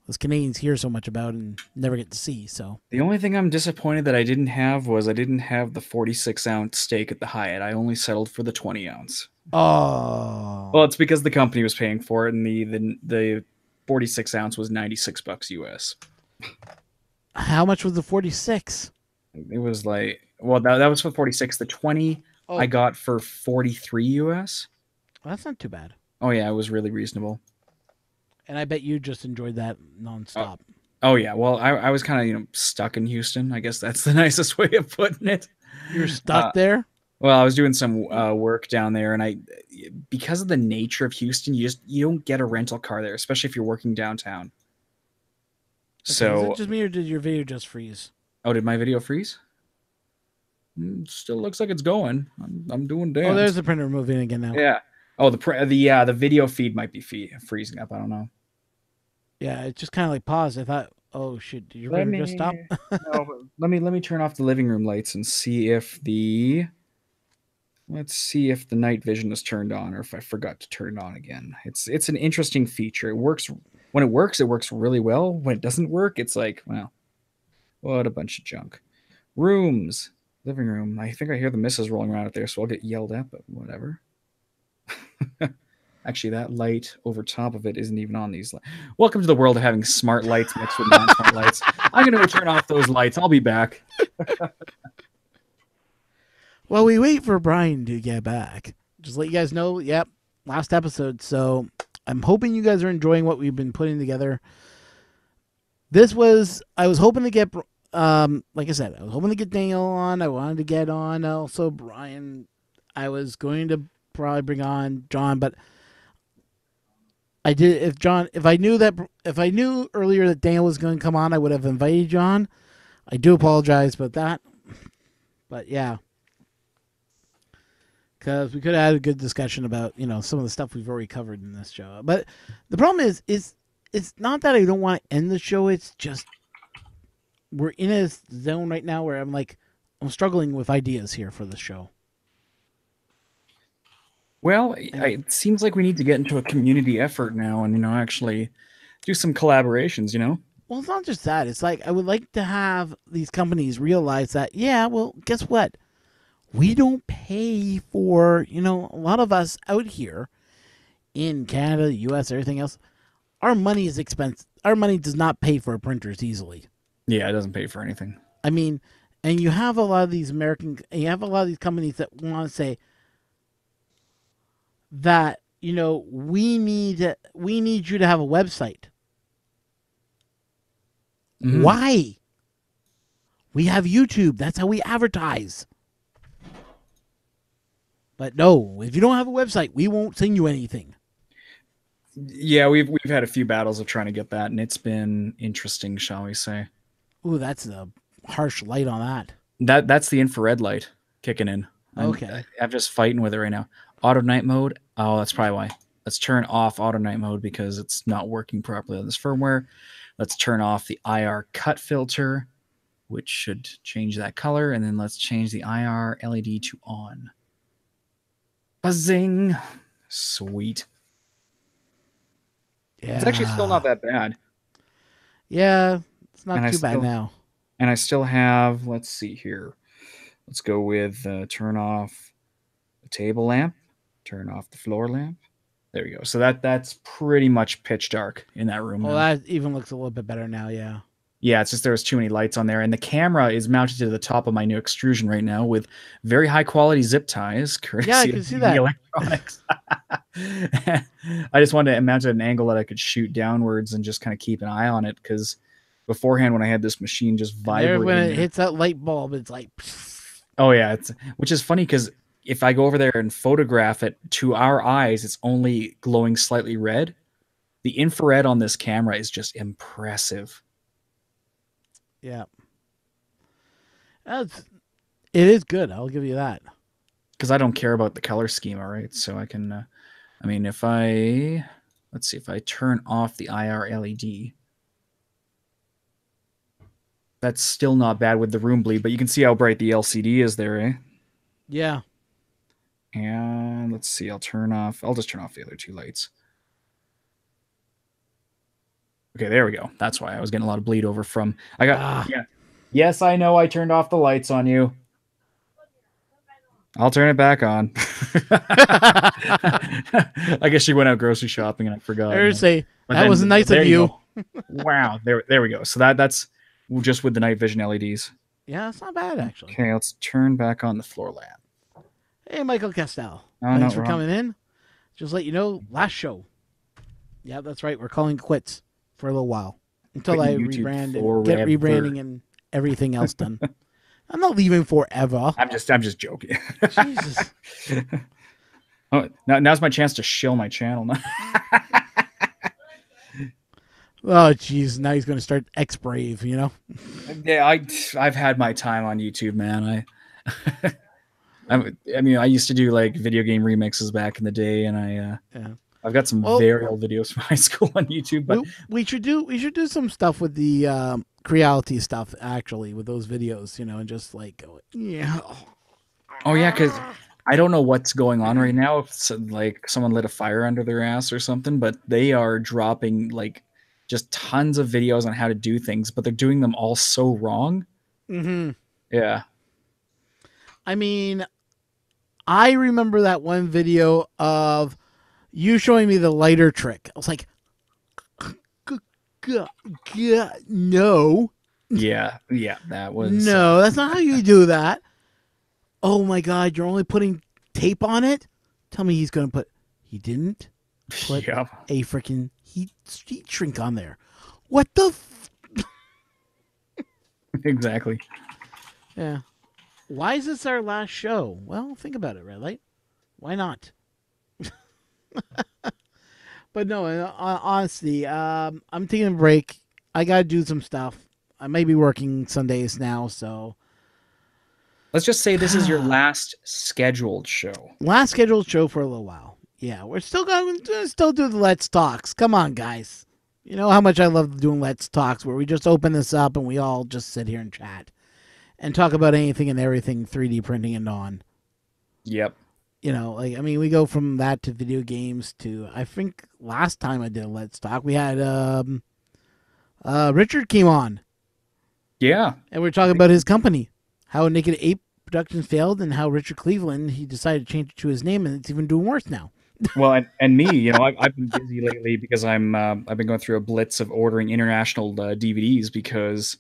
as Canadians hear so much about and never get to see. So, The only thing I'm disappointed that I didn't have the 46-ounce steak at the Hyatt. I only settled for the 20-ounce. Well, oh, it's because the company was paying for it, and the 46-ounce was $96 US. how much was the 46? It was like, well, that was for 46. The 20 I Oh, got for 43 US. well, that's not too bad. Oh yeah, it was really reasonable. And I bet you just enjoyed that Oh, nonstop. oh yeah, well I was kind of stuck in Houston. I guess that's the nicest way of putting it. You're stuck Uh, there. well, I was doing some work down there, and because of the nature of Houston, you don't get a rental car there, especially if you're working downtown. Okay, is it So, just me or did your video just freeze? oh, did my video freeze? Still looks like it's going. I'm doing Oh, dance. there's the printer moving again now. Yeah. Oh, the video feed might be freezing up. I don't know. Yeah, it just kind of like paused. I thought, oh shit, did your Let printer just stop? me no, but let me turn off the living room lights and see if the let's see if the night vision is turned on or if I forgot to turn it on again. It's an interesting feature. It works when it works really well. When it doesn't work, it's like, well, what a bunch of junk. Rooms, living room. I think I hear the missus rolling around out there, so I'll get yelled at, but whatever. Actually, that light over top of it isn't even on these. Welcome to the world of having smart lights mixed with non-smart lights. I'm going to turn off those lights. I'll be back. Well, we wait for Brian to get back. Just let you guys know, yep, last episode. So I'm hoping you guys are enjoying what we've been putting together. I was hoping to get, like I said, I was hoping to get Daniel on. I wanted to get on also Brian. I was going to probably bring on John, but I did. If I knew earlier that Daniel was going to come on, I would have invited John. I do apologize about that. But yeah. because we could have had a good discussion about some of the stuff we've already covered in this show. But the problem is it's not that I don't want to end the show. It's just we're in a zone right now where I'm struggling with ideas here for the show. Well, it seems like we need to get into a community effort now, and actually do some collaborations. Well, it's not just that. It's like I would like to have these companies realize that, yeah, well, guess what? We don't pay for, a lot of us out here in Canada, the US, everything else. Our money is expensive. Our money does not pay for printers easily. Yeah, it doesn't pay for anything. I mean, and you have a lot of these companies that want to say that, we need you to have a website. Mm-hmm. Why? We have YouTube. That's how we advertise. But no, if you don't have a website, we won't send you anything. Yeah, we've had a few battles of trying to get that, and it's been interesting, shall we say. Ooh, that's a harsh light on that. That's the infrared light kicking in. Okay. I'm just fighting with it right now. Auto night mode. Oh, that's probably why. Let's turn off auto night mode because it's not working properly on this firmware. Let's turn off the IR cut filter, which should change that color. And then let's change the IR LED to on. Buzzing. Sweet. Yeah. It's actually still not that bad. Yeah, it's not too bad now. And I still have, let's see here. Let's go with turn off the table lamp, turn off the floor lamp. There we go. So that's pretty much pitch dark in that room. Well, that even looks a little bit better now, yeah. Yeah, it's just there was too many lights on there. And the camera is mounted to the top of my new extrusion right now with very high quality zip ties. Yeah, I can see that. Electronics. I just wanted to imagine an angle that I could shoot downwards and just kind of keep an eye on it because beforehand when I had this machine just vibrating. When it hits that light bulb, it's like... Oh, yeah. Which is funny because if I go over there and photograph it to our eyes, it's only glowing slightly red. The infrared on this camera is just impressive. Yeah. It is good. I'll give you that. Because I don't care about the color schema, right? So I can, if let's see, if I turn off the IR LED, that's still not bad with the room bleed, but you can see how bright the LCD is there, eh? Yeah. And let's see, I'll just turn off the other two lights. Okay, there we go. That's why I was getting a lot of bleed over from... Yeah. Yes, I know I turned off the lights on you. I'll turn it back on. I guess she went out grocery shopping and I forgot. That was nice of you. Wow, there we go. So that's just with the night vision LEDs. Yeah, that's not bad, actually. Okay, let's turn back on the floor lamp. Hey, Michael Castell. Thanks for coming in. Just let you know, last show. Yeah, that's right. We're calling quits for a little while until I rebrand and get rebranding and everything else done. I'm not leaving forever. I'm just joking. Jesus. Oh, now's my chance to shill my channel now. Oh, jeez. Now he's going to start X-Brave, Yeah, I've had my time on YouTube, man. I used to do like video game remixes back in the day, and I've got some very old videos from high school on YouTube. But we should do some stuff with the Creality stuff actually with those videos, and just like yeah. Oh yeah, because I don't know what's going on right now. If like someone lit a fire under their ass or something, but they are dropping like just tons of videos on how to do things, but they're doing them all so wrong. Mm-hmm. Yeah. I mean, I remember that one video of you showing me the lighter trick. I was like, no. Yeah, that was... No, that's not how you do that. Oh my God, you're only putting tape on it? Tell me he's going to put... He didn't put a freaking heat shrink on there. What the... Exactly. Yeah. Why is this our last show? Well, think about it, Red Light. Why not? But no, honestly, I'm taking a break. I got to do some stuff. I may be working Sundays now, so Let's just say this is your last scheduled show. Last scheduled show for a little while. Yeah, we're still going to still do the Let's Talks. Come on, guys. You know how much I love doing Let's Talks, where we just open this up and we all just sit here and chat and talk about anything and everything 3D printing and on. Yep. You know, like I mean, we go from that to video games to I think last time I did a Let's Talk, we had Richard came on Yeah. and we are talking about his company, how Naked Ape Productions failed, and how Richard Cleveland he decided to change it to his name, and it's even doing worse now. Well, and me, I've been busy lately because I've been going through a blitz of ordering international DVDs because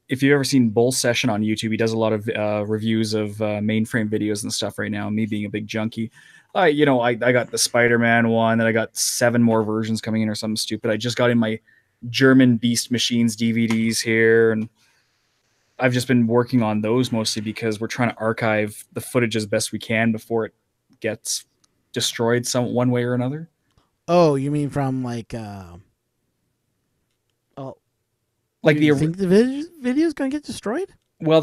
if you've ever seen Bull Session on YouTube, he does a lot of reviews of mainframe videos and stuff right now. Me being a big junkie, I got the Spider-Man one, and I got 7 more versions coming in or something stupid. I just got in my German Beast Machines DVDs here, and I've just been working on those mostly because we're trying to archive the footage as best we can before it gets destroyed one way or another. Oh, you mean from like oh, Like you think the video is going to get destroyed? Well,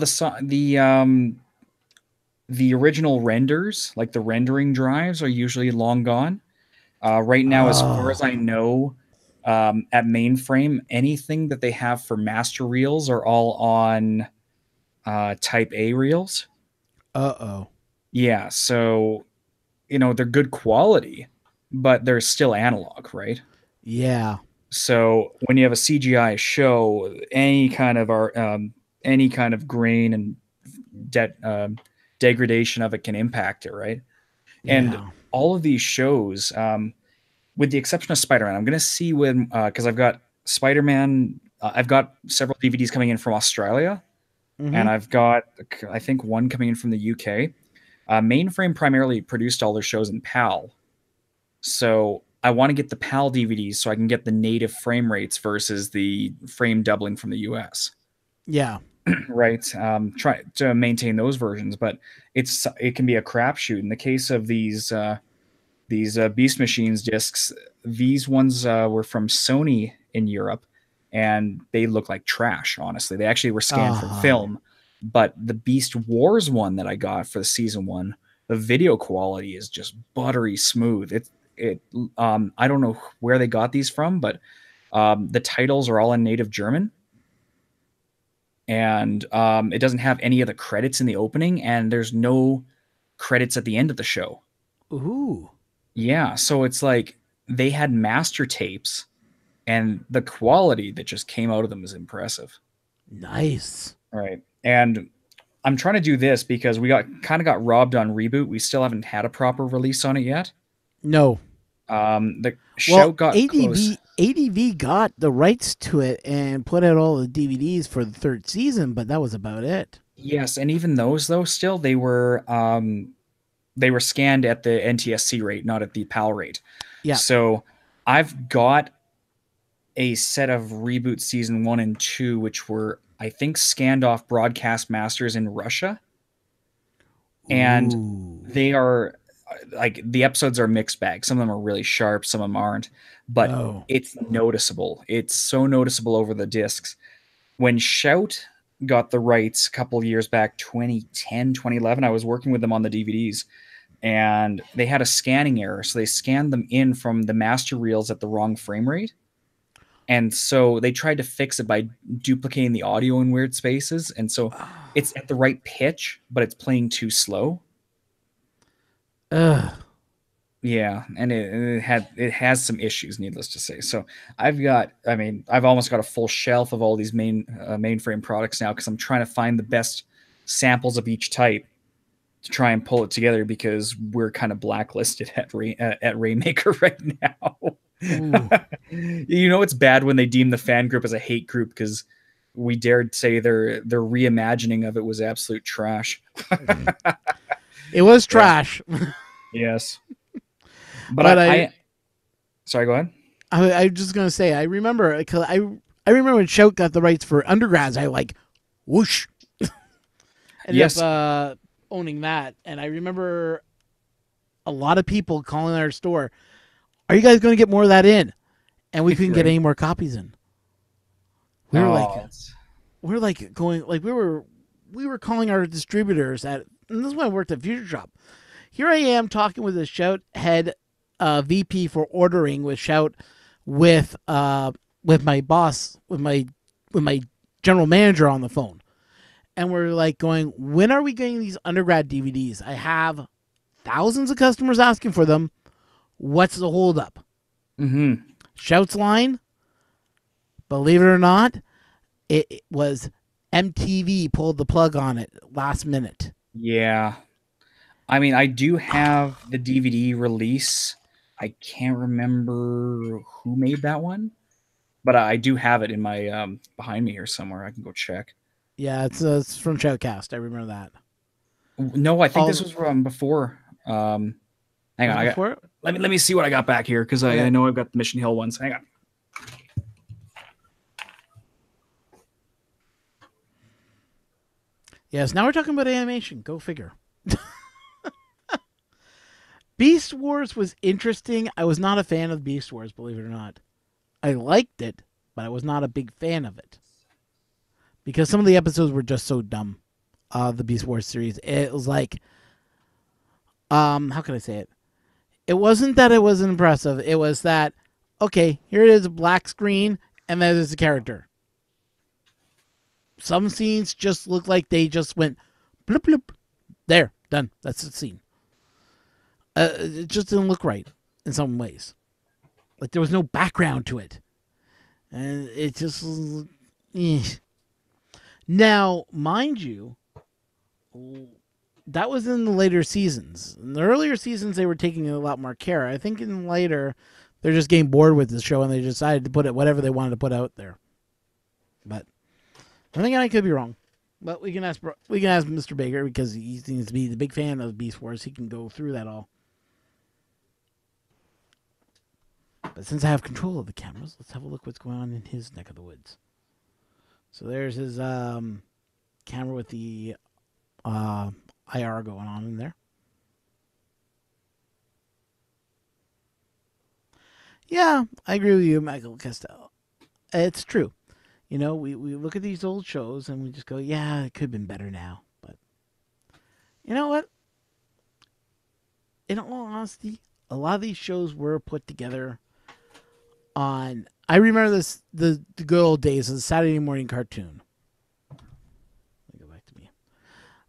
the original renders, like the rendering drives, are usually long gone. Right now, as far as I know, at mainframe, anything that they have for master reels are all on Type A reels. Uh-oh. Yeah, so they're good quality, but they're still analog, right? Yeah. So when you have a CGI show, any kind of grain and degradation of it can impact it, right? And Yeah. all of these shows, with the exception of Spider-Man, I'm going to see when because I've got Spider-Man. I've got several DVDs coming in from Australia, and I've got I think one coming in from the UK. Mainframe primarily produced all their shows in PAL, so I want to get the PAL DVDs so I can get the native frame rates versus the frame doubling from the US. Yeah. Right. Try to maintain those versions, but it can be a crapshoot. In the case of these Beast Machines discs, these ones were from Sony in Europe, and they look like trash. Honestly, they actually were scanned from film. But the Beast Wars one that I got for the season 1, the video quality is just buttery smooth. I don't know where they got these from, but the titles are all in native German, and it doesn't have any of the credits in the opening, and there's no credits at the end of the show. Ooh. Yeah, so it's like they had master tapes, and the quality that just came out of them is impressive. Nice. Right. And I'm trying to do this because we got robbed on Reboot. We still haven't had a proper release on it yet. No. The show got close. ADV got the rights to it and put out all the DVDs for the 3rd season, but that was about it. Yes, and even those though, still they were scanned at the NTSC rate, not at the PAL rate. Yeah. So I've got a set of Reboot season 1 and 2, which were, I think, scanned off broadcast masters in Russia. And they are like, the episodes are mixed bag. Some of them are really sharp, some of them aren't, but it's noticeable. It's so noticeable over the discs. When Shout got the rights a couple of years back, 2010, 2011, I was working with them on the DVDs, and they had a scanning error. So they scanned them in from the master reels at the wrong frame rate. And so they tried to fix it by duplicating the audio in weird spaces. And so it's at the right pitch, but it's playing too slow. Yeah, and it has some issues, needless to say. So I've almost got a full shelf of all these mainframe products now because I'm trying to find the best samples of each type to try and pull it together, because we're kind of blacklisted at Raymaker right now. It's bad when they deem the fan group as a hate group, because we dared say their reimagining of it was absolute trash. It was trash. Yes. But I sorry, go ahead. I was just gonna say, I remember when Shout got the rights for Undergrads, I like whoosh. Ended up owning that, and I remember a lot of people calling our store, "Are you guys going to get more of that in?" And we couldn't get any more copies in. We were like going, like we were we were calling our distributors at, and this is when I worked at Future Shop. Here I am talking with a Shout head VP for ordering with Shout with my boss, with my general manager on the phone. And we're like going, when are we getting these undergrad DVDs? I have thousands of customers asking for them. What's the holdup? Mm-hmm. Shout's line, believe it or not, it was MTV pulled the plug on it last minute. Yeah. I mean, I do have the DVD release. I can't remember who made that one, but I do have it in my behind me here somewhere. I can go check. Yeah, it's from Shoutcast. I remember that. No, I think this was from before. Hang on, before? Let me see what I got back here because I know I've got the Mission Hill ones. Hang on. Yes, now we're talking about animation. Go figure. Beast Wars was interesting. I was not a fan of Beast Wars, believe it or not. I liked it, but I was not a big fan of it. Because some of the episodes were just so dumb. The Beast Wars series. It was like, how can I say it? It wasn't that it wasn't impressive. It was that, okay, here it is, a black screen, and then there's a character. Some scenes just look like they just went bloop bloop. There, done. That's the scene. It just didn't look right in some ways. Like there was no background to it, and it just. Now, mind you, that was in the later seasons. In the earlier seasons, they were taking a lot more care. I think in later, they're just getting bored with the show and they decided to put it whatever they wanted to put out there. But I think I could be wrong. But we can ask Mr. Baker because he seems to be the big fan of Beast Wars. He can go through that all. But since I have control of the cameras, let's have a look what's going on in his neck of the woods. So there's his camera with the IR going on in there. Yeah, I agree with you, Michael Costello. It's true. You know, we look at these old shows and we just go, yeah, it could have been better now. But you know what? In all honesty, a lot of these shows were put together on... I remember this the good old days of the Saturday morning cartoon. Let me go back to me.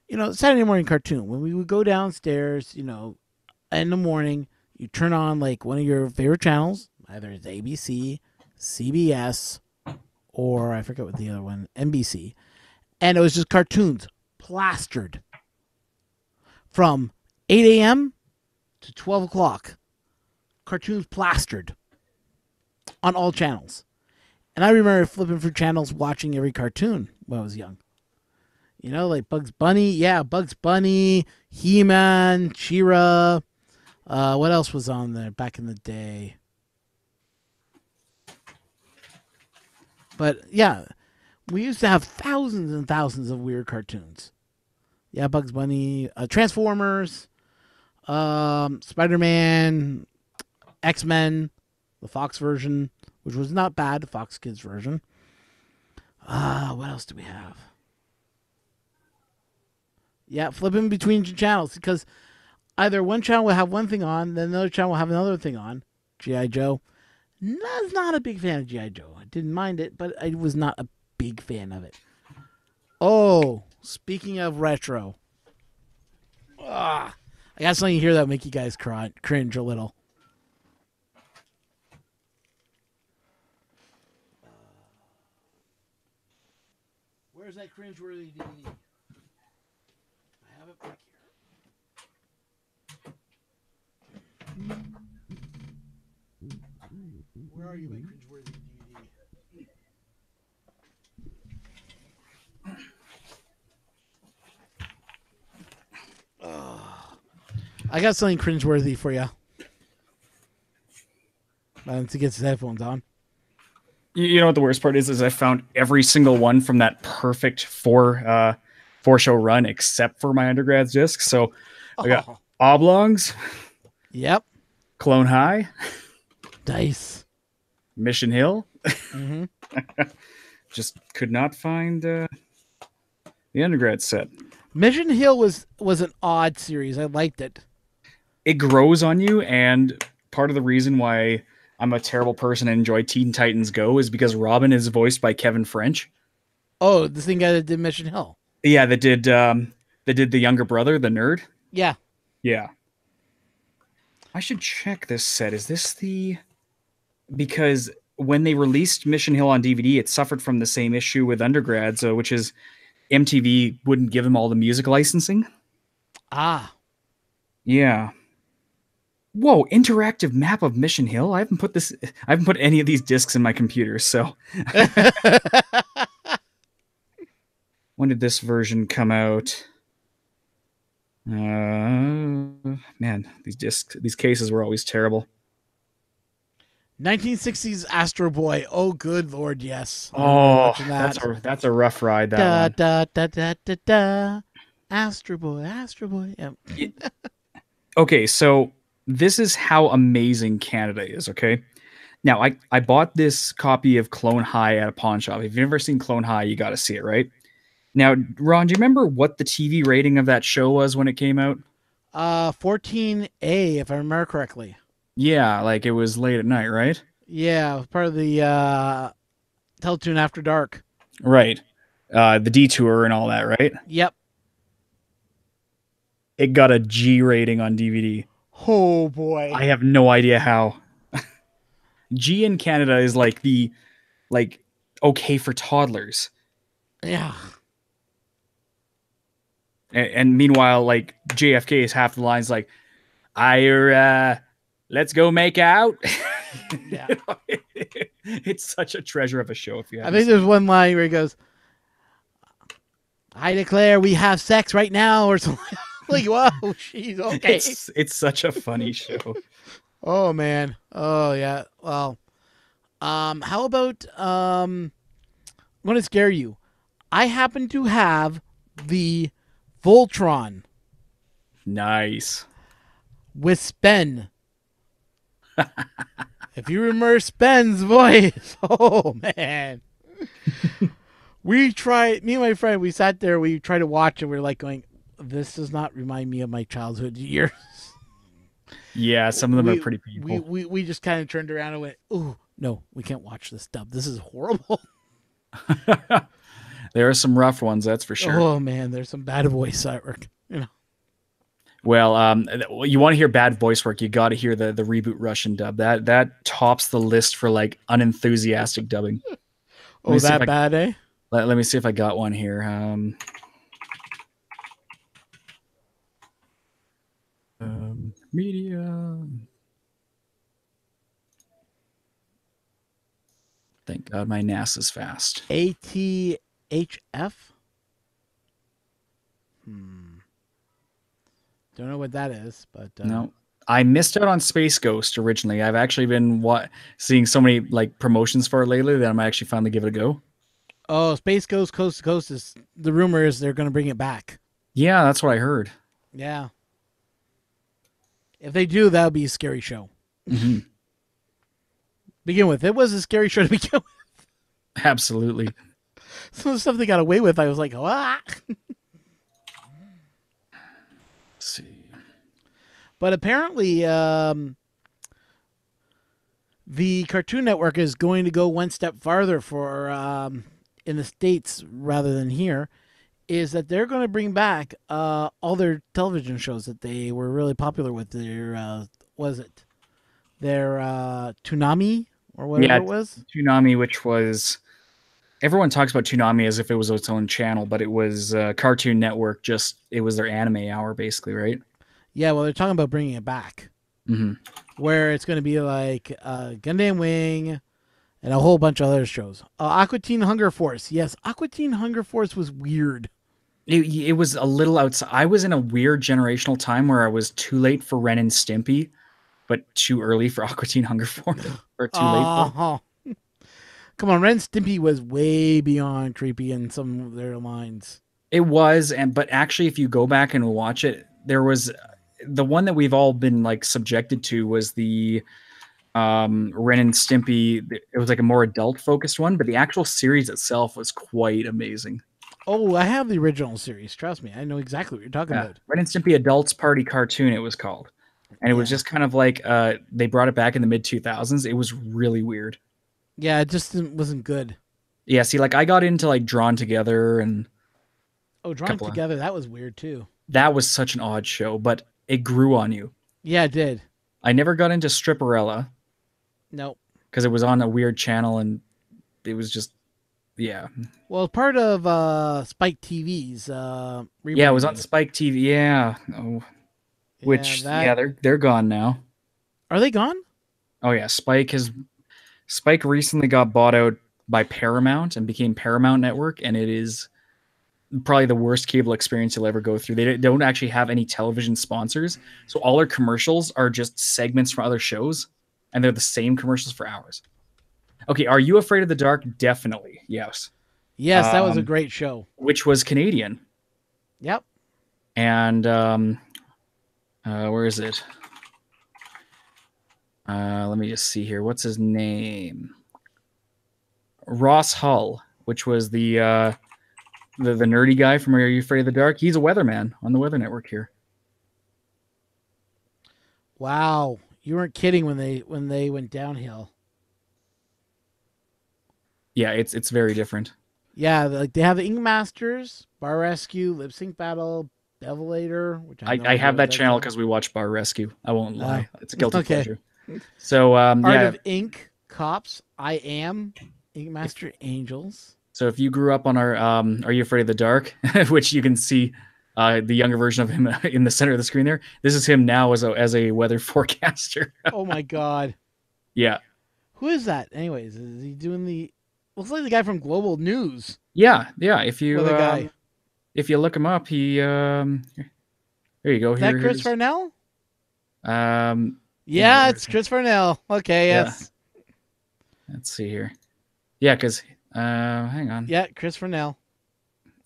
You know, Saturday morning cartoon. When we would go downstairs, you know, in the morning, you turn on like one of your favorite channels. Either it's ABC, CBS, or I forget what the other one, NBC. And it was just cartoons plastered from 8 a.m. to 12 o'clock. Cartoons plastered on all channels. And I remember flipping through channels watching every cartoon when I was young. You know, like Bugs Bunny. Yeah, Bugs Bunny, He-Man, She-Ra. What else was on there back in the day? But yeah, we used to have thousands and thousands of weird cartoons. Yeah, Bugs Bunny, Transformers, Spider-Man, X-Men, the Fox version, which was not bad, the Fox Kids version. What else do we have? Yeah, flipping between channels because either one channel will have one thing on, then another channel will have another thing on. G.I. Joe. I was not a big fan of G.I. Joe. I didn't mind it, but I was not a big fan of it. Oh, speaking of retro. I got something here that'll make you guys cringe a little. Where's that cringeworthy DVD? I have it back here. Where are you, my cringeworthy DVD? I got something cringeworthy for you. To get his headphones on. You know what the worst part is I found every single one from that perfect four show run except for my undergrad's disc. So I got Oblongs. Yep. Clone High. Dice. Mission Hill. Mm-hmm. Just could not find The undergrad set. Mission Hill was an odd series. I liked it. It grows on you, and part of the reason why I'm a terrible person and enjoy Teen Titans Go is because Robin is voiced by Kevin French. Oh, the same guy that did Mission Hill. Yeah, that did the younger brother, the nerd. Yeah. Yeah. I should check this set. Is this the because when they released Mission Hill on DVD, it suffered from the same issue with undergrads, which is MTV wouldn't give them all the music licensing. Ah. Yeah. Whoa, interactive map of Mission Hill. I haven't put any of these discs in my computer. So when did this version come out? Man, these cases were always terrible. 1960s Astro Boy. Oh, good lord, yes. I remember Oh, watching that. that's a rough ride. That Da one. da da da da da. Astro Boy, Astro Boy. Yep. Okay, so this is how amazing Canada is. Okay, now I bought this copy of Clone High at a pawn shop. If you've never seen Clone High, you got to see it, right? Now, Ron, do you remember what the TV rating of that show was when it came out? 14A, if I remember correctly. Yeah, like it was late at night, right? Yeah, it was part of the Teletoon After Dark. Right. The detour and all that, right? Yep. It got a G rating on DVD. Oh boy. I have no idea how. G in Canada is like okay for toddlers. Yeah. And meanwhile, like JFK is half the lines like, let's go make out. Yeah. You know, it's such a treasure of a show if you I have think there's one line where he goes, I declare we have sex right now, or something. Like, whoa, she's okay. It's such a funny show. Oh man. Oh yeah. Well, how about I'm gonna scare you. I happen to have the Voltron Nice. with Spen. If you remember Spen's voice, oh man. Me and my friend, we sat there, we tried to watch it, we are like going, this does not remind me of my childhood years. Yeah, some of them are pretty painful. We just kind of turned around and went, ooh, no, we can't watch this dub. This is horrible. There are some rough ones, that's for sure. Oh man, there's some bad voice work. You know. Well, you want to hear bad voice work, you got to hear the reboot Russian dub. That tops the list for like unenthusiastic dubbing. Oh, that bad, eh? Let me see if I got one here. Media. Thank God my NAS is fast. ATHF? Don't know what that is, but no. I missed out on Space Ghost originally. I've actually been seeing so many like promotions for it lately that I might actually finally give it a go. Oh, Space Ghost Coast to Coast is the rumor is they're going to bring it back. Yeah, that's what I heard. Yeah. If they do, that would be a scary show. Mm-hmm. Begin with, it was a scary show to begin with. Absolutely. Some of the stuff they got away with, I was like, ah. Let's see. But apparently, the Cartoon Network is going to go one step farther for in the States rather than here. Is that they're going to bring back all their television shows that they were really popular with. Their their Toonami or whatever it was. Toonami, which was everyone talks about Toonami as if it was its own channel, but it was Cartoon Network. Just it was their anime hour, basically, right? Yeah, well, they're talking about bringing it back, where it's going to be like Gundam Wing and a whole bunch of other shows. Aqua Teen Hunger Force. Yes, Aqua Teen Hunger Force was weird. It was a little outside. I was in a weird generational time where I was too late for Ren and Stimpy, but too early for Aqua Teen Hunger Force, or too late for. Come on, Ren and Stimpy was way beyond creepy in some of their lines. It was, but actually, if you go back and watch it, there was the one that we've all been like subjected to was the Ren and Stimpy. It was like a more adult focused one, but the actual series itself was quite amazing. Oh, I have the original series. Trust me, I know exactly what you're talking Yeah, about. Ren and Stimpy Adults Party Cartoon. It was called, and it was Yeah, just kind of like they brought it back in the mid 2000s. It was really weird. yeah, it just wasn't good. Yeah, see, like I got into like Drawn Together and Oh, a Drawing couple of Together, that was weird too. that was such an odd show, but it grew on you. Yeah, it did. I never got into Stripperella Nope. because it was on a weird channel and it was just yeah. Well, part of Spike TV's Yeah, it was on rebranding. Spike TV. Yeah. Oh, Yeah, which that yeah, they're gone now. are they gone? Oh yeah, Spike recently got bought out by Paramount and became Paramount Network, and it is probably the worst cable experience you'll ever go through. They don't actually have any television sponsors, so all their commercials are just segments from other shows, and they're the same commercials for hours. Okay, Are You Afraid of the Dark? Definitely, yes. Yes, that was a Um, great show. which was Canadian, Yep. and where is it? Let me just see here. What's his name? Ross Hull, which was the nerdy guy from Are You Afraid of the Dark? He's a weatherman on the Weather Network here. Wow, you weren't kidding when they went downhill. Yeah, it's very different. Yeah, like they have the Ink Masters, Bar Rescue, Lip Sync Battle, Bevelator, which I have no I idea have what that that's channel on. because we watch Bar Rescue. I won't lie. It's a guilty Okay. pleasure. So Art yeah, of Ink, Cops, I Am, Ink if Master Angels. so if you grew up on our Are You Afraid of the Dark, which you can see the younger version of him in the center of the screen there. This is him now as a weather forecaster. Oh my god. Yeah. Who is that? Anyways, is he doing the looks like the guy from Global News. Yeah. Weather guy. If you look him up, he there you go. Is that Chris Here's Farnell? yeah, Yeah, it's Chris Farnell. Okay, yeah. yes. Let's see here. Yeah, because hang on. Yeah, Chris Farnell.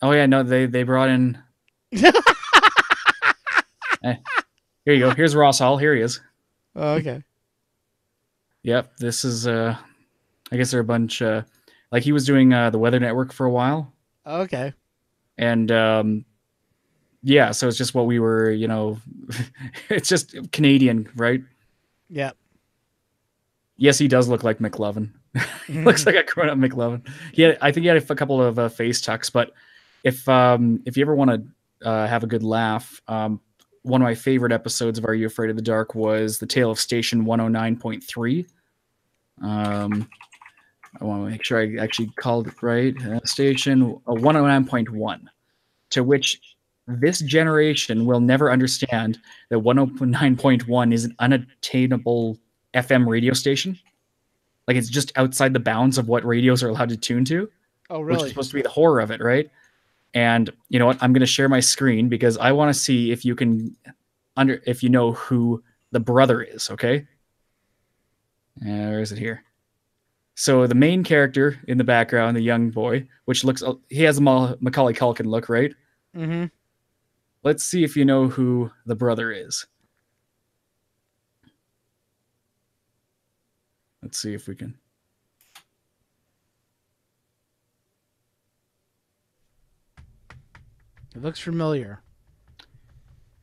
Oh yeah, no, they brought in. Eh, here you go. Here's Ross Hall. Here he is. Oh, okay. Yep, this is. I guess they're a bunch. Like he was doing the Weather Network for a while, Okay. and yeah, so it's just what we were. It's just Canadian, right? Yeah. Yes, he does look like McLovin. He looks like a grown-up McLovin. I think he had a couple of face tucks. But if you ever want to have a good laugh, one of my favorite episodes of Are You Afraid of the Dark was the Tale of Station 109.3. I want to make sure I actually called it right. Station 109.1, to which this generation will never understand that 109.1 is an unattainable FM radio station. Like it's just outside the bounds of what radios are allowed to tune to, Oh, which is really? supposed to be the horror of it, right? And you know what? I'm going to share my screen because I want to see if you can if you know who the brother is. Okay, where is it here? So the main character in the background, the young boy, which looks he has a Macaulay Culkin look, right? Mm-hmm. Let's see if you know who the brother is. Let's see if we can. It looks familiar.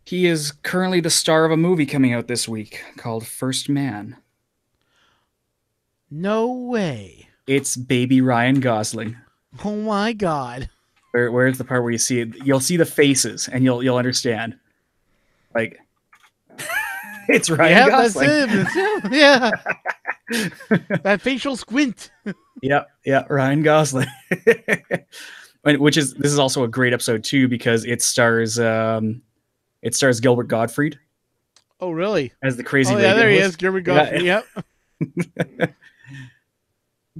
He is currently the star of a movie coming out this week called First Man. No way. It's baby Ryan Gosling. Oh my god. Where's the part where you see it? You'll see the faces and you'll understand. Like it's Ryan Yeah, Gosling. that's him. That's him. Yeah. That facial squint. Yeah, Ryan Gosling. This is also a great episode too because it stars Gilbert Gottfried Oh, really? as the crazy Oh, radio yeah, there he host. is. Gilbert Gottfried. Yeah. Yep.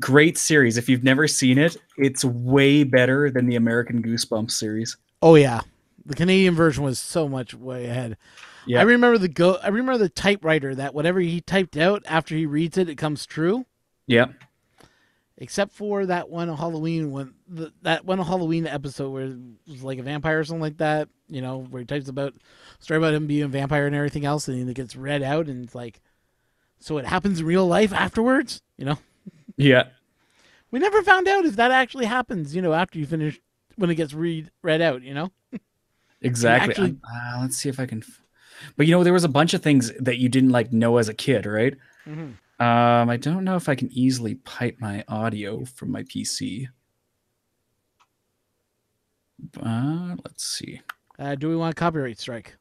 Great series. If you've never seen it, it's way better than the American Goosebumps series. Oh, yeah. The Canadian version was so much way ahead. Yeah. I remember the typewriter that whatever he typed out after he reads it, it comes true. Yeah. Except for that one Halloween episode where it was like a vampire or something like that, where he types about story about him being a vampire and everything else, and it gets read out, and it's like, so it happens in real life afterwards, Yeah. We never found out if that actually happens, after you finish when it gets read out. And you Exactly. actually. Let's see if I can. But there was a bunch of things that you didn't like know as a kid, right? Mhm. I don't know if I can easily pipe my audio from my PC. Let's see. Do we want a copyright strike?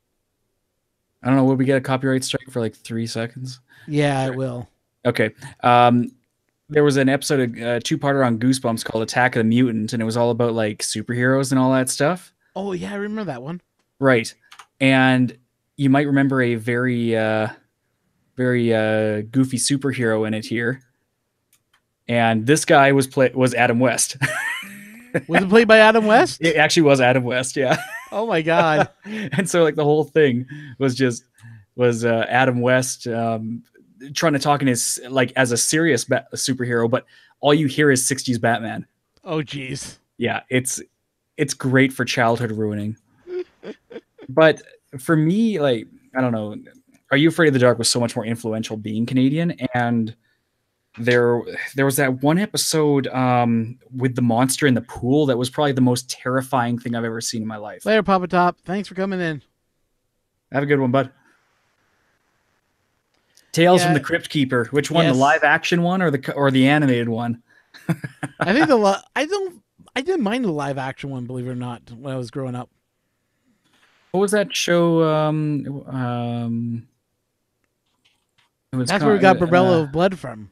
I don't know. Would we get a copyright strike for like 3 seconds? Yeah, I will. Okay. There was an episode, two-parter on Goosebumps called Attack of the Mutant, and it was all about like superheroes and all that stuff. Oh yeah, I remember that one. Right. And you might remember a very goofy superhero in it here. And this guy was Adam West. Was it played by Adam West? It actually was Adam West, yeah. Oh my god. And so like the whole thing was Adam West trying to talk in his like as a serious superhero, but all you hear is 60s Batman. Oh jeez. Yeah, it's great for childhood ruining. But for me, like, I don't know, Are You Afraid of the Dark was so much more influential being Canadian, and there was that one episode with the monster in the pool that was probably the most terrifying thing I've ever seen in my life. Later, Papa Top. Thanks for coming in. Have a good one, bud. Tales from the Crypt Keeper. Which one, the live action one or the animated one? I think I didn't mind the live action one, believe it or not, when I was growing up. What was that show? That's where we got Barbarella of Blood from,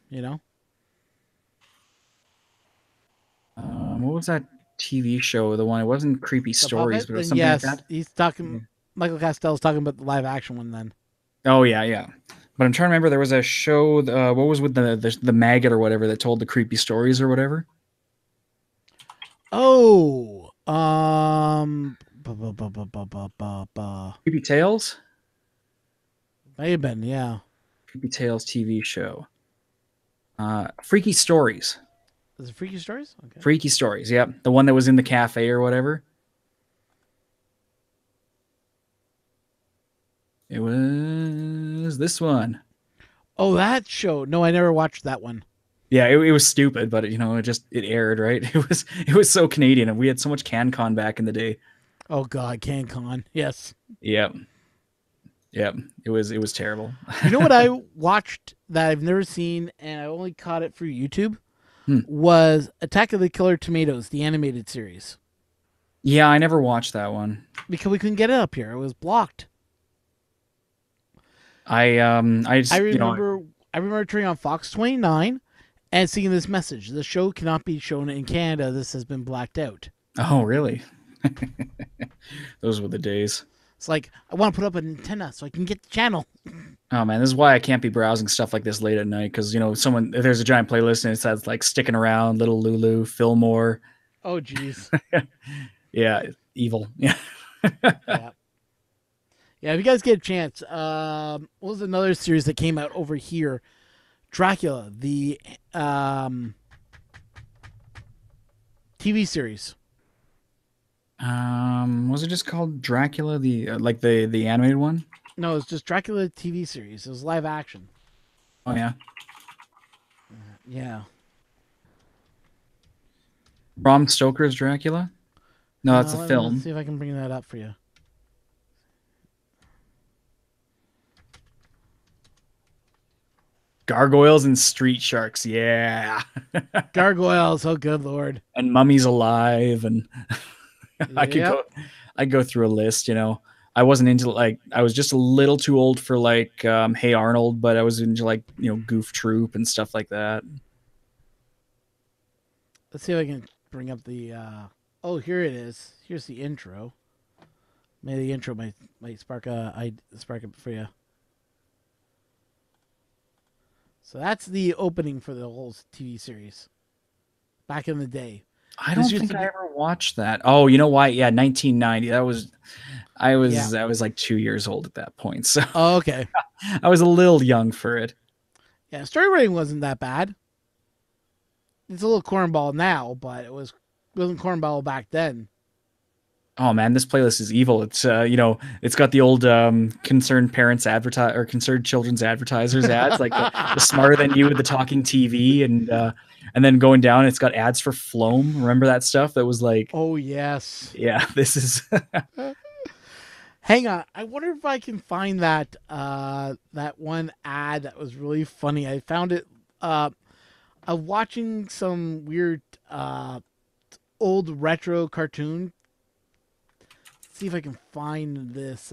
What was that TV show? The one, it wasn't Creepy Stories, but it was something like that. He's talking. Michael Castell's talking about the live action one then. Oh yeah. But I'm trying to remember. There was a show. What was with the maggot or whatever that told the creepy stories or whatever? Oh, Creepy Tales. May have been, yeah. Creepy Tales TV show. Freaky Stories. Is it Freaky Stories? Okay. Freaky Stories, yep. The one that was in the cafe or whatever. It was this one. Oh, that show. No, I never watched that one. Yeah, it was stupid, but it aired, right? It was so Canadian, and we had so much CanCon back in the day. Oh God, CanCon. Yes. Yep. It was terrible. You know what I watched that I've never seen, and I only caught it through YouTube? Was Attack of the Killer Tomatoes, the animated series. Yeah, I never watched that one because we couldn't get it up here. It was blocked. I remember turning on Fox 29 and seeing this message: the show cannot be shown in Canada. This has been blacked out. Oh, really? Those were the days. It's like, I want to put up an antenna so I can get the channel. Oh man, this is why I can't be browsing stuff like this late at night, because there's a giant playlist and it says like Sticking Around, Little Lulu, Fillmore. Oh jeez. Yeah, evil. Yeah. Yeah. If you guys get a chance, what was another series that came out over here? Dracula, the TV series. Was it just called Dracula, the animated one? No, it's just Dracula TV series. It was live action. Oh yeah. Yeah. Bram Stoker's Dracula? No, that's a film. Let's see if I can bring that up for you. Gargoyles and Street Sharks, yeah. Gargoyles, oh good lord. And Mummies Alive, and I go through a list, I wasn't into I was just a little too old for Hey Arnold, but I was into Goof Troop and stuff like that. Let's see if I can bring up the oh, here it is. Here's the intro. Maybe the intro might spark it for you. So that's the opening for the whole TV series. Back in the day. I don't think I ever watched that. Oh, you know why? Yeah, 1990. I was like 2 years old at that point. So oh, okay. I was a little young for it. Yeah, story writing wasn't that bad. It's a little cornball now, but it wasn't cornball back then. Oh man, this playlist is evil. It's it's got the old concerned parents concerned children's advertisers ads, like the Smarter Than You with the talking TV, and And then going down, it's got ads for Floam. Remember that stuff that was like, Oh yes. yeah, this is Hang on. I wonder if I can find that one ad that was really funny. I found it of watching some weird old retro cartoon. See if I can find this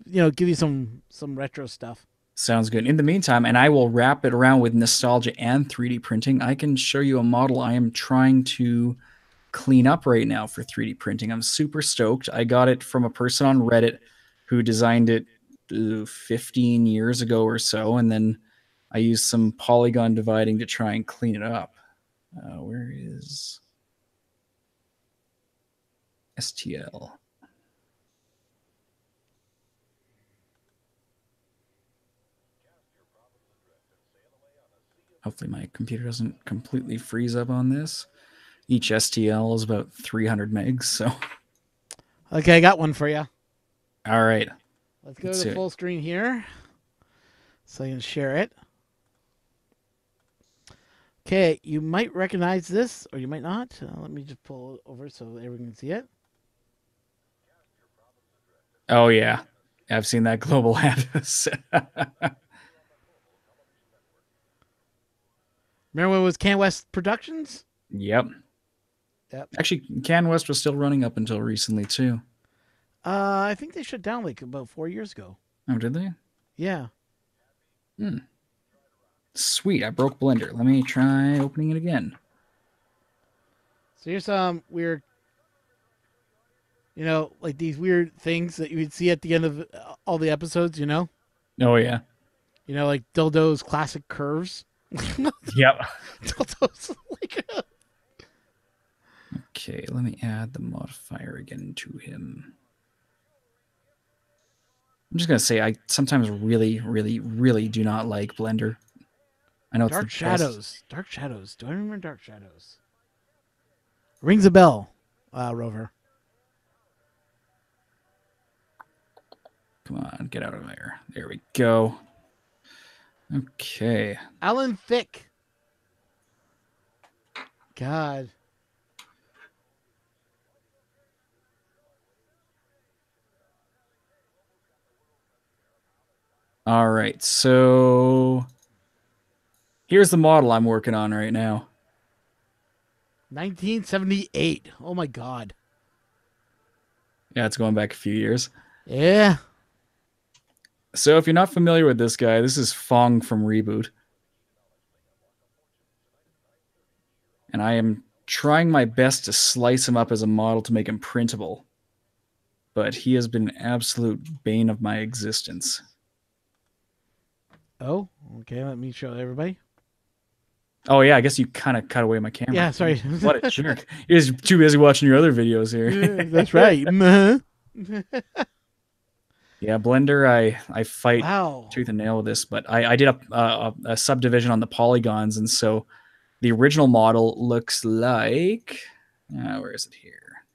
give you some retro stuff. sounds good. In the meantime, and I will wrap it around with nostalgia and 3D printing, I can show you a model I am trying to clean up right now for 3D printing. I'm super stoked. I got it from a person on Reddit who designed it 15 years ago or so, and then I used some polygon dividing to try and clean it up. Where is STL? Hopefully my computer doesn't completely freeze up on this. Each STL is about 300 megs, so. Okay, I got one for you. All right. Let's go to the full screen here so I can share it. Okay, you might recognize this, or you might not. Let me just pull it over so everyone can see it. Oh, yeah. I've seen that global ad. Remember when it was Can West Productions? Yep. Actually, Can West was still running up until recently, too. I think they shut down like about 4 years ago. Oh, did they? Yeah. Sweet, I broke Blender. Let me try opening it again. So here's some weird, like these weird things that you would see at the end of all the episodes, Oh, yeah. Like Dildo's classic curves. Yep. Dildo's like... Okay, let me add the modifier again to him. I'm just going to say I sometimes really, really, really do not like Blender. I know Dark it's the Shadows. best. Dark Shadows. Do I remember Dark Shadows? Rings a bell, Rover. Come on, get out of there. There we go. Okay. Alan Thicke. God. All right, so here's the model I'm working on right now. 1978. Oh my God. Yeah, it's going back a few years. Yeah. So if you're not familiar with this guy, this is Fong from Reboot. And I am trying my best to slice him up as a model to make him printable. But he has been an absolute bane of my existence. Oh, okay. Let me show everybody. Oh, yeah, I guess you kind of cut away my camera. Yeah, sorry. What a jerk. You're too busy watching your other videos here. Yeah, that's right. Yeah, Blender, I fight Wow. tooth and nail with this, but I did a subdivision on the polygons, and so the original model looks like... where is it here?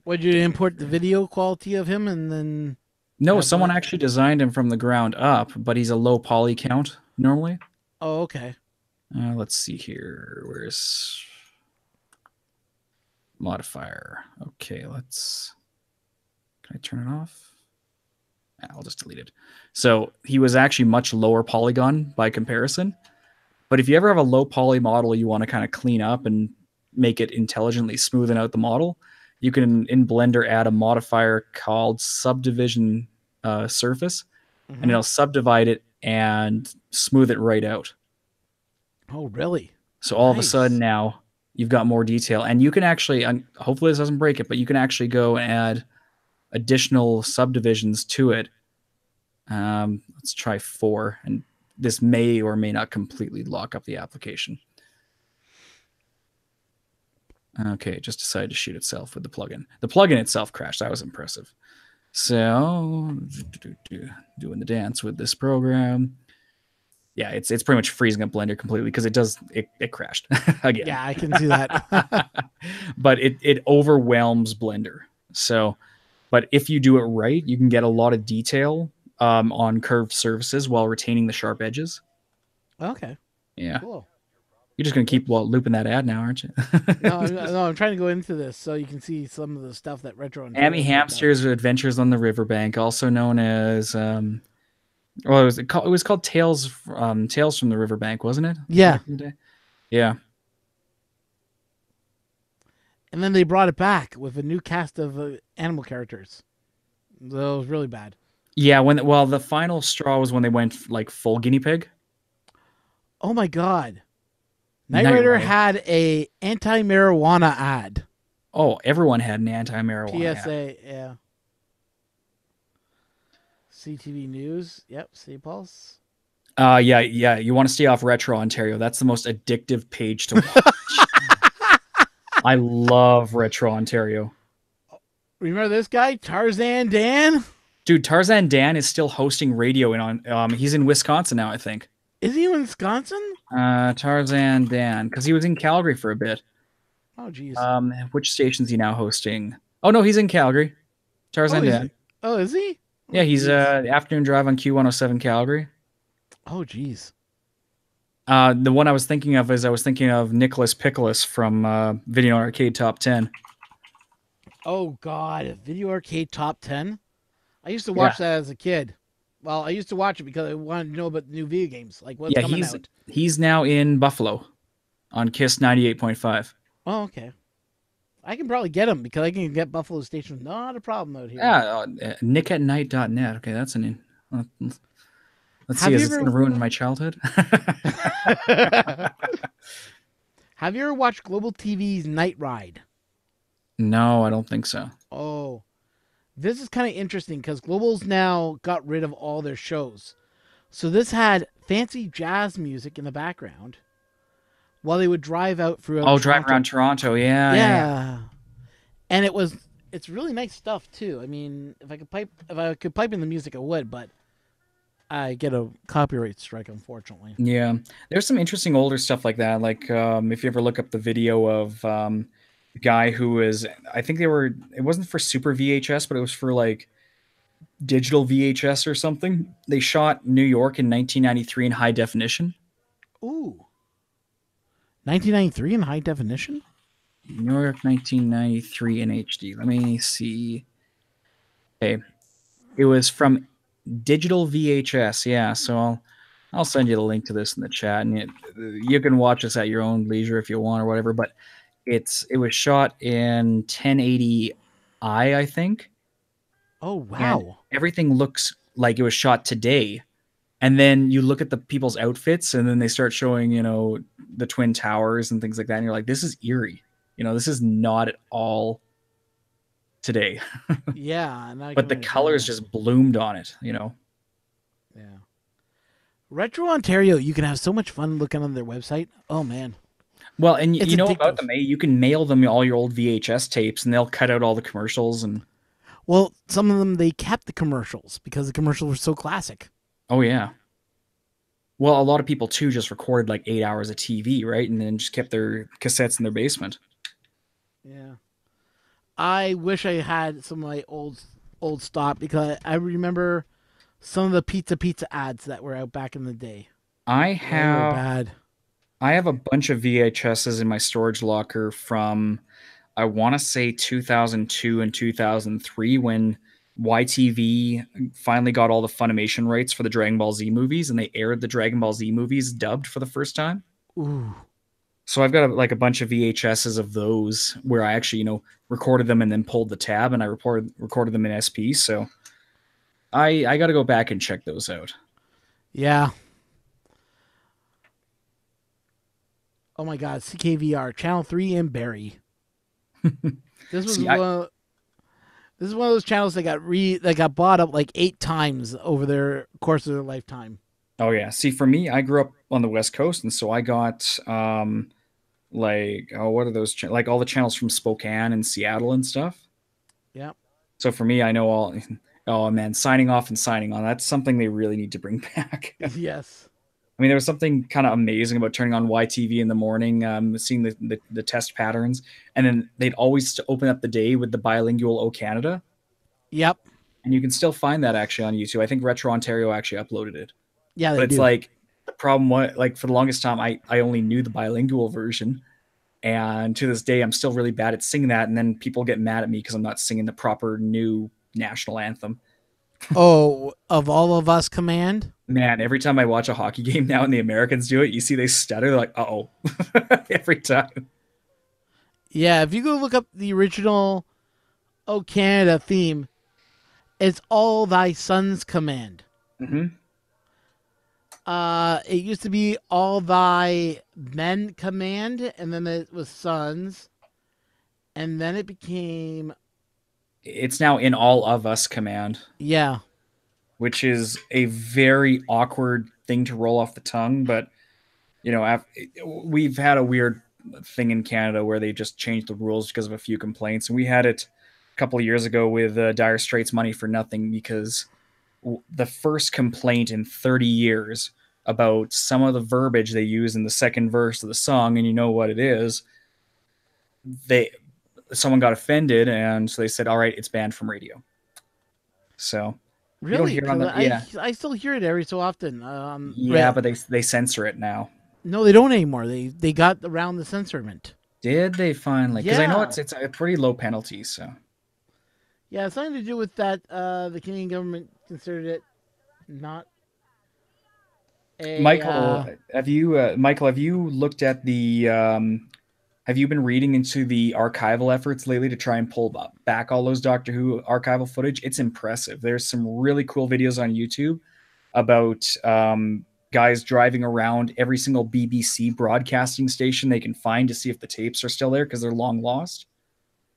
Would you import the video quality of him and then... No, someone actually designed him from the ground up, but he's a low poly count normally. Oh, okay. Let's see here. Where's modifier? Okay, let's... Can I turn it off? I'll just delete it. So he was actually much lower polygon by comparison. But if you ever have a low poly model you want to kind of clean up and make it intelligently smoothing out the model, you can, in Blender, add a modifier called subdivision surface, and it'll subdivide it and smooth it right out. Oh, really? So all of a sudden now you've got more detail, and you can actually, hopefully this doesn't break it, but you can actually go and add additional subdivisions to it. Let's try 4, and this may or may not completely lock up the application. Okay, it just decided to shoot itself with the plugin. The plugin itself crashed. That was impressive. So, doing the dance with this program. Yeah, it's pretty much freezing up Blender completely because it crashed again. Yeah, I can see that. But it overwhelms Blender. So, but if you do it right, you can get a lot of detail on curved surfaces while retaining the sharp edges. Okay. Yeah. Cool. You're just gonna keep Whoops. looping that ad now, aren't you? No, no, I'm trying to go into this so you can see some of the stuff that Retro Amy Ontario picked up. Hamster's Adventures on the Riverbank, also known as well, it was called Tales from the Riverbank, wasn't it? Yeah, Back in the day. Yeah. and then they brought it back with a new cast of animal characters. So it was really bad. Yeah, the final straw was when they went like full guinea pig. Oh my god. Knight Night Rider Rider. had a anti-marijuana ad. Oh, everyone had an anti-marijuana ad. PSA, yeah. CTV News. Yep, C Pulse. Yeah. You want to stay off Retro Ontario. That's the most addictive page to watch. I love Retro Ontario. Remember this guy, Tarzan Dan? Dude, Tarzan Dan is still hosting radio he's in Wisconsin now, I think. Is he in Wisconsin? Tarzan Dan, because he was in Calgary for a bit. Oh, jeez. Which station's he now hosting? Oh no, he's in Calgary. Tarzan Dan. Oh, is he? Oh, Yeah, he's jeez. afternoon drive on Q107 Calgary. Oh, jeez. The one I was thinking of is Nicholas Pickles from Video Arcade Top 10. Oh, God. Video Arcade Top 10? I used to Yeah. watch that as a kid. Well, I used to watch it because I wanted to know about the new video games, like what's Yeah, coming out. he's now in Buffalo on Kiss 98.5. Oh, okay. I can probably get him because I can get Buffalo Station. Not a problem out here. Yeah, nickatnight.net. Okay, that's an in. Let's Have see, is you this ever- going to ruin my childhood? Have you ever watched Global TV's Night Ride? No, I don't think so. Oh, this is kind of interesting because Global's now got rid of all their shows. So this had fancy jazz music in the background while they would drive out throughout. Oh, drive around Toronto. Yeah. And it's really nice stuff too. I mean, if I could pipe in the music, I would, but I get a copyright strike, unfortunately. Yeah. There's some interesting older stuff like that. Like if you ever look up the video of the guy who was, I think it wasn't for Super VHS, but it was for like digital VHS or something. They shot New York in 1993 in high definition. Ooh, 1993 in high definition. New York 1993 in HD. Let me see. Okay. It was from digital VHS. Yeah, so I'll send you the link to this in the chat, and you can watch this at your own leisure if you want or whatever. But it was shot in 1080i, I think. Oh And wow. everything looks like it was shot today. And then you look at the people's outfits, and then they start showing, the Twin Towers and things like that. And you're like, this is eerie. This is not at all today. Yeah, But the colors just bloomed on it. Yeah. Retro Ontario, you can have so much fun looking on their website. Oh man. Well, and It's you know addictive. about them, eh? You can mail them all your old VHS tapes, and they'll cut out all the commercials. And Well, some of them they kept the commercials because the commercials were so classic. oh yeah. Well, a lot of people too just recorded like 8 hours of TV, right, and then just kept their cassettes in their basement. Yeah. I wish I had some of my old stock because I remember some of the pizza ads that were out back in the day. I They were have bad. I have a bunch of VHSs in my storage locker from I want to say 2002 and 2003 when YTV finally got all the Funimation rights for the Dragon Ball Z movies, and they aired the Dragon Ball Z movies dubbed for the first time. Ooh. So I've got a bunch of VHSs of those where I actually, recorded them and then pulled the tab, and I recorded them in SP. So I got to go back and check those out. Yeah. Oh my God, CKVR Channel 3 in Barrie. This was See, this is one of those channels that got bought up like 8 times over their course of their lifetime. Oh yeah. See, for me, I grew up on the West Coast, and so I got what are those like all the channels from Spokane and Seattle and stuff. Yep. So for me, I know all. Oh man, signing off and signing on. That's something they really need to bring back. Yes. I mean, there was something kind of amazing about turning on YTV in the morning, seeing the test patterns, and then they'd always open up the day with the bilingual O Canada. Yep. And you can still find that actually on YouTube. I think Retro Ontario actually uploaded it. Yeah, But they it's do. like problem was like for the longest time I only knew the bilingual version, and to this day I'm still really bad at singing that. And then people get mad at me because I'm not singing the proper new national anthem. Oh, of all of us, command. Man, every time I watch a hockey game now and the Americans do it, you see they stutter. They're like, "Uh oh," every time. Yeah, if you go look up the original "Oh Canada" theme, it's "All Thy Sons Command." Hmm. It used to be "All Thy Men Command," and then it was "Sons," and then it became It's now in all of us command, yeah, which is a very awkward thing to roll off the tongue. But you know, we've had a weird thing in Canada where they just changed the rules because of a few complaints, and we had it a couple of years ago with Dire Straits' "Money for Nothing" because the first complaint in 30 years about some of the verbiage they use in the second verse of the song, and you know what it is. They Someone got offended, and so they said, "All right, it's banned from radio." So you don't really, hear it on because the yeah. I still hear it every so often. Yeah, but they censor it now. No, they don't anymore. They got around the censorment. Did they finally? Because I know Yeah, it's a pretty low penalty. So yeah, it's something to do with that. The Canadian government considered it not a. Michael, have you looked at the have you been reading into the archival efforts lately to try and pull back all those Doctor Who archival footage? It's impressive. There's some really cool videos on YouTube about guys driving around every single BBC broadcasting station they can find to see if the tapes are still there because they're long lost.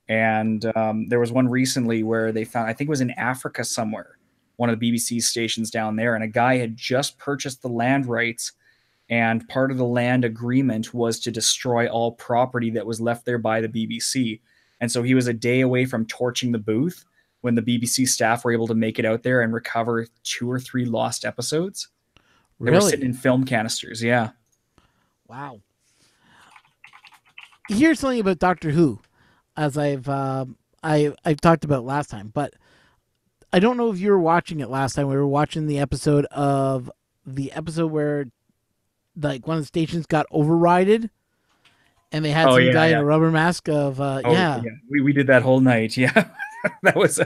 And there was one recently where they found, I think it was in Africa somewhere, one of the BBC stations down there, and a guy had just purchased the land rights. And part of the land agreement was to destroy all property that was left there by the BBC. And so he was a day away from torching the booth when the BBC staff were able to make it out there and recover 2 or 3 lost episodes. They were sitting Really? in film canisters. Yeah. Wow. Here's something about Doctor Who, as I've talked about last time, but I don't know if you were watching it last time. We were watching the episode where like one of the stations got overrided and they had Oh some yeah, guy in yeah. a rubber mask of Oh yeah. yeah. We did that whole night. Yeah. that was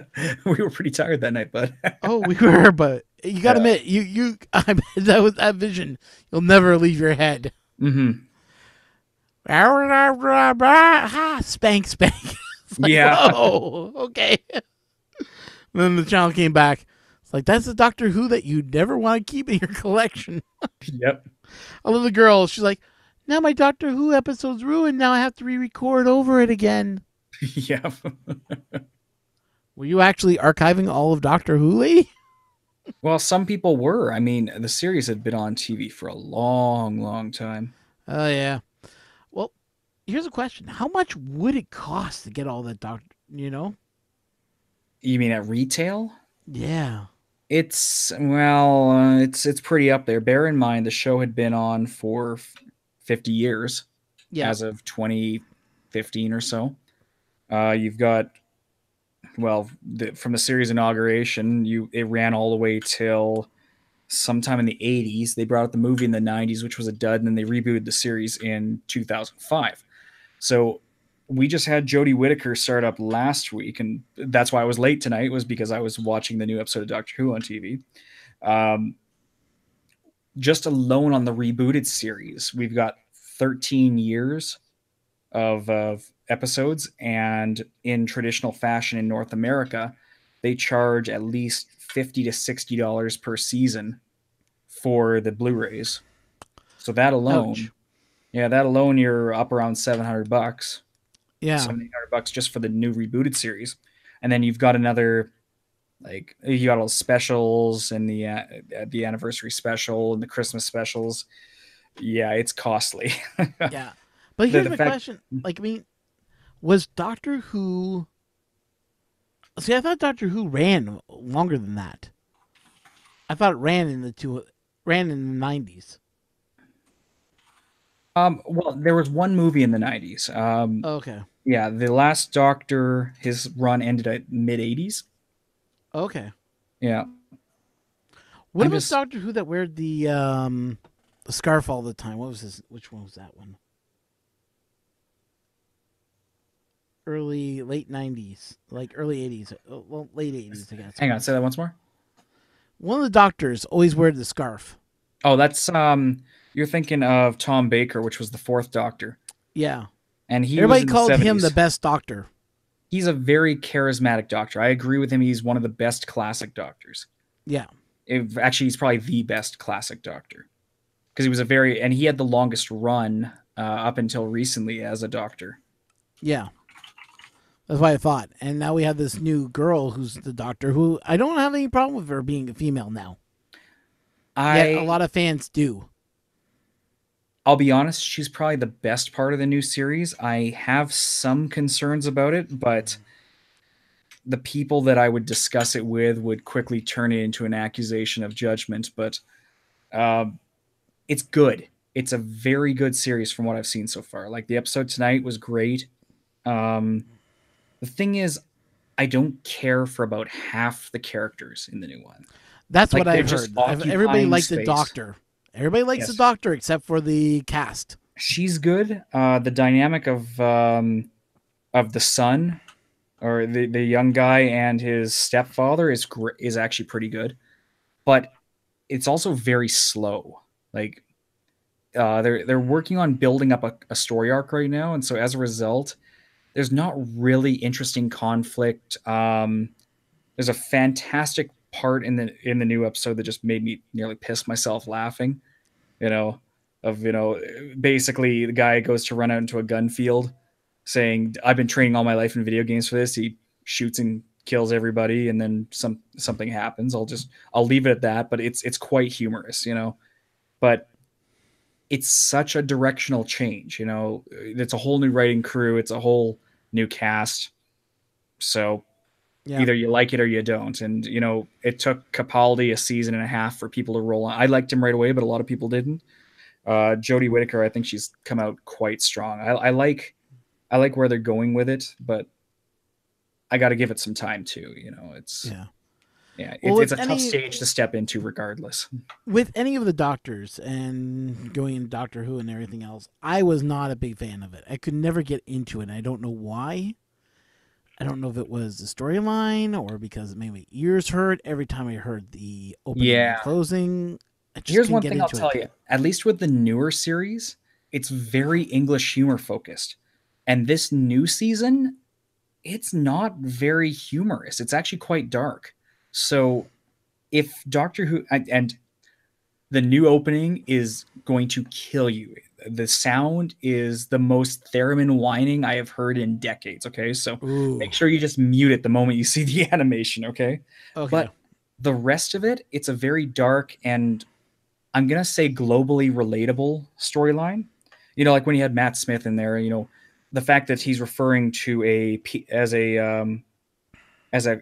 we were pretty tired that night, but Oh, we were, but you got to yeah. admit, I bet that was that vision. You'll never leave your head. Hmm. Spank, spank. It's like, Yeah. whoa, okay. And then the channel came back. It's like, that's the Doctor Who that you never want to keep in your collection. Yep. I love the girl. She's like, now my Doctor Who episode's ruined. Now I have to re-record over it again. Yeah. Were you actually archiving all of Doctor Who, lady? Well, some people were. I mean, the series had been on TV for a long, long time. Oh, yeah. Well, here's a question. How much would it cost to get all that Doctor, you know? You mean at retail? Yeah. It's pretty up there. Bear in mind the show had been on for 50 years Yeah. as of 2015 or so. You've got from the series inauguration, it ran all the way till sometime in the 80s. They brought out the movie in the 90s, which was a dud, and then they rebooted the series in 2005. So we just had Jodie Whittaker start up last week, and that's why I was late tonight, was because I was watching the new episode of Doctor Who on TV. Um, just alone on the rebooted series, we've got 13 years of episodes, and in traditional fashion in North America, they charge at least $50 to $60 per season for the Blu-rays. So that alone, Ouch. yeah, that alone, you're up around $700, Yeah. $700-800 just for the new rebooted series, and then you've got another, like, you got all the specials and the anniversary special and the Christmas specials. Yeah, it's costly. Yeah. But the here's the my fact, question. Like, I mean, was Doctor Who. See, I thought Doctor Who ran longer than that. I thought it ran in the 90s. well, there was one movie in the 90s. Okay. Yeah, the last Doctor, his run ended at mid 80s. Okay. Yeah, What I'm about just Doctor Who that wear the scarf all the time. What was his? Which one was that one? Late 90s, like early 80s. Well, late 80s, I guess. Hang on, say that once more. One of the doctors always wore the scarf. Oh, that's you're thinking of Tom Baker, which was the fourth Doctor, Yeah. and he was Everybody in the called him the 70s. best doctor. He's a very charismatic Doctor. I agree with him. He's one of the best classic Doctors. Yeah. Actually, he's probably the best classic Doctor because he was a very and he had the longest run up until recently as a Doctor. Yeah. That's what I thought. And now we have this new girl who's the doctor who I don't have any problem with her being a female now. Yet a lot of fans do. I'll be honest, she's probably the best part of the new series. I have some concerns about it, but the people that I would discuss it with would quickly turn it into an accusation of judgment. But it's good. It's a very good series from what I've seen so far. Like the episode tonight was great. The thing is, I don't care for about half the characters in the new one. That's Like what they're I've just heard. Everybody occupying likes the space. doctor. Everybody likes the Yes. doctor except for the cast. She's good. The dynamic of the son or the young guy and his stepfather is actually pretty good, but it's also very slow. Like they're working on building up a story arc right now, and so as a result, there's not really interesting conflict. There's a fantastic part in the new episode that just made me nearly piss myself laughing. You know, basically the guy goes to run out into a gun field, saying, "I've been training all my life in video games for this." He shoots and kills everybody, and then something happens. I'll leave it at that. But it's quite humorous, But it's such a directional change, It's a whole new writing crew. It's a whole new cast. So Yeah. either you like it or you don't. And, it took Capaldi a season and a half for people to roll on. I liked him right away, but a lot of people didn't. Jodie Whittaker, I think she's come out quite strong. I like where they're going with it, but I got to give it some time too. Well, It's a tough stage to step into regardless. with any of the doctors and going into Doctor Who and everything else, I was not a big fan of it. I could never get into it. And I don't know why. I don't know if it was the storyline or because it made my ears hurt every time I heard the opening and closing. Here's one thing I'll tell you. At least with the newer series, it's very English humor focused. And this new season, it's not very humorous. It's actually quite dark. So if Doctor Who and the new opening is going to kill you. The sound is the most theremin whining I have heard in decades. Okay, so make sure you just mute it the moment you see the animation. Okay, but the rest of it, it's a very dark and I'm gonna say globally relatable storyline. Like when you had Matt Smith in there. The fact that he's referring to as a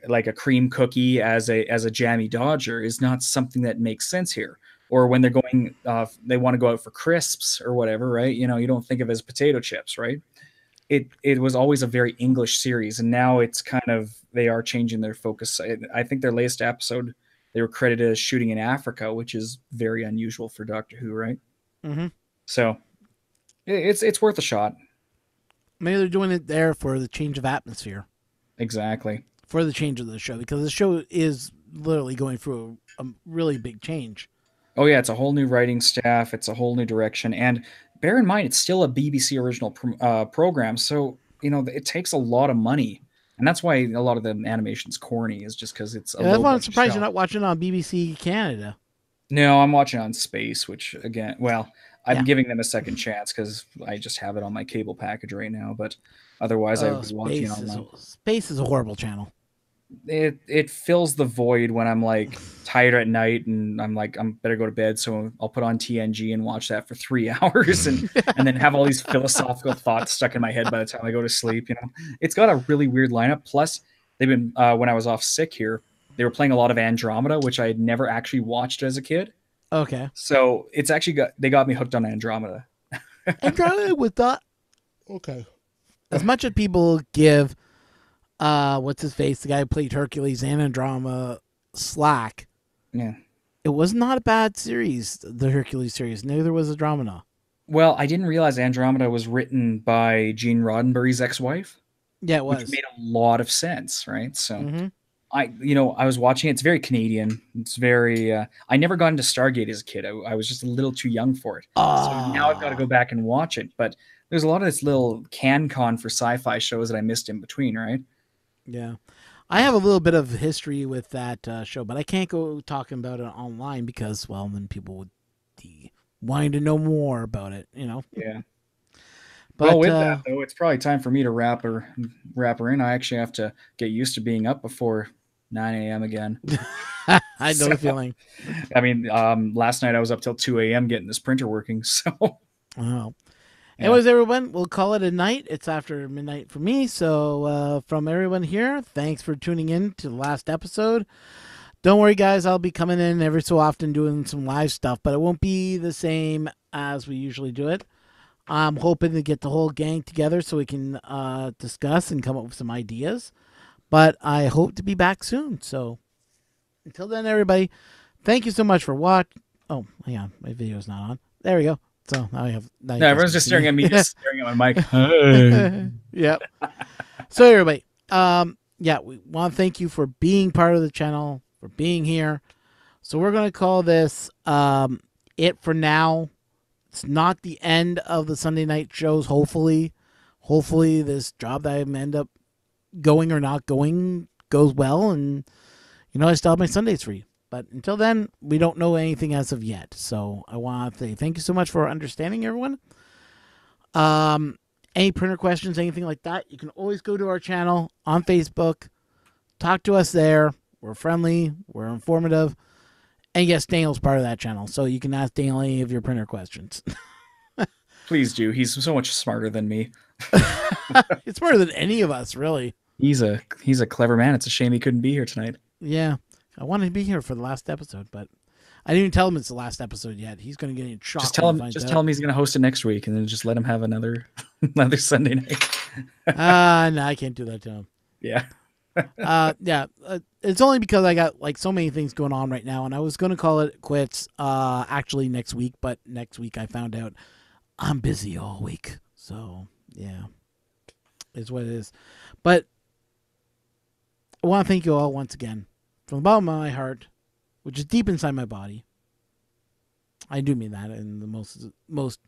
like a cream cookie as a jammy Dodger is not something that makes sense here. Or when they're going, they want to go out for crisps or whatever, right? You don't think of it as potato chips, right? It was always a very English series, and now it's kind of they are changing their focus. I think their latest episode they were credited as shooting in Africa, which is very unusual for Doctor Who, right? Mm-hmm. So it's worth a shot. Maybe they're doing it there for the change of atmosphere. Exactly. For the change of the show, because the show is literally going through a really big change. Oh yeah, it's a whole new writing staff. It's a whole new direction, and bear in mind, it's still a BBC original program. So it takes a lot of money, and that's why a lot of the animation's corny. Is just because it's a That's why I'm low-budget surprised show. you're not watching on BBC Canada. No, I'm watching on Space, which again, well, I'm giving them a second chance because I just have it on my cable package right now. But otherwise, I would be watching it online. Space is a horrible channel. It fills the void when I'm like tired at night and I'm like I'm better go to bed, so I'll put on TNG and watch that for 3 hours and then have all these philosophical thoughts stuck in my head by the time I go to sleep. It's got a really weird lineup. Plus, they've been when I was off sick here, they were playing a lot of Andromeda, which I had never actually watched as a kid. Okay, so it's actually they got me hooked on Andromeda. Andromeda with that. Okay, as much as people give. What's his face? The guy who played Hercules and Andromeda slack. Yeah. It was not a bad series, the Hercules series. Neither was Andromeda. Well, I didn't realize Andromeda was written by Gene Roddenberry's ex-wife, Yeah, it which was. made a lot of sense, right? So Mm-hmm. I was watching it. It's very Canadian. It's very. I never got into Stargate as a kid. I was just a little too young for it. So now I've got to go Ah, back and watch it. But there's a lot of this little CanCon for sci-fi shows that I missed in between, right? yeah. I have a little bit of history with that show, but I can't go talking about it online because, well, then people would be wanting to know more about it, you know. Yeah. Well, But with that though, it's probably time for me to wrap her in. I actually have to get used to being up before 9 a.m. again. I know So, the feeling. I mean, last night I was up till 2 a.m. getting this printer working. So, Oh. yeah. Anyways, everyone, we'll call it a night. It's after midnight for me. So, from everyone here, thanks for tuning in to the last episode. Don't worry, guys. I'll be coming in every so often doing some live stuff, but it won't be the same as we usually do it. I'm hoping to get the whole gang together so we can discuss and come up with some ideas. But I hope to be back soon. So, until then, everybody, thank you so much for watching. Oh, hang on. My video's not on. There we go. So now I have. Now you No, guys everyone's can just see staring me. at me, just staring at my mic. Hey. Yep. So everybody, yeah, we want to thank you for being part of the channel, for being here. So we're gonna call this it for now. It's not the end of the Sunday night shows. Hopefully this job that I end up going or not going goes well, and I still have my Sundays free. But until then, we don't know anything as of yet. So I want to say thank you so much for understanding, everyone. Any printer questions, anything like that, you can always go to our channel on Facebook. Talk to us there. We're friendly. We're informative. And yes, Daniel's part of that channel, so you can ask Daniel any of your printer questions. Please do. He's so much smarter than me. It's smarter than any of us, really. He's a clever man. It's a shame he couldn't be here tonight. Yeah, I wanted to be here for the last episode, but I didn't even tell him it's the last episode yet. He's going to get in shock. Just tell him he's going to host it next week, and then just let him have another another Sunday night. No, I can't do that to him. Yeah. Yeah, it's only because I got like so many things going on right now, and I was gonna call it quits. Actually next week, but next week I found out I'm busy all week. So yeah, it's what it is. But I want to thank you all once again from the bottom of my heart, which is deep inside my body. I do mean that in the most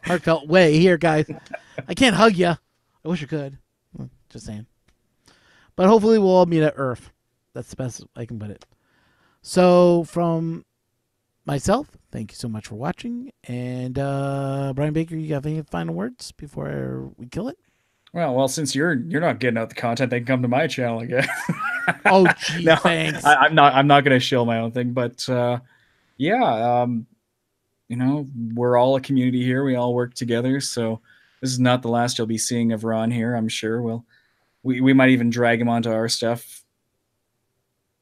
heartfelt way here, guys. I can't hug you. I wish I could. Just saying. But hopefully we'll all meet at Earth. That's the best I can put it. So from myself, thank you so much for watching. And Brian Baker, you have any final words before we kill it? Well, since you're not getting out the content, they can come to my channel, I guess. Oh, gee, No, thanks. I'm not going to shill my own thing, but yeah, we're all a community here. We all work together, so this is not the last you'll be seeing of Ron here. I'm sure we might even drag him onto our stuff.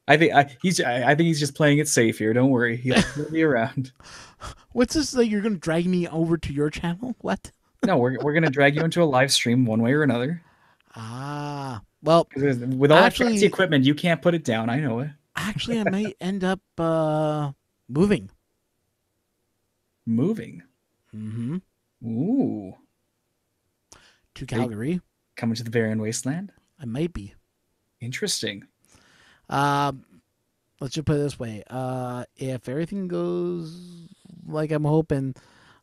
I think he's just playing it safe here. Don't worry, he'll be around. What's this? Like you're gonna drag me over to your channel? What? No, we're gonna drag you into a live stream one way or another. Well, With all that fancy equipment, you can't put it down. I know it. Actually, I might end up moving. Moving. Mm-hmm. Ooh. To Calgary. Coming to the barren wasteland? I might be. Interesting. Let's just put it this way. If everything goes like I'm hoping,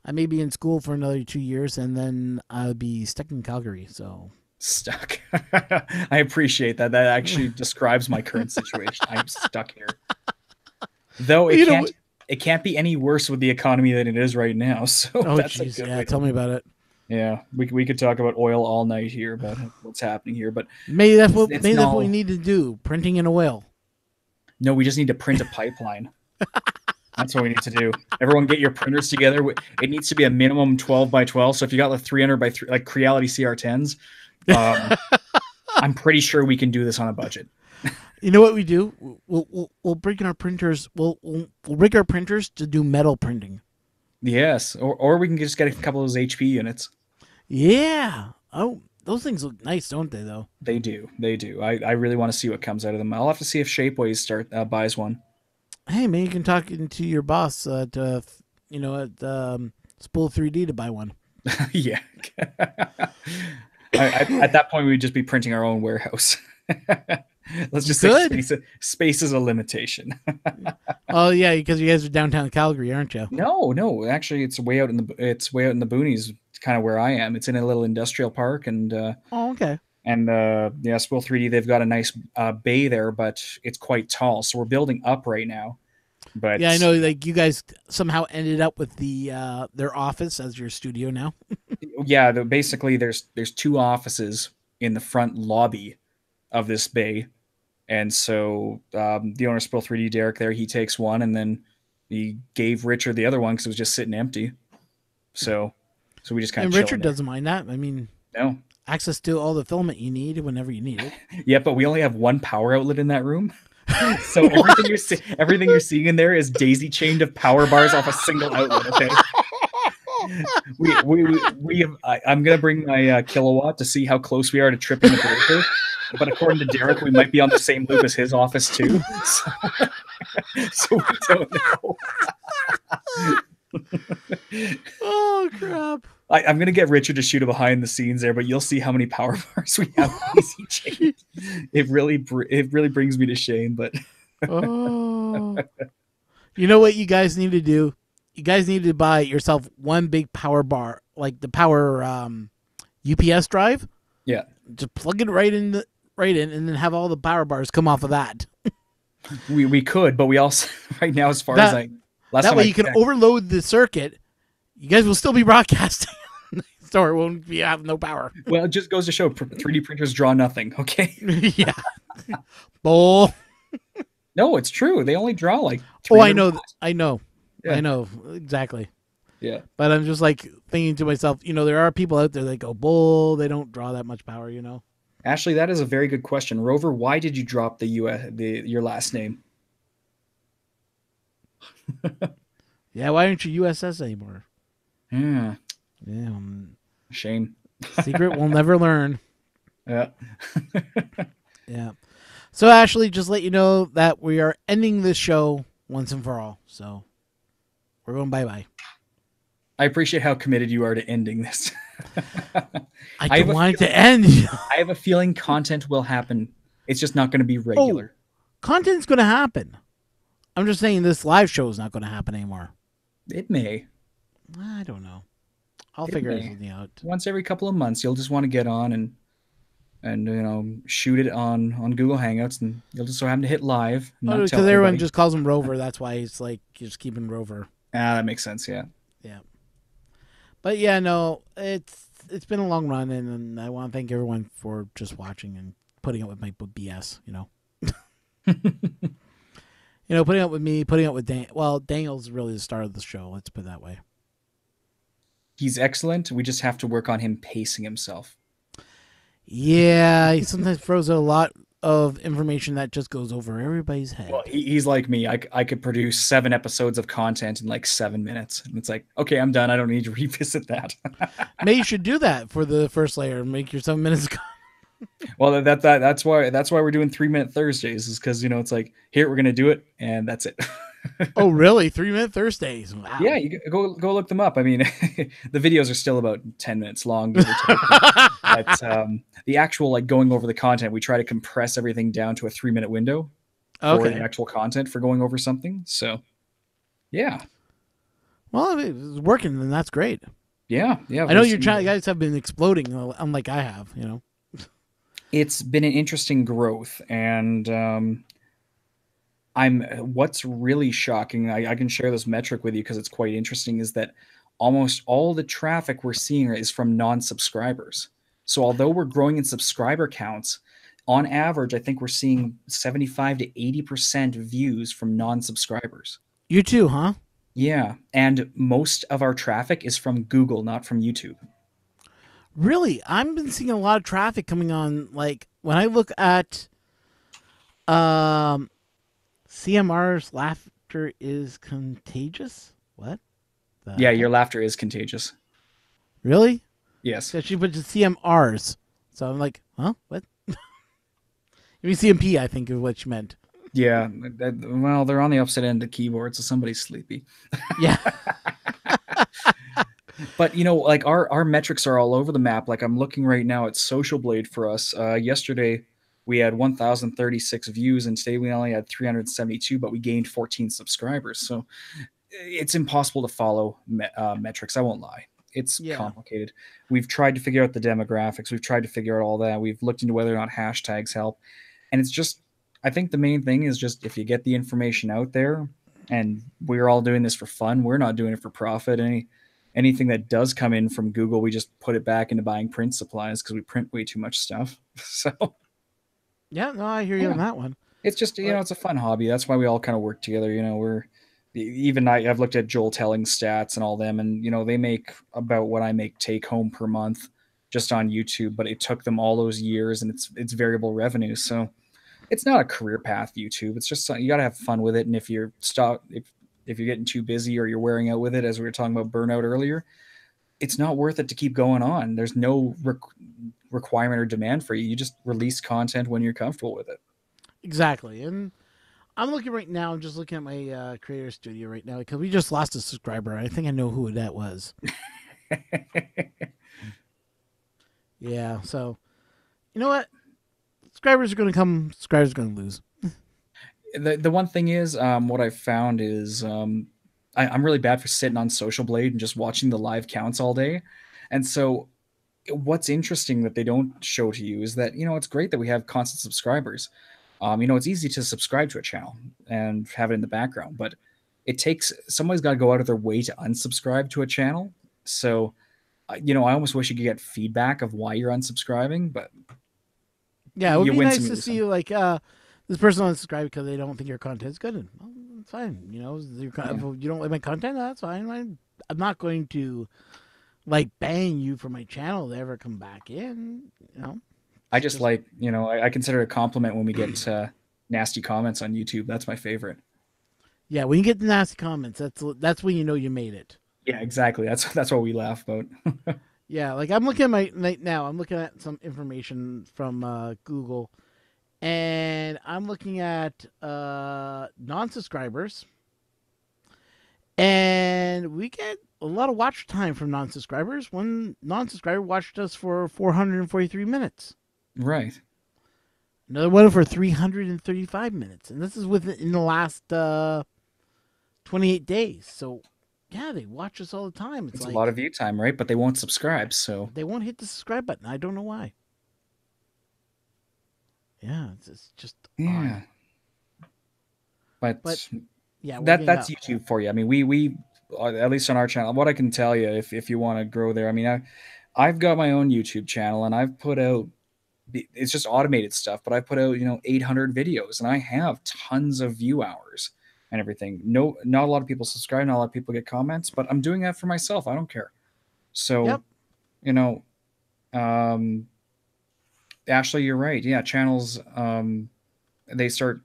I may be in school for another 2 years, and then I'll be stuck in Calgary. So stuck. I appreciate that. That actually describes my current situation. I'm stuck here. Though it can't be any worse with the economy than it is right now. So that's a good way. Tell me about it. Yeah, we could talk about oil all night here, about what's happening here. But maybe that's what we need to do: printing in oil. No, we just need to print a pipeline. That's what we need to do. Everyone, get your printers together. It needs to be a minimum 12 by 12. So if you got like 300 by 3, like Creality CR10s, I'm pretty sure we can do this on a budget. You know what we do? We'll bring our printers. We'll rig our printers to do metal printing. Yes, or we can just get a couple of those HP units. Yeah. Oh, those things look nice, don't they? Though they do. I really want to see what comes out of them. I'll have to see if Shapeways buys one. Hey, man, you can talk to your boss at Spool 3D to buy one. Yeah. At that point, we'd just be printing our own warehouse. Let's You just say could. space is a limitation. Oh yeah, because you guys are downtown Calgary, aren't you? No. Actually, it's way out in the boonies. It's kind of where I am. It's in a little industrial park, Oh, okay. yeah, Spill 3D. They've got a nice bay there, but it's quite tall. So we're building up right now. Yeah, I But know. Like you guys somehow ended up with their office as your studio now. yeah, basically there's two offices in the front lobby of this bay, and so the owner of Spill 3D, Derek, there he takes one, and then he gave Richard the other one because it was just sitting empty. So we just kind And of chill in Richard there. doesn't mind that. I mean, No, access to all the filament you need whenever you need it. yeah, but we only have one power outlet in that room. So everything you're seeing in there is daisy chained of power bars off a single outlet. Okay, we have, I'm gonna bring my kilowatt to see how close we are to tripping the breaker. But according to Derek, we might be on the same loop as his office too. So, so we don't know. Oh crap! I'm gonna get Richard to shoot a behind the scenes there, but you'll see how many power bars we have daisy chained. It really brings me to shame, but Oh, you know what you guys need to do? You guys need to buy yourself one big power bar, like the power UPS drive. yeah. Just plug it right in, and then have all the power bars come off of that. We could, but we also right now, as far as That I last that time way I you can checked, overload the circuit. You guys will still be broadcasting. So it won't be have no power. well, it just goes to show 3D printers draw nothing. Okay, Yeah. Bull. no, it's true. They only draw like Oh, I 300 know. watts. I know. Yeah. I know exactly. Yeah. But I'm just like thinking to myself, there are people out there that go bull. They don't draw that much power. Ashley, that is a very good question. Rover, why did you drop your last name? Yeah. Why aren't you USS anymore? Yeah, Yeah. shame. Secret we'll never learn. Yeah. Yeah. So Ashley, just let you know that we are ending this show once and for all. So we're going bye bye. I appreciate how committed you are to ending this. I I have don't a want it to feeling- end. I have a feeling content will happen. It's just not going to be regular. Content's going to happen. I'm just saying this live show is not going to happen anymore. It may. I don't know. I'll It figure may. something out. Once every couple of months, you'll just want to get on and shoot it on Google Hangouts, and you'll just so happen to hit live. And not Because tell everyone everybody. just calls him Rover. That's why it's like you're just keeping Rover. That makes sense. Yeah. Yeah. But yeah, no, it's been a long run, and I want to thank everyone for just watching and putting up with my BS. Putting up with me, putting up with Dan. Well, Daniel's really the start of the show. Let's put it that way. He's excellent. We just have to work on him pacing himself. Yeah, he sometimes throws out a lot of information that just goes over everybody's head. Well, he's like me. I could produce 7 episodes of content in like 7 minutes, and it's like, okay, I'm done. I don't need to revisit that. Maybe you should do that for the first layer. Make your 7 minutes. Well, that's why we're doing 3-minute Thursdays, is because it's like, here, we're gonna do it, and that's it. Oh, really? 3-minute Thursdays. Wow. Yeah, you go look them up. I mean, the videos are still about 10 minutes long, give or take. But the actual like going over the content, we try to compress everything down to a 3-minute window for Okay. the actual content for going over something. So, yeah, Well, if it's working, then that's great. yeah. I know you guys have been exploding, unlike I have. It's been an interesting growth, and what's really shocking. I can share this metric with you because it's quite interesting. Is that almost all the traffic we're seeing is from non-subscribers. So although we're growing in subscriber counts, on average, I think we're seeing 75 to 80% views from non-subscribers. You too, huh? Yeah, and most of our traffic is from Google, not from YouTube. Really? I've been seeing a lot of traffic coming on. Like when I look at CMR's laughter is contagious. What? Yeah, your laughter is contagious. Really? Yes. So she put the CMRs. So I'm like, huh? What? You mean CMP, I think is what she meant. Yeah, well, they're on the upside end of the keyboard, so somebody's sleepy. Yeah. But like our metrics are all over the map. Like I'm looking right now at Social Blade for us. Yesterday we had 1,036 views, and today we only had 372, but we gained 14 subscribers. So it's impossible to follow metrics. I won't lie. It's Yeah. complicated. We've tried to figure out the demographics. We've tried to figure out all that. We've looked into whether or not hashtags help, and it's just. I think the main thing is just if you get the information out there, and we're all doing this for fun. We're not doing it for profit. Anything that does come in from Google, we just put it back into buying print supplies because we print way too much stuff. So Yeah, no, I hear you yeah, on that one. it's just But it's a fun hobby. That's why we all kind of work together. We're even I've looked at Joel Telling stats and all them, and they make about what I make take home per month just on YouTube. But it took them all those years, and it's variable revenue. So it's not a career path. YouTube. It's just you got to have fun with it. And if you're getting too busy or you're wearing out with it, as we were talking about burnout earlier, it's not worth it to keep going on. There's no requirement or demand for you. You just release content when you're comfortable with it. exactly. And I'm looking right now. I'm just looking at my creator studio right now because we just lost a subscriber. I think I know who that was. Yeah. So you know what? Subscribers are going to come. Subscribers are going to lose. The one thing is, what I've found is, I'm really bad for sitting on Social Blade and just watching the live counts all day, and so what's interesting that they don't show to you is that it's great that we have constant subscribers. It's easy to subscribe to a channel and have it in the background, but it takes somebody's got to go out of their way to unsubscribe to a channel. So, I almost wish you could get feedback of why you're unsubscribing, but Yeah, it would you be win some, nice you to lose see some. like this person unsubscribe because they don't think your content is good. And well, it's fine. If Yeah. you don't like my content, that's fine. I'm not going to like ban you from my channel to ever come back in. I It's just just like, I consider it a compliment when we get nasty comments on YouTube. That's my favorite. yeah. When you get the nasty comments, that's when you know you made it. Yeah, exactly. That's what we laugh about. Yeah, like I'm looking at my right now. I'm looking at some information from Google, and I'm looking at non-subscribers, and we get a lot of watch time from non-subscribers. One non-subscriber watched us for 443 minutes. Right. Another one for 335 minutes, and this is within the last 28 days. So, yeah, they watch us all the time. It's It's a lot of like view time, right? But they won't subscribe, so they won't hit the subscribe button. I don't know why. Yeah, it's just odd. yeah. But But yeah, we're that getting that's up. YouTube for you. I mean, we at least on our channel, what I can tell you if you want to grow there. I mean, I've got my own YouTube channel and I've put out it's just automated stuff, but I put out 800 videos and I have tons of view hours and everything. No, not a lot of people subscribe, not a lot of people get comments, but I'm doing that for myself. I don't care. So Yep. you know, um, Ashley, you're right. Yeah, channels they start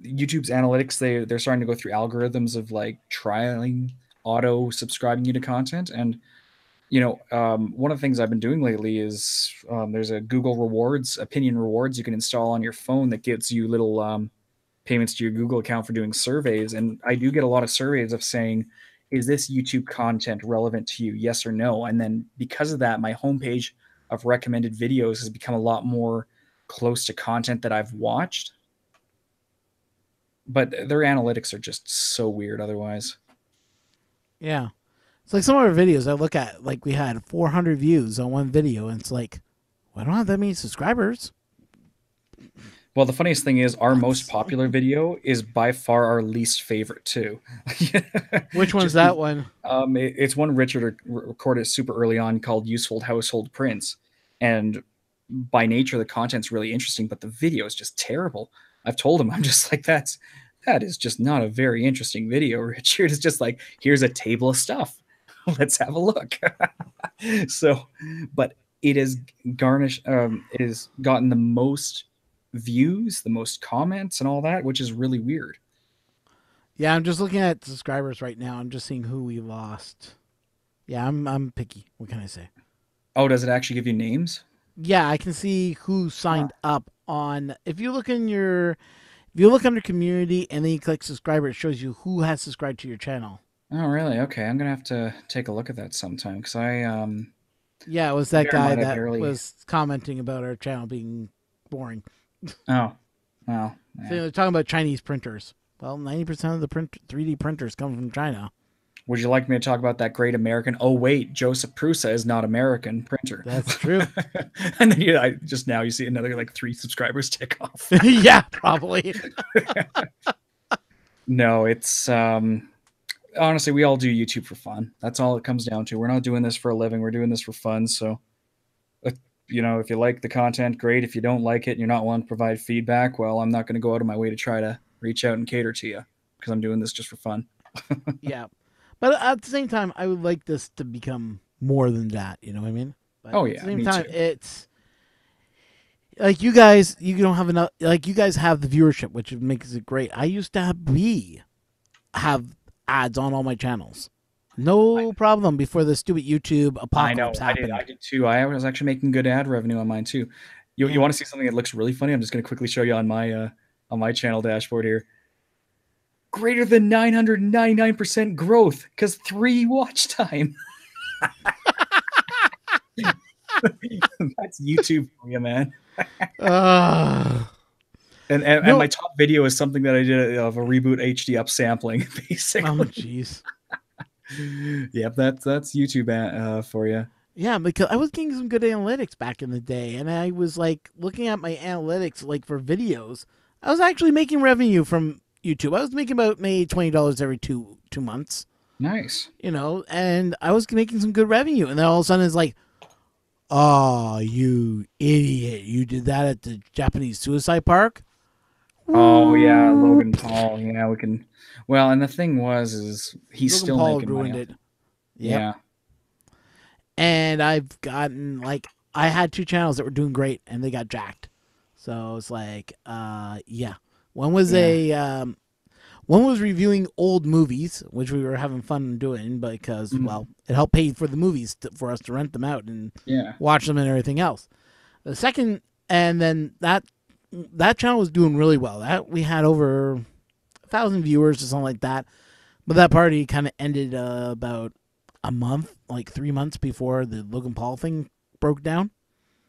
YouTube's analytics. They're starting to go through algorithms of like trialing auto subscribing you to content and one of the things I've been doing lately is there's a Google Rewards, opinion rewards you can install on your phone that gives you little payments to your Google account for doing surveys. And I do get a lot of surveys of saying, is this YouTube content relevant to you? Yes or no. And then because of that, my homepage of recommended videos has become a lot more close to content that I've watched. But their analytics are just so weird otherwise. Yeah. It's like some of our videos I look at, like we had 400 views on one video, and it's like, well, I don't have that many subscribers. Well, the funniest thing is our most What? popular video is by far our least favorite too. Which one's Just that one? it's one Richard recorded super early on called "Useful Household Prints," and by nature the content's really interesting, but the video is just terrible. I've told him I'm just like that is just not a very interesting video, Richard. It's just like here's a table of stuff. Let's have a look. So, but it is garnished. It has gotten the most views, the most comments, and all that, which is really weird. Yeah, I'm just looking at subscribers right now. I'm just seeing who we lost. Yeah, I'm picky. What can I say? Oh, does it actually give you names? Yeah, I can see who Huh. signed up on. If you look in your, If you look under community and then you click subscriber, it shows you who has subscribed to your channel. Oh, really? Okay, I'm gonna have to take a look at that sometime because Yeah, it was that bear in guy mind I that barely. was commenting about our channel being boring. Oh, well, So yeah. they're talking about Chinese printers. Well, 90% of the 3D printers come from China. Would you like me to talk about that great American? Oh wait, Joseph Prusa is not American printer. That's true. And then I just now you see another like 3 subscribers tick off. Yeah, probably. No, it's honestly we all do YouTube for fun. That's all it comes down to. We're not doing this for a living. We're doing this for fun. So, uh, if you like the content, great. If you don't like it and you're not wanting to provide feedback, well, I'm not going to go out of my way to try to reach out and cater to you because I'm doing this just for fun. Yeah. But at the same time, I would like this to become more than that. You know what I mean? But Oh at the yeah, same me time, too. it's like you guys, you don't have enough. Like you guys have the viewership, which makes it great. I used to have ads on all my channels. No problem before the stupid YouTube I know. apocalypse I did. I happened. did too. I was actually making good ad revenue on mine too. You Yeah. want to see something that looks really funny? I'm just going to quickly show you on my channel dashboard here. Greater than 999% growth because 3 watch time. That's YouTube for you, man. Uh, And my no. top video is something that I did of a reboot HD upsampling, Oh, basically. jeez. Yep, that's YouTube for you. Yeah, because I was getting some good analytics back in the day, and I was like looking at my analytics, like for videos. I was actually making revenue from YouTube. I was making about maybe $20 every two months, Nice. and I was making some good revenue. And then all of a sudden, it's like, oh, you idiot! You did that at the Japanese suicide park. Oh yeah, Logan Whoop. Paul. Yeah, we can. Well, and the thing is he's Logan still Paul making money ruined off it. it. Yep. Yeah. And I've gotten like I had two channels that were doing great, and they got jacked. So it's like, yeah. One was Yeah. one was reviewing old movies, which we were having fun doing because, Mhm. well, it helped pay for the movies for us to rent them out and Yeah. watch them and everything else. The second, and then that channel was doing really well. That we had over 1,000 viewers or something like that. But that party kind of ended about a month, like 3 months before the Logan Paul thing broke down.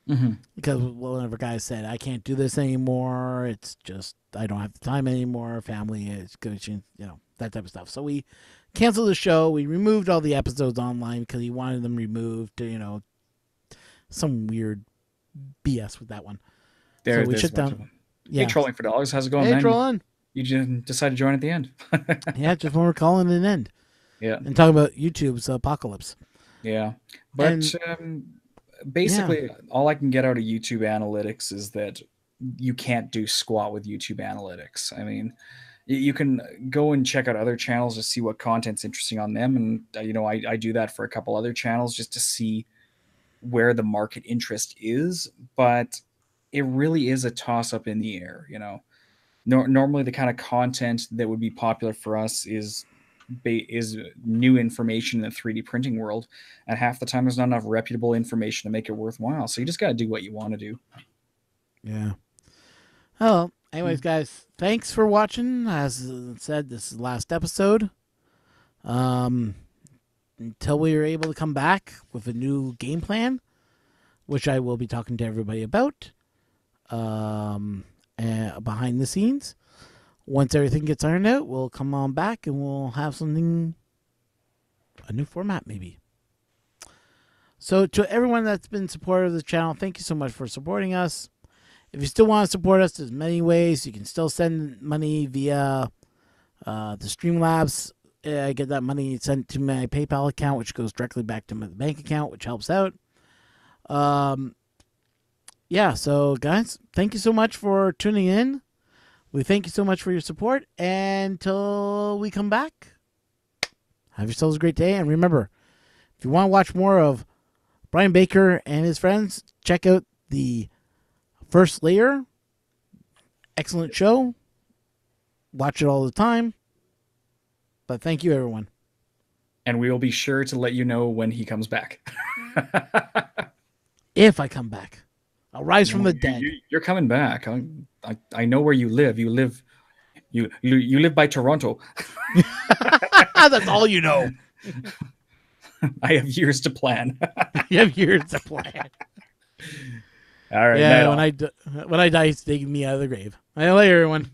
Hmm. Because one of our guys said, I can't do this anymore. It's just, I don't have the time anymore. Family is coaching, that type of stuff. So we canceled the show. We removed all the episodes online because he wanted them removed to, some weird BS with that one. So we There's shut a bunch of down. them. Hey, Yeah. trolling for dollars. How's it going, Hey, man? trolling. You just decided to join at the end. Yeah, just when we're calling it an end Yeah. and talking about YouTube's apocalypse. Yeah. But And yeah, basically, all I can get out of YouTube analytics is that you can't do squat with YouTube analytics. I mean, you can go and check out other channels to see what content's interesting on them. And, I do that for a couple other channels just to see where the market interest is. But it really is a toss up in the air. Normally, the kind of content that would be popular for us is new information in the 3D printing world, and half the time there's not enough reputable information to make it worthwhile. So you just got to do what you want to do. yeah. Oh, anyways, guys, thanks for watching. As I said, this is the last episode. Um, until we are able to come back with a new game plan, which I will be talking to everybody about behind the scenes. Once everything gets ironed out, we'll come on back and we'll have something, a new format maybe. So to everyone that's been supportive of the channel, thank you so much for supporting us. If you still want to support us, there's many ways. You can still send money via the Streamlabs. I get that money sent to my PayPal account, which goes directly back to my bank account, which helps out. Yeah, so guys, thank you so much for tuning in. We thank you so much for your support. And until we come back, have yourselves a great day. And remember, if you want to watch more of Brian Baker and his friends, check out the First Layer. Excellent show. Watch it all the time. But thank you, everyone. And we will be sure to let you know when he comes back. If I come back, I'll rise from No, the dead. you're coming back. I know where you live. You live You live by Toronto. That's all you know. I have years to plan. You have years to plan. All right, Yeah, night all. when I die, he's taking me out of the grave. Later, everyone.